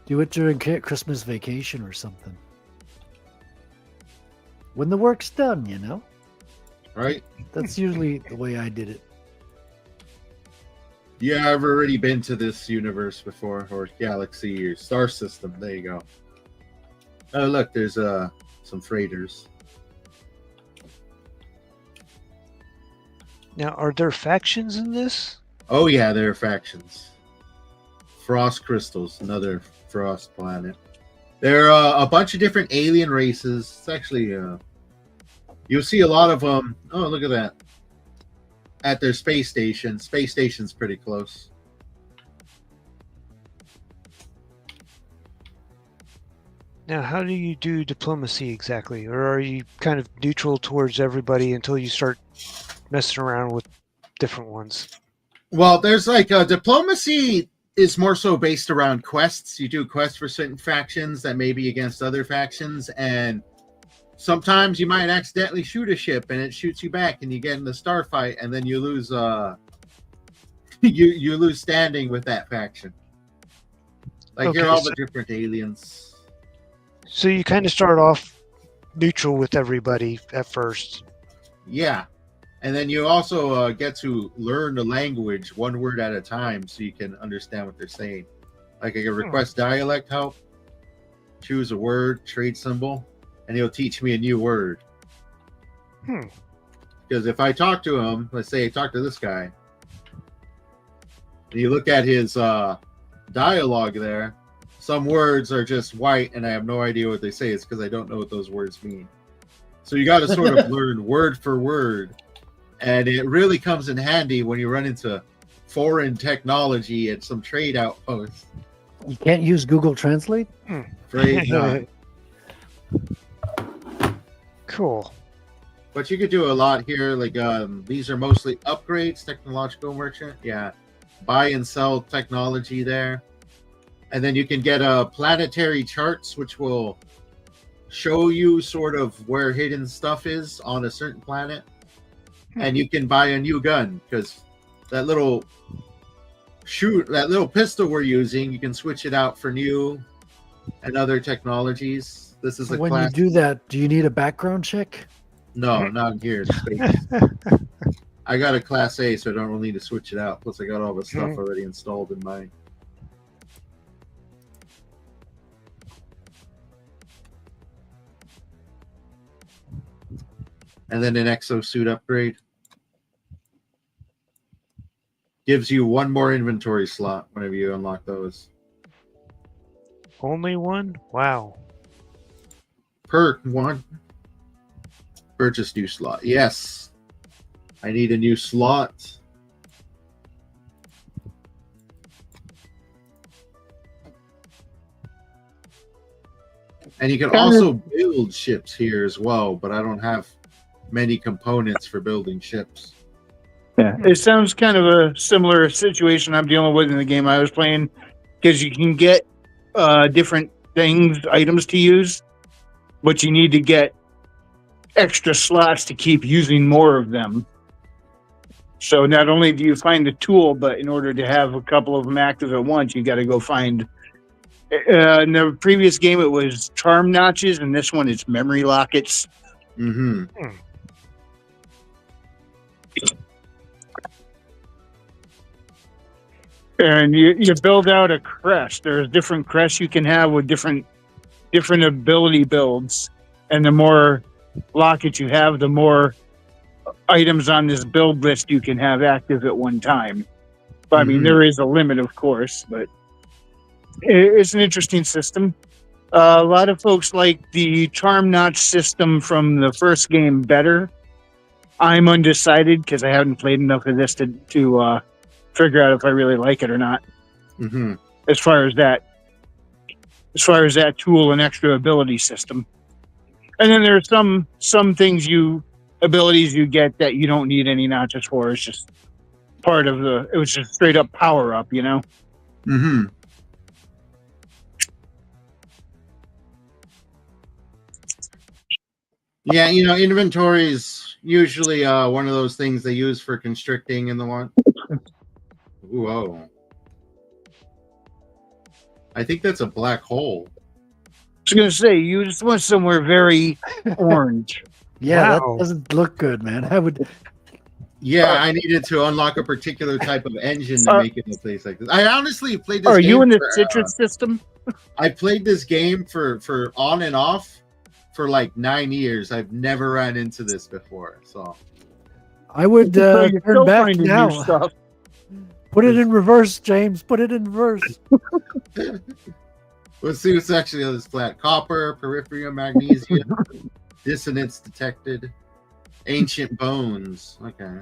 Do it during Christmas vacation or something. When the work's done, Right? That's usually the way I did it. Yeah, I've already been to this universe before, or galaxy, or star system. There you go. Oh, look, there's some freighters. Now, are there factions in this? Oh yeah, there are factions. Frost crystals, another frost planet. There are a bunch of different alien races. It's actually, you'll see a lot of them. Oh, look at that. At their space station. Space station's pretty close. Now, how do you do diplomacy exactly? Or are you kind of neutral towards everybody until you start messing around with different ones? Well, there's diplomacy is more so based around quests. You do quests for certain factions that may be against other factions, and sometimes you might accidentally shoot a ship and it shoots you back and you get in the star fight and then you lose you lose standing with that faction. Like Okay, here are all so- the different aliens. So you kind of start off neutral with everybody at first. Yeah. And then you also get to learn the language one word at a time so you can understand what they're saying. Like I can request dialect help, choose a word, trade symbol, and he'll teach me a new word. Because if I talk to him, let's say I talk to this guy, and you look at his dialogue there, some words are just white and I have no idea what they say. It's because I don't know what those words mean. So you got to sort of learn word for word. And it really comes in handy when you run into foreign technology at some trade outposts. You can't use Google Translate? Afraid not. Cool. But you could do a lot here. Like these are mostly upgrades, technological merchant. Yeah. Buy and sell technology there. And then you can get planetary charts, which will show you sort of where hidden stuff is on a certain planet. And you can buy a new gun because that little pistol we're using, you can switch it out for new and other technologies. This is a When class. you do that, do you need a background check? No, not here in space. I got a class A, so I don't really need to switch it out. Plus, I got all the stuff already installed in mine. And then an exosuit upgrade. Gives you one more inventory slot whenever you unlock those. Only one? Wow. Perk 1. Purchase new slot. Yes. I need a new slot. And you can also build ships here as well, but I don't have many components for building ships. Yeah, it sounds kind of a similar situation I'm dealing with in the game I was playing, because you can get different things, items to use, but you need to get extra slots to keep using more of them. So not only do you find the tool, but in order to have a couple of them active at once, you got to go find. In the previous game, it was charm notches, and this one it's memory lockets. Mm-hmm. And you build out a crest. There's different crests you can have with different ability builds. And the more lockets you have, the more items on this build list you can have active at one time. But, I mean, there is a limit, of course, but it's an interesting system. A lot of folks like the charm notch system from the first game better. I'm undecided because I haven't played enough of this to figure out if I really like it or not. Mm-hmm. As far as that tool and extra ability system. And then there's some abilities you get that you don't need any notches for. It's just part of it was just straight up power up, you know? Mm-hmm. Yeah, inventory is usually one of those things they use for constricting in the one. Whoa. I think that's a black hole. I was going to say, you just went somewhere very orange. Yeah, Wow. that doesn't look good, man. I would. Yeah, I needed to unlock a particular type of engine to make it in a place like this. I honestly played this Are game you in the for, citrus system? I played this game for on and off for like 9 years. I've never ran into this before. So I would So you're turn still back finding new now. stuff. Put it in reverse, James. Put it in reverse. let's see what's actually on this flat. Copper, peripheral, magnesium, dissonance detected, ancient bones. Okay.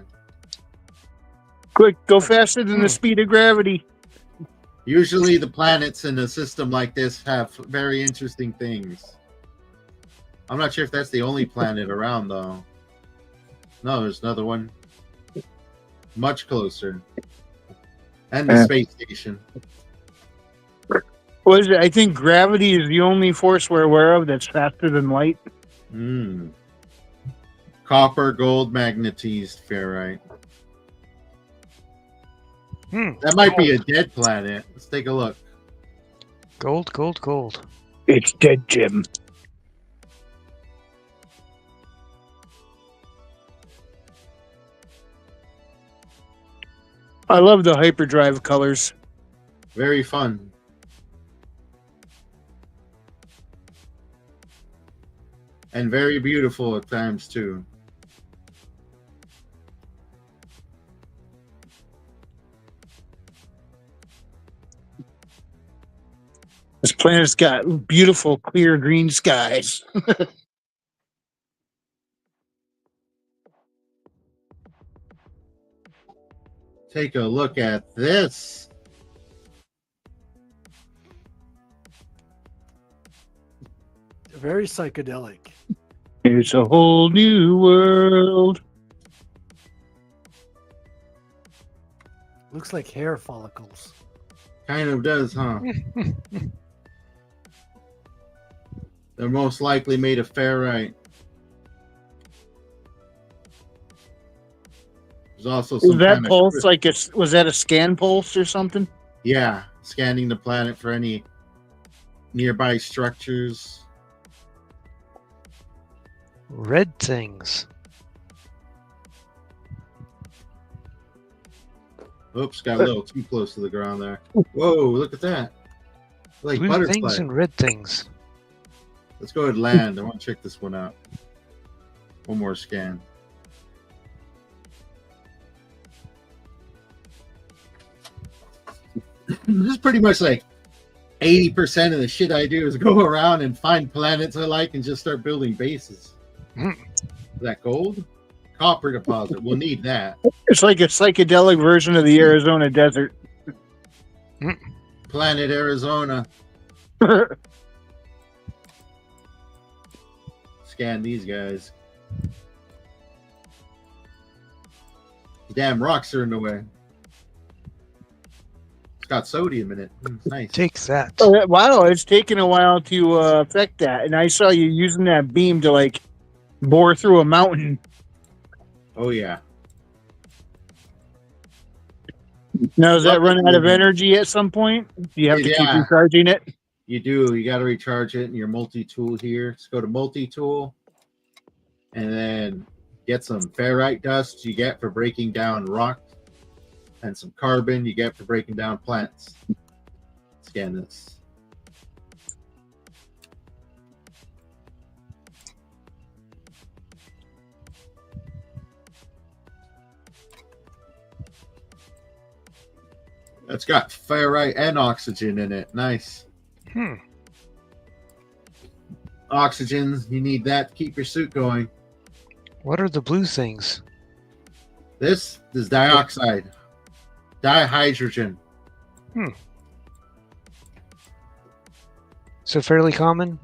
Quick, go faster than the speed of gravity. Usually the planets in a system like this have very interesting things. I'm not sure if that's the only planet around, though. No, there's another one. Much closer. And the space station. Was it? I think gravity is the only force we're aware of that's faster than light. Copper, gold, magnetized ferrite. That might be a dead planet. Let's take a look. Gold, gold, gold. It's dead, Jim. I love the hyperdrive colors. Very fun. And very beautiful at times, too. This planet's got beautiful, clear green skies. Take a look at this. Very psychedelic. It's a whole new world. Looks like hair follicles. Kind of does, huh? They're most likely made of ferrite. There's also some Was that kind of pulse like it's was that a scan pulse or something? yeah, scanning the planet for any nearby structures. Red things. Oops, got a little too close to the ground there. Whoa, look at that. Like Blue butterfly. things and red things. Let's go ahead and land. I want to check this one out. One more scan. This is pretty much like 80% of the shit I do is go around and find planets I like and just start building bases. Is that gold? Copper deposit. We'll need that. It's like a psychedelic version of the Arizona desert. Planet Arizona. Scan these guys. The damn rocks are in the way. It's got sodium in it. It's nice. Take that. Oh, wow, it's taken a while to affect that. And I saw you using that beam to like bore through a mountain. Oh yeah. Now, does that run out of energy at some point? Do you have to keep Yeah. recharging it? You do. You got to recharge it in your multi-tool here. Just go to multi-tool and then get some ferrite dust you get for breaking down rock and some carbon you get for breaking down plants. Scan this. It's got ferrite and oxygen in it. Nice. Oxygen, you need that to keep your suit going. What are the blue things? This is dioxide. Dihydrogen. So fairly common?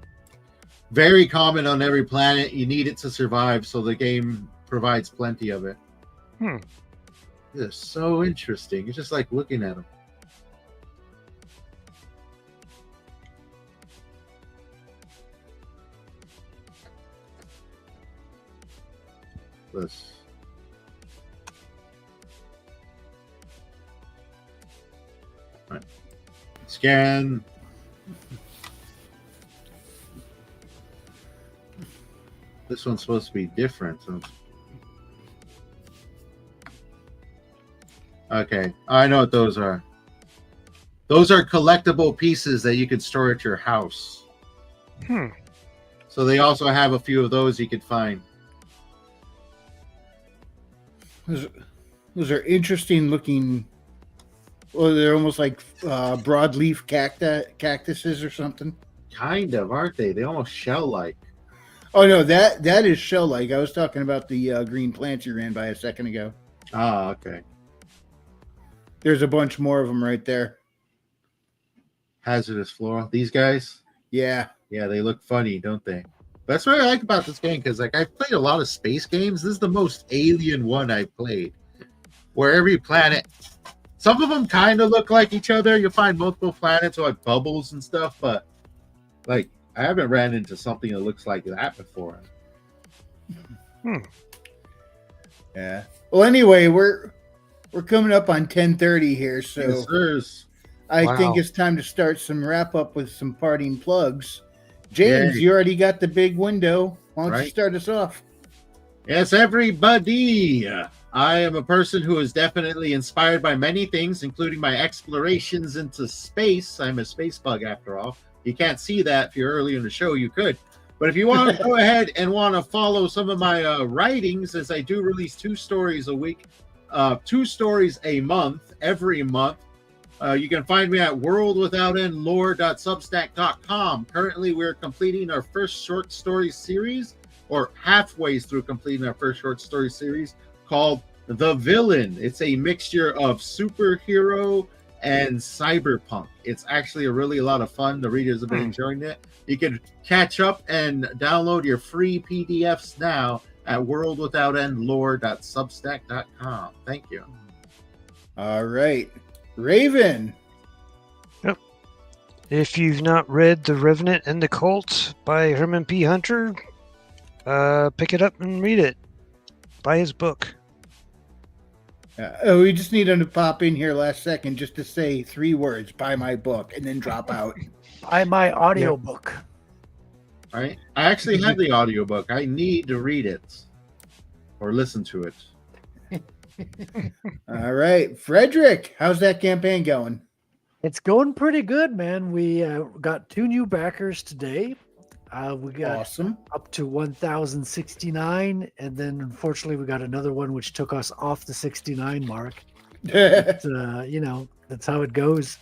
Very common on every planet. You need it to survive, so the game provides plenty of it. This is so interesting. It's just like looking at them. This. Right. Scan. This one's supposed to be different. So. Okay, I know what those are. Those are collectible pieces that you could store at your house. So they also have a few of those you could find. Those are interesting looking. Well, they're almost like broadleaf cactuses or something. Kind of, aren't they? They almost shell-like. Oh no, that is shell-like. I was talking about the green plants you ran by a second ago. Ah, okay. There's a bunch more of them right there. Hazardous flora. These guys? Yeah. Yeah, they look funny, don't they? That's what I like about this game, because like I've played a lot of space games. This is the most alien one I've played. Where every planet Some of them kind of look like each other. You'll find multiple planets with like bubbles and stuff, but like I haven't ran into something that looks like that before. Yeah. Well, anyway, we're coming up on 10:30 here, so Yes, sirs. I think Wow. it's time to start some wrap up with some parting plugs. James, Yay. you already got the big window. Why don't you Right. start us off? Yes, everybody. I am a person who is definitely inspired by many things, including my explorations into space. I'm a space bug, after all. You can't see that. If you're early in the show, you could. But if you want to go ahead and want to follow some of my writings, as I do release 2 stories a week, 2 stories a month, every month, you can find me at worldwithoutendlore.substack.com. Currently, we're completing our first short story series, or halfway through completing our first short story series, called The Villain. It's a mixture of superhero and cyberpunk. It's actually a lot of fun. The readers have been enjoying it. You can catch up and download your free PDFs now at worldwithoutendlore.substack.com. Thank you. All right. Raven. If you've not read The Revenant and the Cult by Herman P. Hunter, pick it up and read it. Buy his book. We just need him to pop in here last second just to say 3 words, buy my book, and then drop out. Buy my audiobook. All right. I actually have the audiobook. I need to read it or listen to it. All right. Frederick, how's that campaign going? It's going pretty good, man. We got 2 new backers today. We got Awesome. up to 1,069, and then unfortunately we got another one which took us off the 69 mark. But, that's how it goes.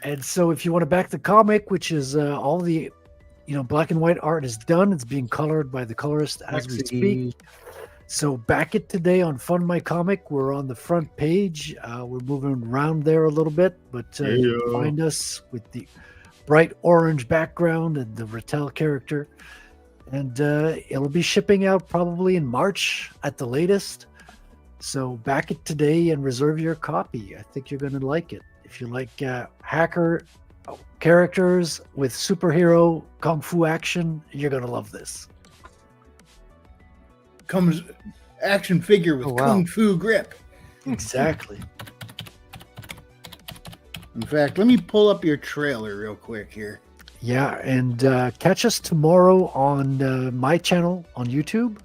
And so if you want to back the comic, which is all the black and white art is done, it's being colored by the colorist as we speak. So back it today on Fund My Comic. We're on the front page. We're moving around there a little bit, but you can find us with the bright orange background and the Rattel character. And it'll be shipping out probably in March at the latest. So back it today and reserve your copy. I think you're going to like it. If you like hacker characters with superhero kung fu action, you're going to love this. Comes action figure with kung fu grip. Exactly. In fact, let me pull up your trailer real quick here. Yeah, and catch us tomorrow on my channel on YouTube.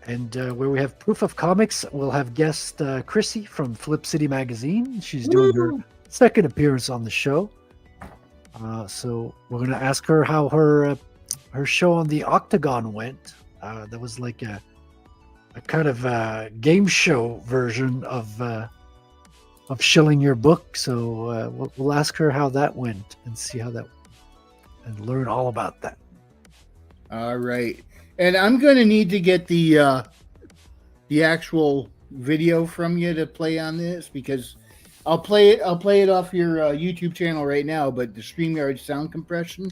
And where we have Proof of Comics, we'll have guest Chrissy from Flip City Magazine. She's doing her second appearance on the show. So we're going to ask her how her show on the Octagon went. That was like a kind of game show version of shilling your book. So we'll ask her how that went and see how that went and learn all about that. All right. And I'm going to need to get the actual video from you to play on this, because I'll play it off your YouTube channel right now, but the StreamYard sound compression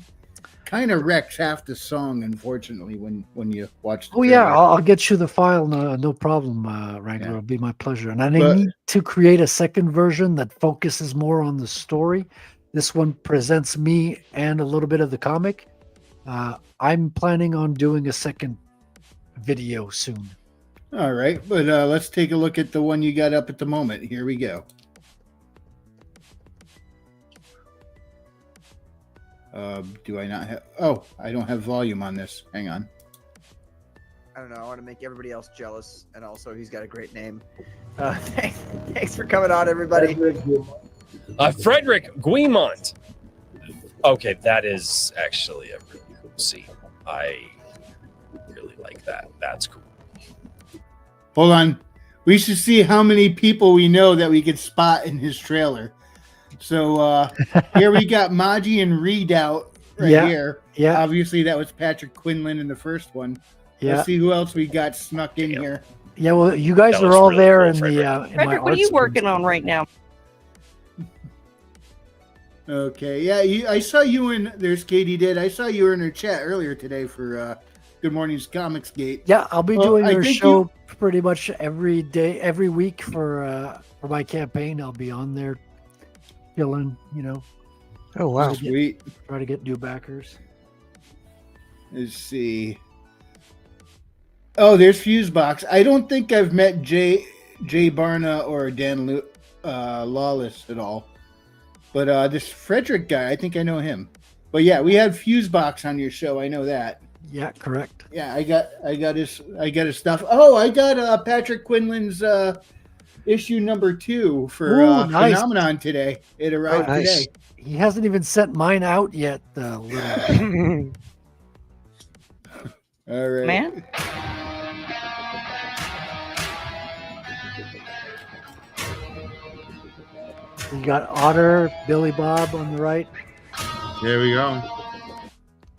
kind of wrecks half the song, unfortunately, when you watch the yeah, trailer. I'll get you the file, no problem, Wrangler. It'll be my pleasure. And I need to create a second version that focuses more on the story. This one presents me and a little bit of the comic. I'm planning on doing a second video soon. All right, but let's take a look at the one you got up at the moment. Here we go. Do I not have... Oh, I don't have volume on this. Hang on. I don't know. I want to make everybody else jealous, and also he's got a great name. Thanks for coming on, everybody. Frederick Guimont. Okay, that is actually a really cool scene. I really like that. That's cool. Hold on. We should see how many people we know that we could spot in his trailer. So here we got Maji and Redoubt here. Yeah. Obviously, that was Patrick Quinlan in the first one. Yeah. Let's see who else we got snuck in here. Yeah, well, you guys That are was all really there cool, in Frederick. the. Frederick, what are you working on right now? Okay. Yeah, I saw you in. There's Katie did. I saw you were in her chat earlier today for Good Morning's Comics Gate. Yeah, I'll be Well, doing I their think show pretty much every day, every week for my campaign. I'll be on there killing, Oh wow. Sweet. try to get new backers. Let's see. Oh, there's Fusebox. I don't think I've met Jay Barna or Dan Lawless at all. But this Frederick guy, I think I know him. But yeah, we had Fusebox on your show. I know that. Yeah, correct. Yeah, I got his stuff. Oh, I got Patrick Quinlan's issue number 2 for Ooh, nice. Phenomenon today. It arrived nice. today. He hasn't even sent mine out yet. Little. All right. Man. You got Otter, Billy Bob on the right. There we go.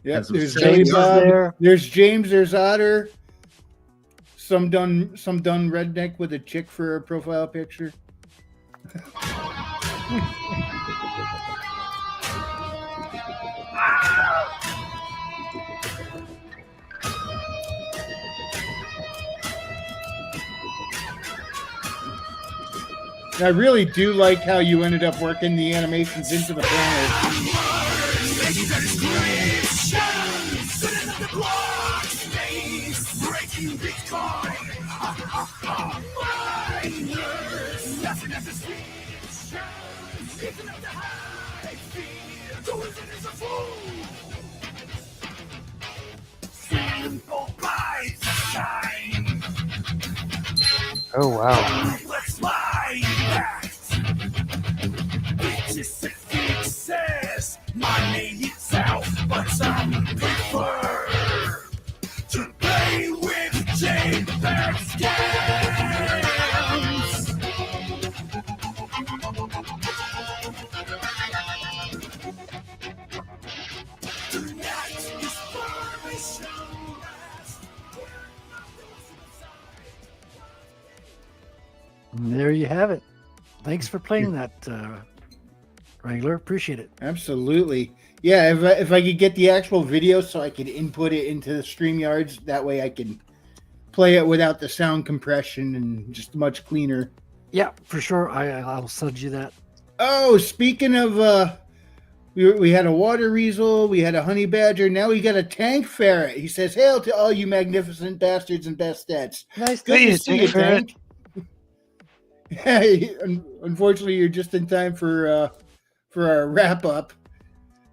Yeah, Has some there's sense. Billy James is Bob. there. There's James. There's Otter. Some done redneck with a chick for a profile picture. I really do like how you ended up working the animations into the panels. Oh wow. And there you have it. Thanks for playing that, Wrangler. Appreciate it. Absolutely. Yeah, if I could get the actual video so I could input it into the StreamYards, that way I can play it without the sound compression and just much cleaner. Yeah, for sure. I'll send you that. Oh, speaking of, we had a water weasel, we had a honey badger, now we got a tank ferret. He says, "Hail to all you magnificent bastards and bastards." Nice. Good Hey, to see you, Tank Tank. Unfortunately, you're just in time for our wrap up.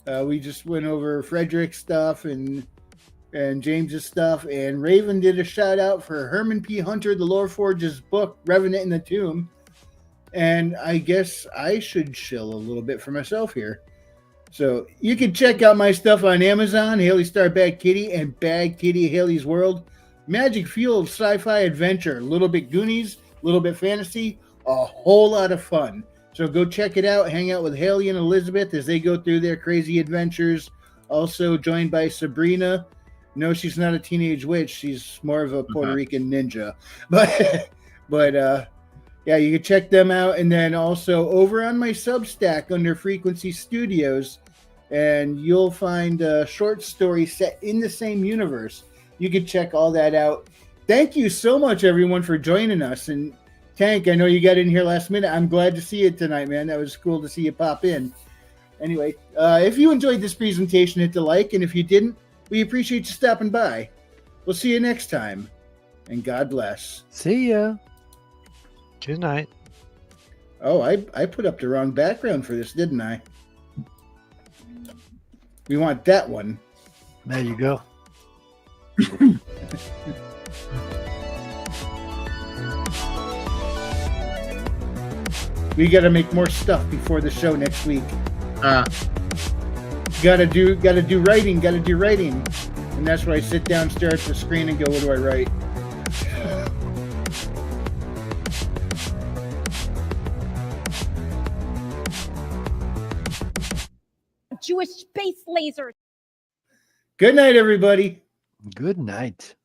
We just went over Frederick's stuff and James's stuff, and Raven did a shout out for Herman P. Hunter, the Lore Forge's book, Revenant in the Tomb. And I guess I should shill a little bit for myself here. So you can check out my stuff on Amazon, Haley Star Bad Kitty and Bad Kitty Haley's World. Magic fueled sci-fi adventure, a little bit Goonies, a little bit fantasy, a whole lot of fun. So go check it out. Hang out with Haley and Elizabeth as they go through their crazy adventures. Also joined by Sabrina. No, she's not a teenage witch. She's more of a Puerto Rican ninja. But yeah, you can check them out. And then also over on my Substack under Frequency Studios, and you'll find a short story set in the same universe. You can check all that out. Thank you so much, everyone, for joining us. And Tank, I know you got in here last minute. I'm glad to see you tonight, man. That was cool to see you pop in. Anyway, if you enjoyed this presentation, hit the like. And if you didn't, we appreciate you stopping by. We'll see you next time. And God bless. See ya. Good night. Oh, I put up the wrong background for this, didn't I? We want that one. There you go. We got to make more stuff before the show next week. Gotta do writing. And that's where I sit down, stare at the screen, and go, what do I write? Jewish space lasers. Good night, everybody. Good night.